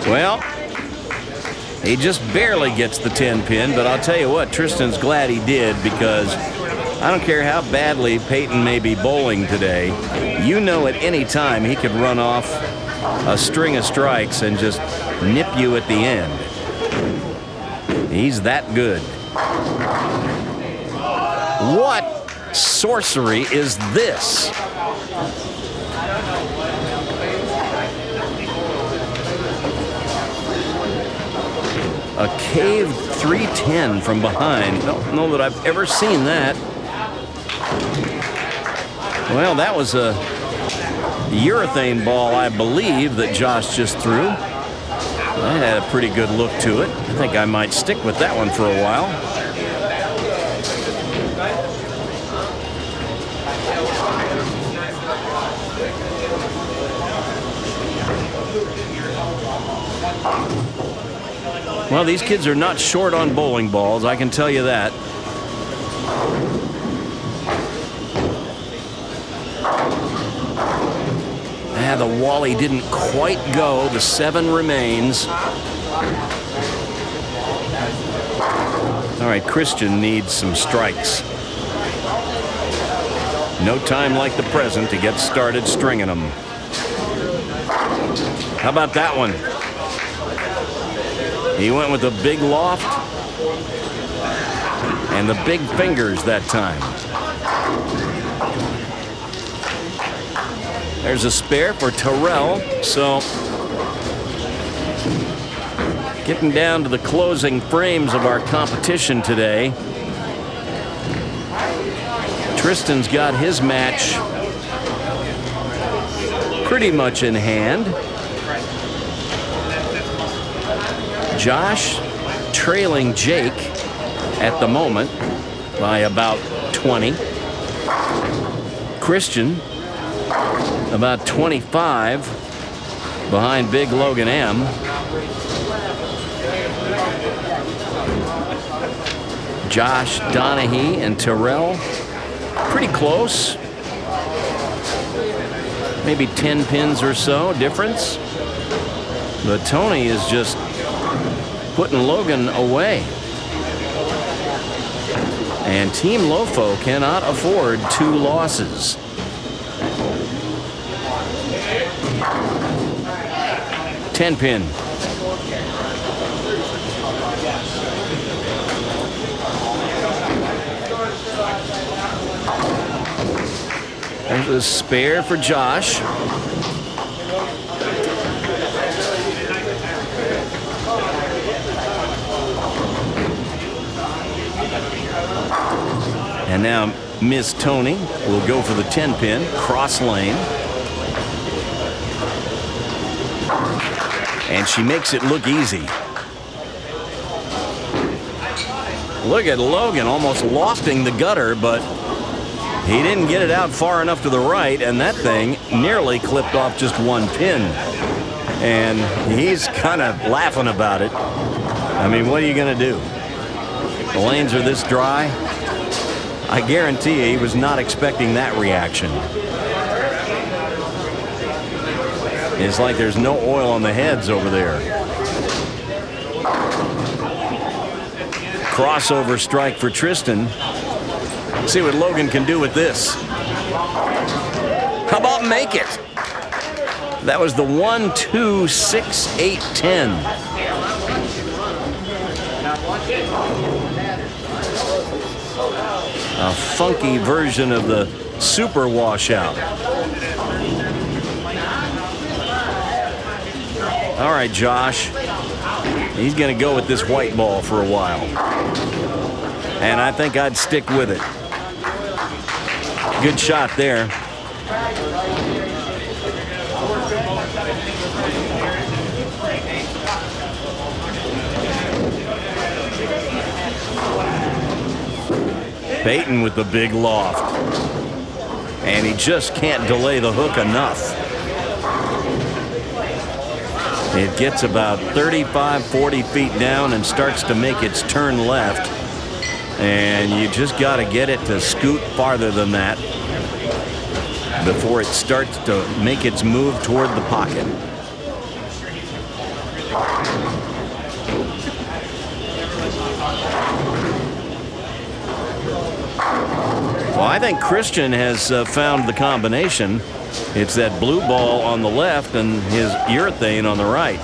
Well, he just barely gets the 10 pin, but I'll tell you what, Tristan's glad he did, because I don't care how badly Peyton may be bowling today, you know at any time he could run off a string of strikes and just nip you at the end. He's that good. What sorcery is this? A caved 310 from behind. Don't know that I've ever seen that. Well, that was a urethane ball, I believe, that Josh just threw. That had a pretty good look to it. I think I might stick with that one for a while. Well, these kids are not short on bowling balls, I can tell you that. The Wally didn't quite go. The 7 remains. All right, Christian needs some strikes. No time like the present to get started stringing them. How about that one? He went with a big loft and the big fingers that time. There's a spare for Tyrell. So getting down to the closing frames of our competition today. Tristan's got his match pretty much in hand. Josh trailing Jake at the moment by about 20. Christian about 25 behind big Logan M. Josh, Donahue, and Tyrell pretty close. Maybe 10 pins or so difference. But Tony is just putting Logan away. And Team Lofo cannot afford 2 losses. Ten-pin. There's a spare for Josh. And now Miss Tony will go for the 10-pin, cross lane. And she makes it look easy. Look at Logan almost lofting the gutter, but he didn't get it out far enough to the right, and that thing nearly clipped off just 1 pin. And he's kind of laughing about it. I mean, what are you going to do? The lanes are this dry. I guarantee you he was not expecting that reaction. It's like there's no oil on the heads over there. Crossover strike for Tristan. See what Logan can do with this. How about make it? That was the 1, 2, 6, 8, 10. A funky version of the super washout. All right, Josh. He's going to go with this white ball for a while. And I think I'd stick with it. Good shot there. Peyton with the big loft. And he just can't delay the hook enough. It gets about 35, 40 feet down and starts to make its turn left. And you just got to get it to scoot farther than that before it starts to make its move toward the pocket. Well, I think Christian has found the combination. It's that blue ball on the left and his urethane on the right.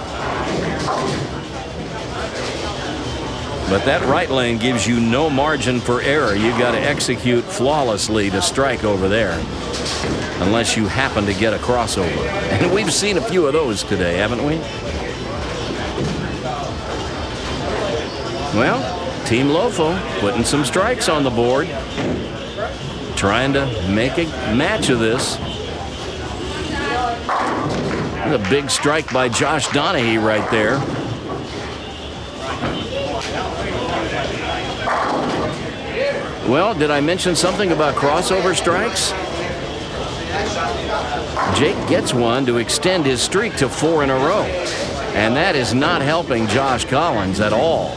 But that right lane gives you no margin for error. You've got to execute flawlessly to strike over there, unless you happen to get a crossover. And we've seen a few of those today, haven't we? Well, Team Lofo putting some strikes on the board, trying to make a match of this. A big strike by Josh Donahue right there. Well, did I mention something about crossover strikes? Jake gets one to extend his streak to 4 in a row. And that is not helping Josh Collins at all.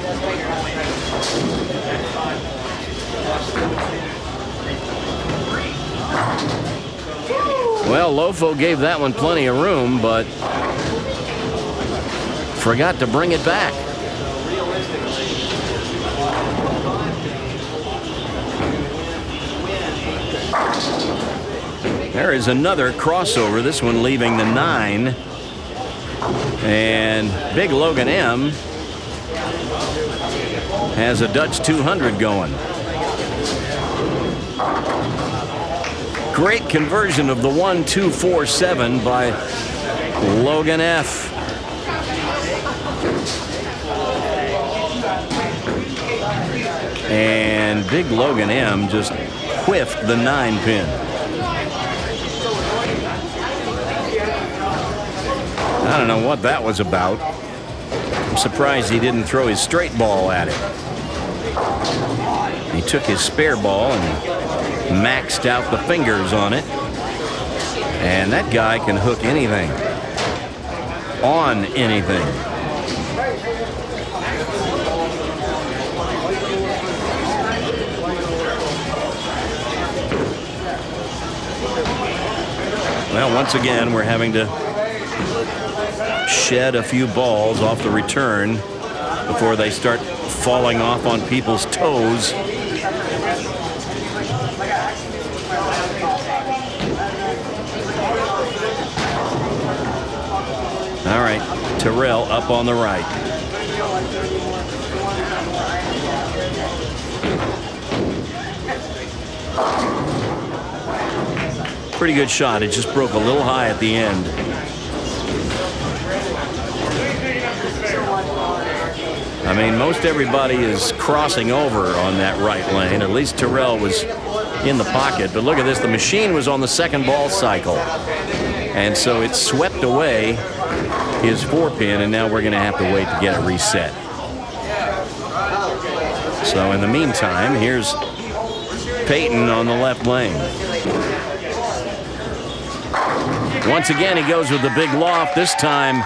Well, Lofo gave that one plenty of room, but forgot to bring it back. There is another crossover, this one leaving the 9. And big Logan M has a Dutch 200 going. Great conversion of the 1-2-4-7 by Logan F. And big Logan M just whiffed the 9-pin. I don't know what that was about. I'm surprised he didn't throw his straight ball at it. He took his spare ball and maxed out the fingers on it. And that guy can hook anything. On anything. Well, once again, we're having to shed a few balls off the return before they start falling off on people's toes. All right, Tyrell up on the right. Pretty good shot. It just broke a little high at the end. I mean, most everybody is crossing over on that right lane. At least Tyrell was in the pocket. But look at this. The machine was on the second ball cycle. And so it swept away his 4-pin, and now we're going to have to wait to get it reset. So in the meantime, here's Peyton on the left lane. Once again, he goes with the big loft. This time,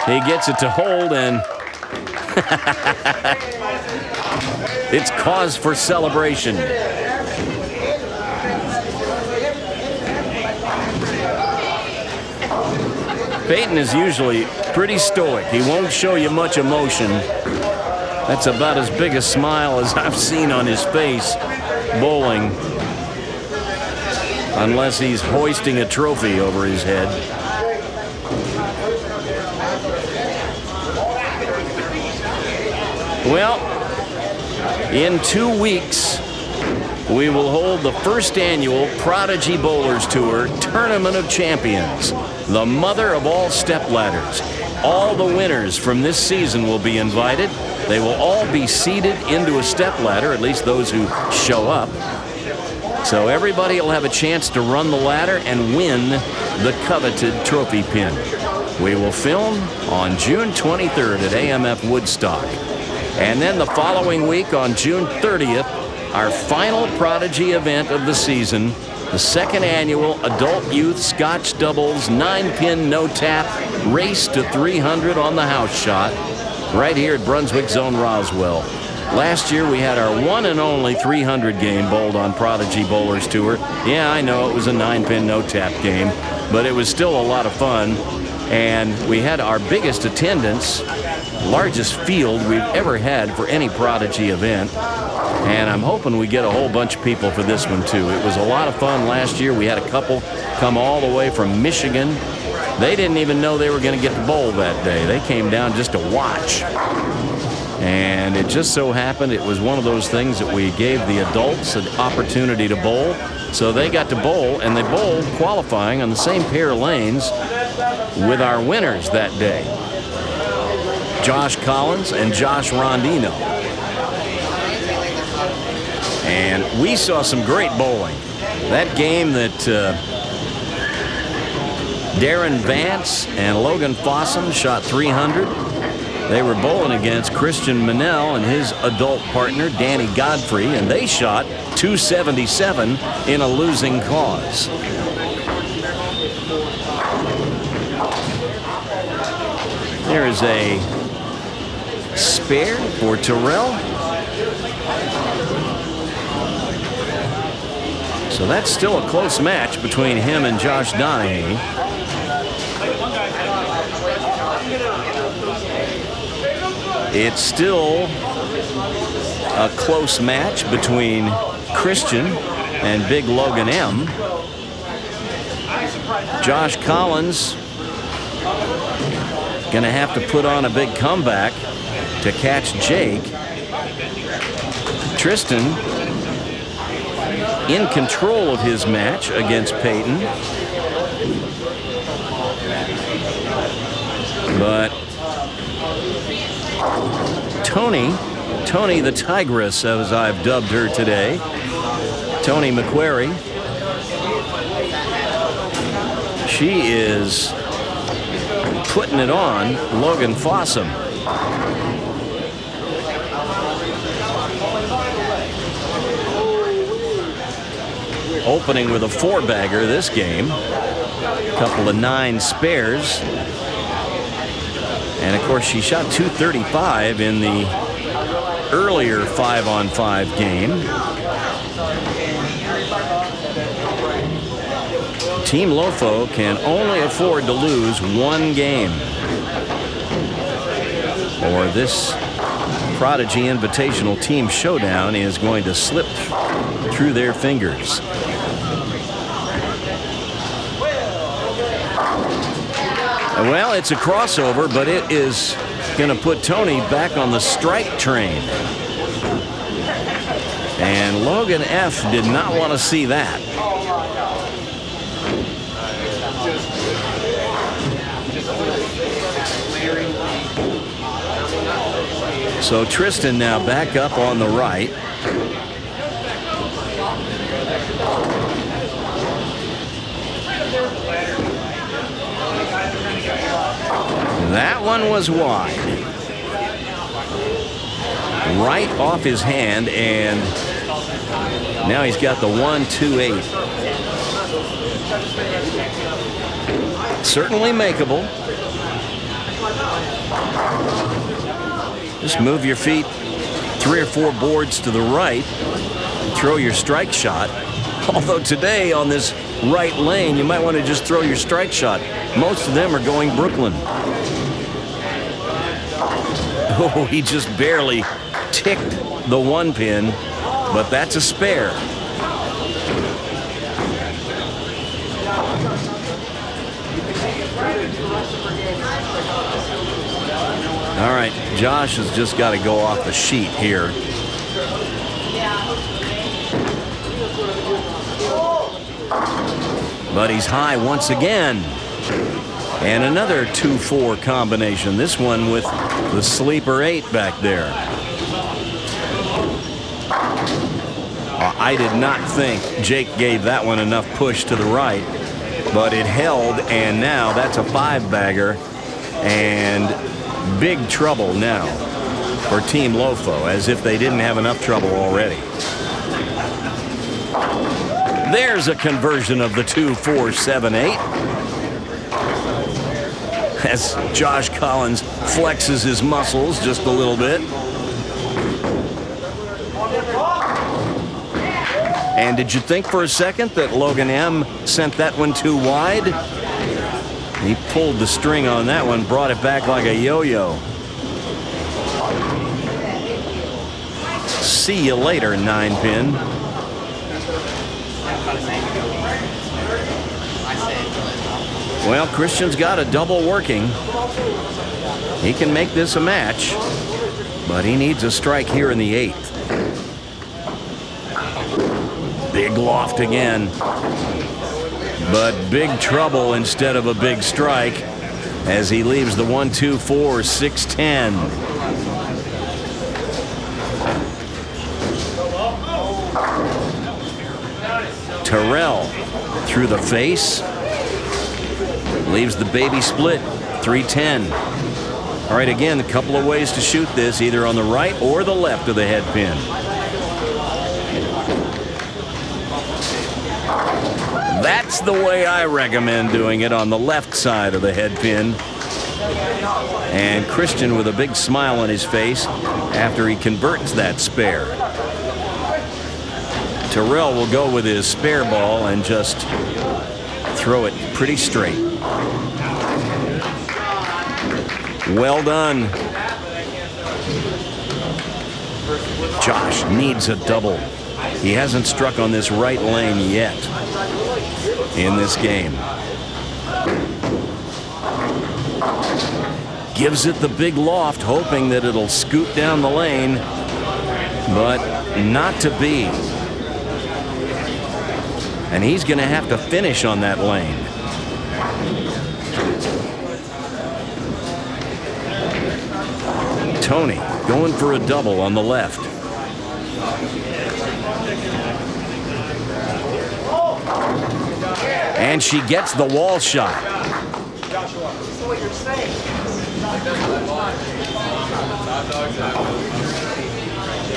he gets it to hold, and it's cause for celebration. Peyton is usually pretty stoic. He won't show you much emotion. That's about as big a smile as I've seen on his face bowling. Unless he's hoisting a trophy over his head. Well, in 2 weeks, we will hold the first annual Prodigy Bowlers Tour Tournament of Champions, the mother of all stepladders. All the winners from this season will be invited. They will all be seated into a stepladder, at least those who show up. So everybody will have a chance to run the ladder and win the coveted trophy pin. We will film on June 23rd at AMF Woodstock. And then the following week on June 30th, our final Prodigy event of the season, the second annual Adult Youth Scotch Doubles 9-pin no-tap race to 300 on the house shot right here at Brunswick Zone Roswell. Last year we had our one and only 300 game bowled on Prodigy Bowlers Tour. Yeah, I know it was a 9-pin no-tap game, but it was still a lot of fun. And we had our biggest attendance, largest field we've ever had for any Prodigy event. And I'm hoping we get a whole bunch of people for this one too. It was a lot of fun last year. We had a couple come all the way from Michigan. They didn't even know they were going to get to bowl that day. They came down just to watch. And it just so happened it was one of those things that we gave the adults an opportunity to bowl. So they got to bowl, and they bowled qualifying on the same pair of lanes with our winners that day, Josh Collins and Josh Rondino. And we saw some great bowling. That game that Darren Vance and Logan Fossum shot 300. They were bowling against Christian Manel and his adult partner, Danny Godfrey, and they shot 277 in a losing cause. There is a spare for Tyrell. So that's still a close match between him and Josh Donahue. It's still a close match between Christian and Big Logan M. Josh Collins gonna have to put on a big comeback to catch Jake. Tristan in control of his match against Peyton. But Tony the Tigress, as I've dubbed her today, Tony McQuarrie, she is putting it on Logan Fossum. Opening with a 4-bagger this game. A couple of 9 spares. And of course, she shot 235 in the earlier 5-on-5 game. Team Lofo can only afford to lose 1 game, or this Prodigy Invitational Team Showdown is going to slip through their fingers. Well, it's a crossover, but it is going to put Tony back on the strike train. And Logan F. did not want to see that. So Tristan now back up on the right. That one was wide. Right off his hand, and now he's got the 1-2-8. Certainly makeable. Just move your feet 3 or 4 boards to the right and throw your strike shot. Although today on this right lane, you might want to just throw your strike shot. Most of them are going Brooklyn. Oh, he just barely ticked the 1 pin, but that's a spare. All right, Josh has just got to go off the sheet here. But he's high once again. And another 2-4 combination. This one with the sleeper 8 back there. I did not think Jake gave that one enough push to the right, but it held, and now that's a 5-bagger. And big trouble now for Team Lofo, as if they didn't have enough trouble already. There's a conversion of the 2-4-7-8. As Josh Collins flexes his muscles just a little bit. And did you think for a second that Logan M sent that one too wide? He pulled the string on that one, brought it back like a yo-yo. See you later, 9-pin. Well, Christian's got a double working. He can make this a match, but he needs a strike here in the 8th. Big loft again. But big trouble instead of a big strike as he leaves the 1-2-4-6-10. Tyrell through the face. Leaves the baby split, 3-10. All right, again, a couple of ways to shoot this, either on the right or the left of the head pin. That's the way I recommend doing it, on the left side of the head pin. And Christian with a big smile on his face after he converts that spare. Tyrell will go with his spare ball and just throw it pretty straight. Well done. Josh needs a double. He hasn't struck on this right lane yet in this game. Gives it the big loft, hoping that it'll scoot down the lane, but not to be. And he's going to have to finish on that lane. Tony going for a double on the left. And she gets the wall shot.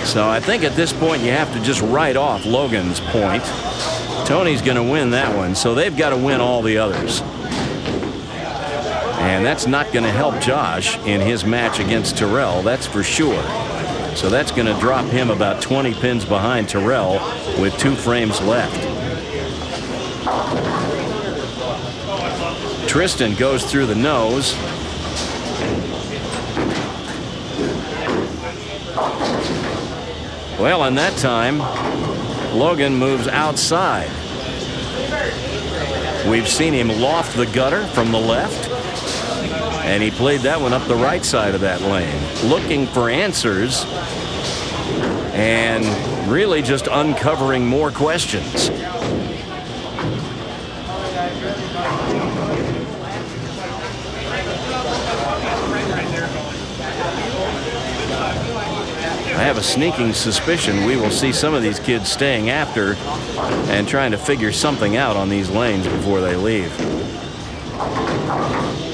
So I think at this point you have to just write off Logan's point. Tony's going to win that one, so they've got to win all the others. And that's not going to help Josh in his match against Tyrell, that's for sure. So that's going to drop him about 20 pins behind Tyrell with 2 frames left. Tristan goes through the nose. Well, in that time, Logan moves outside. We've seen him loft the gutter from the left, and he played that one up the right side of that lane, looking for answers and really just uncovering more questions. I have a sneaking suspicion we will see some of these kids staying after and trying to figure something out on these lanes before they leave.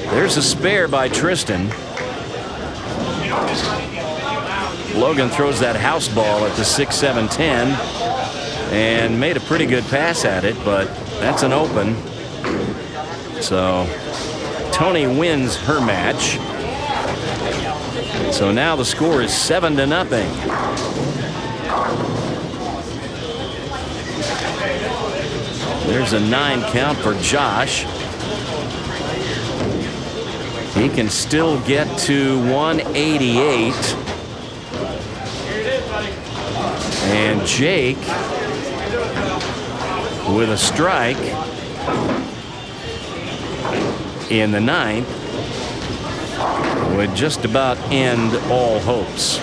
There's a spare by Tristan. Logan throws that house ball at the 6-7-10 and made a pretty good pass at it, but that's an open. So Tony wins her match. So now the score is 7-0. There's a 9 count for Josh. He can still get to 188. And Jake with a strike in the 9th would just about end all hopes.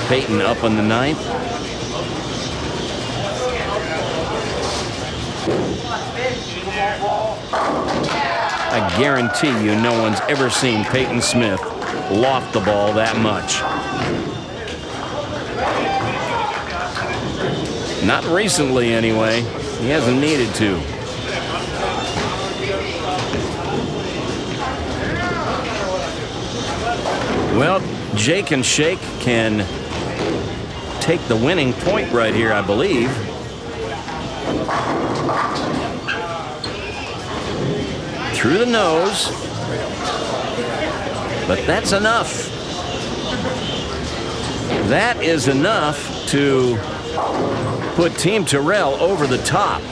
Peyton up on the 9th. I guarantee you no one's ever seen Peyton Smith loft the ball that much. Not recently, anyway. He hasn't needed to. Well, Jake and Shake can take the winning point right here, I believe. Through the nose. But that's enough. That is enough to put Team Tyrell over the top.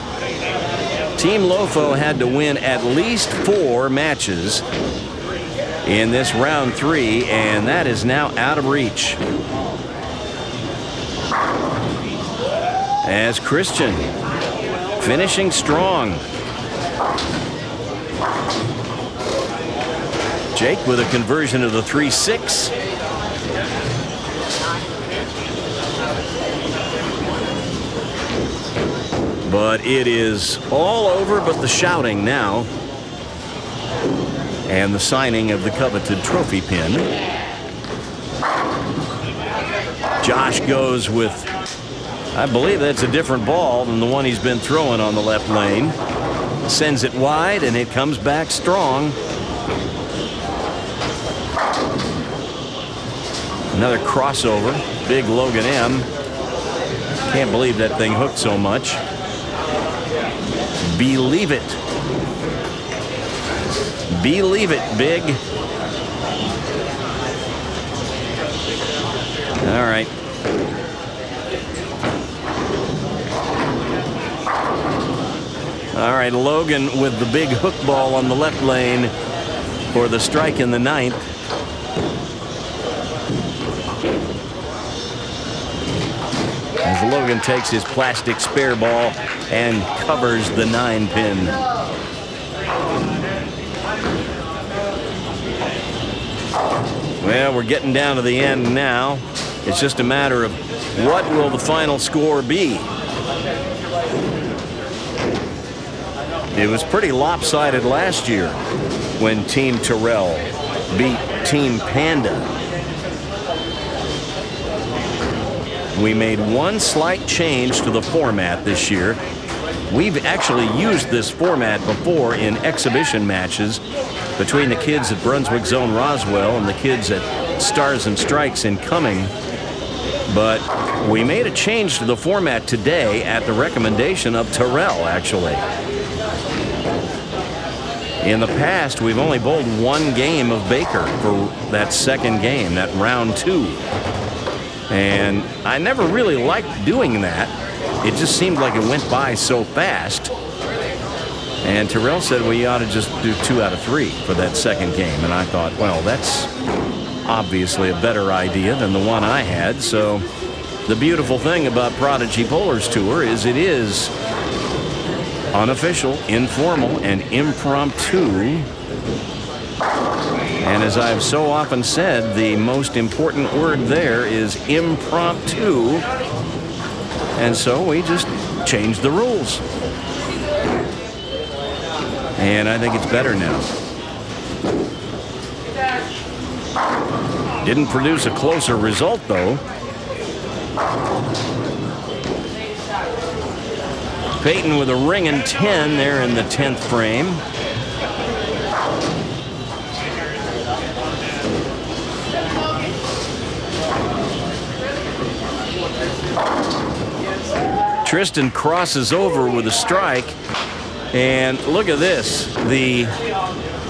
Team Lofo had to win at least 4 matches in this round 3, and that is now out of reach. As Christian finishing strong. Jake with a conversion of the 3-6. But it is all over but the shouting now. And the signing of the coveted trophy pin. Josh goes with, I believe that's a different ball than the one he's been throwing on the left lane. Sends it wide and it comes back strong. Another crossover. Big Logan M. Can't believe that thing hooked so much. Believe it. Believe it, Big. All right. All right, Logan with the big hook ball on the left lane for the strike in the ninth. As Logan takes his plastic spare ball and covers the 9-pin. Well, we're getting down to the end now. It's just a matter of what will the final score be. It was pretty lopsided last year when Team Tyrell beat Team Panda. We made one slight change to the format this year. We've actually used this format before in exhibition matches between the kids at Brunswick Zone Roswell and the kids at Stars and Strikes in Cumming. But we made a change to the format today at the recommendation of Tyrell, actually. In the past, we've only bowled one game of Baker for that second game, that round 2. And I never really liked doing that. It just seemed like it went by so fast. And Tyrell said we ought to just do 2 out of 3 for that second game. And I thought, well, that's obviously a better idea than the one I had. So the beautiful thing about Prodigy Bowlers Tour is it is unofficial, informal, and impromptu. And as I've so often said, the most important word there is impromptu. And so we just changed the rules. And I think it's better now. Didn't produce a closer result, though. Peyton with a ringing 10 there in the 10th frame. Tristan crosses over with a strike. And look at this. The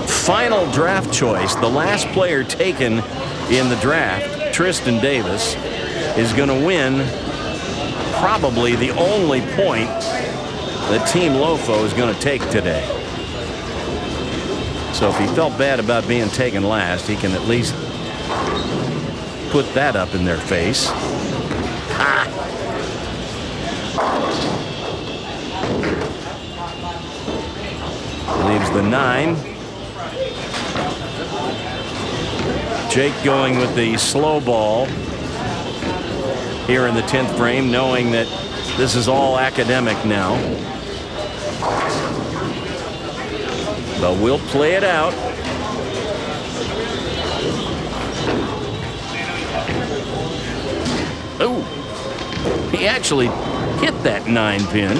final draft choice, the last player taken in the draft, Tristan Davis, is going to win probably the only point that Team Lofo is going to take today. So if he felt bad about being taken last, he can at least put that up in their face. Ah. Leaves the 9. Jake going with the slow ball here in the 10th frame, knowing that this is all academic now. But we'll play it out. Oh, he actually hit that 9-pin.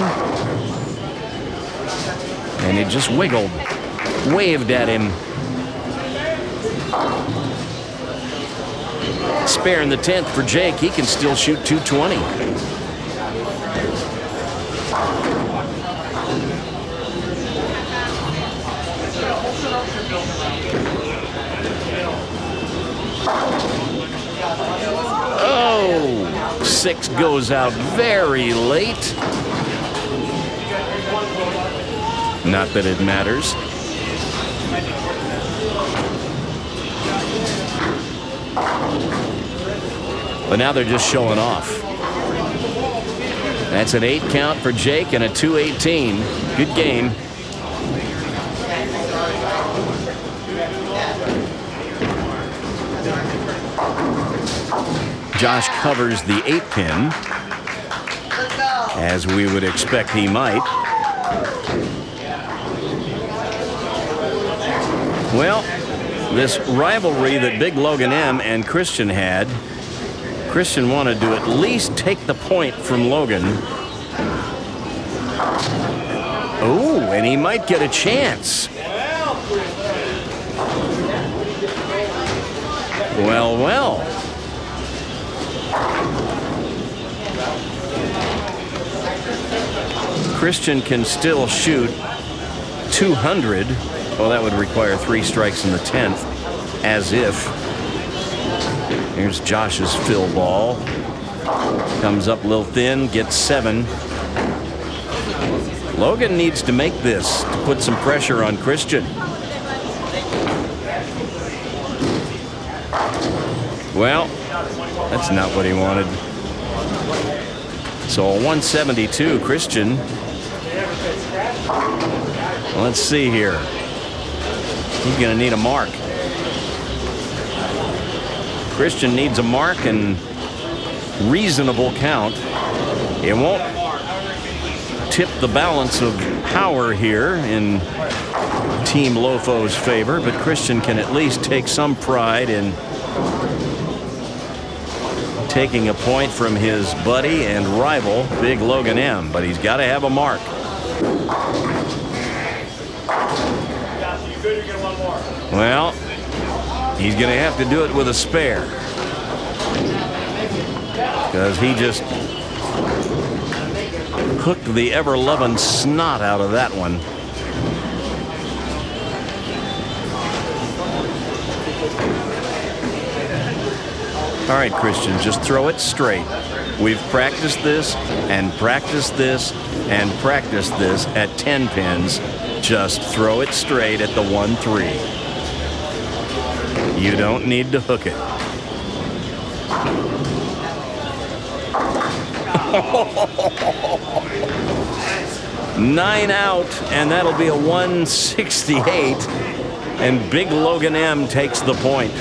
And it just wiggled, waved at him. Spare in the 10th for Jake. He can still shoot 220. Oh, 6 goes out very late. Not that it matters. But now they're just showing off. That's an 8 count for Jake and a 218. Good game. Josh covers the 8-pin, as we would expect he might. Well, this rivalry that Big Logan M and Christian had, Christian wanted to at least take the point from Logan. Oh, and he might get a chance. Well, well. Christian can still shoot 200. Well, that would require 3 strikes in the 10th, as if. Here's Josh's fill ball. Comes up a little thin, gets 7. Logan needs to make this to put some pressure on Christian. Well, that's not what he wanted. So a 172, Christian. Let's see here. He's going to need a mark. Christian needs a mark and reasonable count. It won't tip the balance of power here in Team Lofo's favor, but Christian can at least take some pride in taking a point from his buddy and rival, Big Logan M, but he's got to have a mark. Well, he's going to have to do it with a spare, because he just hooked the ever-loving snot out of that one. All right, Christian, just throw it straight. We've practiced this and practiced this and practiced this at 10 pins. Just throw it straight at the 1-3. You don't need to hook it. 9 out, and that'll be a 168. And Big Logan M takes the point.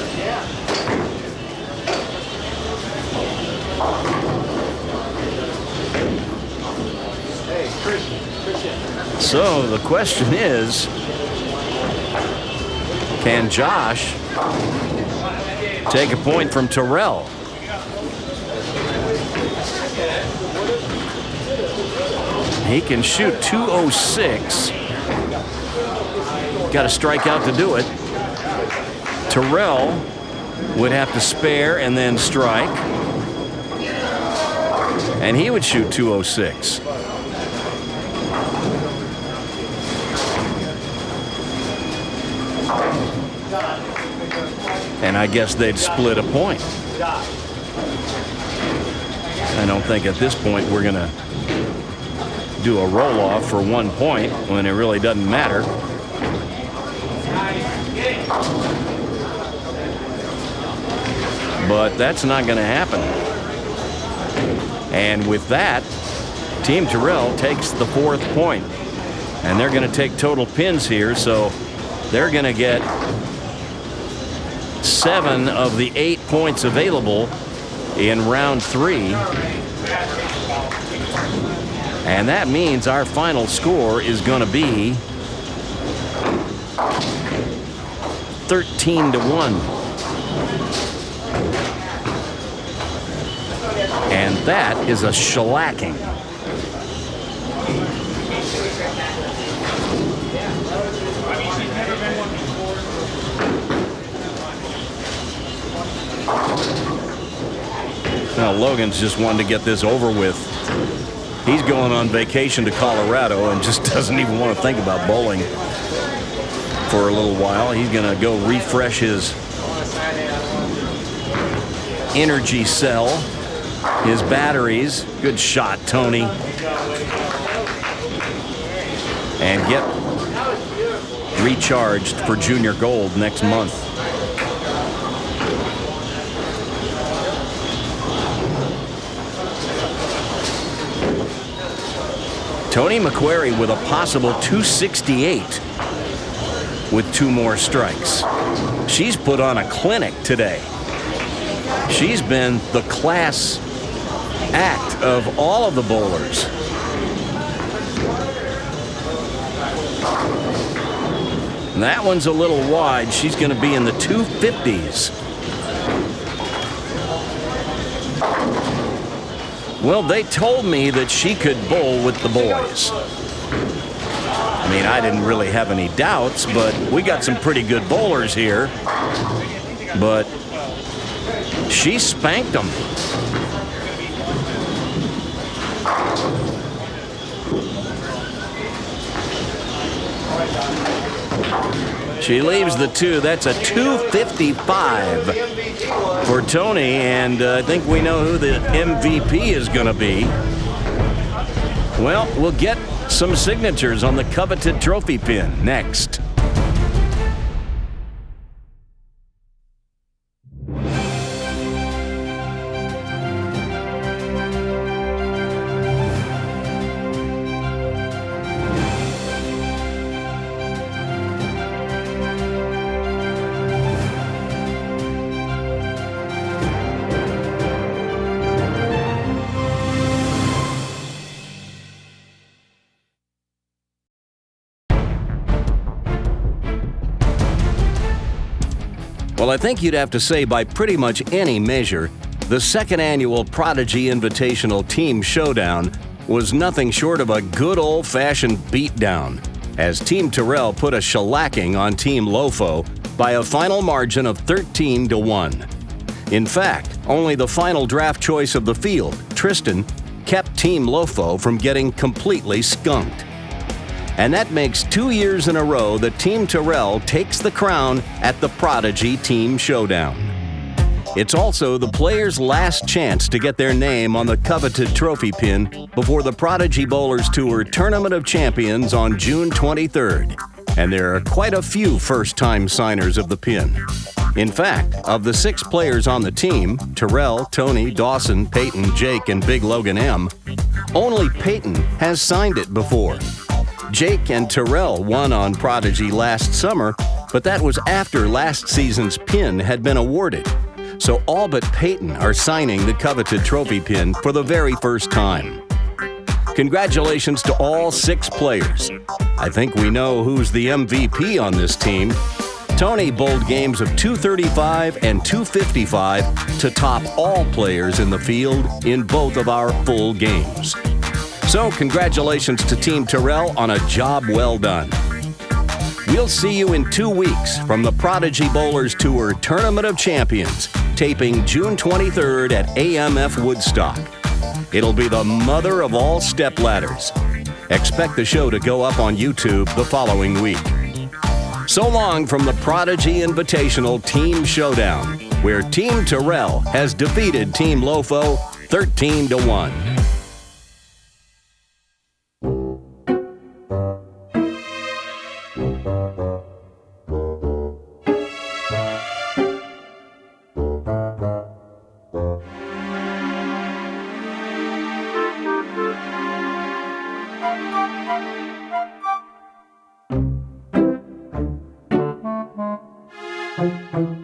So the question is, can Josh take a point from Tyrell? He can shoot 206. Got to strike out to do it. Tyrell would have to spare and then strike, and he would shoot 206. And I guess they'd split a point. I don't think at this point we're going to do a roll-off for 1 point when it really doesn't matter. But that's not going to happen. And with that, Team Tyrell takes the 4th point. And they're going to take total pins here, so they're going to get 7 of the 8 points available in round 3. And that means our final score is going to be 13-1. And that is a shellacking. Now Logan's just wanting to get this over with. He's going on vacation to Colorado and just doesn't even want to think about bowling for a little while. He's going to go refresh his energy cell, his batteries. Good shot, Tony. And get recharged for Junior Gold next month. Tony McQuarrie with a possible 268 with 2 more strikes. She's put on a clinic today. She's been the class act of all of the bowlers. And that one's a little wide. She's going to be in the 250s. Well, they told me that she could bowl with the boys. I mean, I didn't really have any doubts, but we got some pretty good bowlers here. But she spanked them. She leaves the 2. That's a 255 for Tony, and I think we know who the MVP is going to be. Well, we'll get some signatures on the coveted trophy pin next. Well, I think you'd have to say by pretty much any measure, the second annual Prodigy Invitational Team Showdown was nothing short of a good old-fashioned beatdown, as Team Tyrell put a shellacking on Team Lofo by a final margin of 13-1. In fact, only the final draft choice of the field, Tristan, kept Team Lofo from getting completely skunked. And that makes 2 years in a row that Team Tyrell takes the crown at the Prodigy Team Showdown. It's also the players' last chance to get their name on the coveted trophy pin before the Prodigy Bowlers Tour Tournament of Champions on June 23rd. And there are quite a few first-time signers of the pin. In fact, of the 6 players on the team, Tyrell, Tony, Dawson, Peyton, Jake, and Big Logan M, only Peyton has signed it before. Jake and Tyrell won on Prodigy last summer, but that was after last season's pin had been awarded. So all but Peyton are signing the coveted trophy pin for the very first time. Congratulations to all 6 players. I think we know who's the MVP on this team. Tony bowled games of 235 and 255 to top all players in the field in both of our full games. So congratulations to Team Tyrell on a job well done. We'll see you in 2 weeks from the Prodigy Bowlers Tour Tournament of Champions, taping June 23rd at AMF Woodstock. It'll be the mother of all stepladders. Expect the show to go up on YouTube the following week. So long from the Prodigy Invitational Team Showdown, where Team Tyrell has defeated Team Lofo 13-1. Thank you.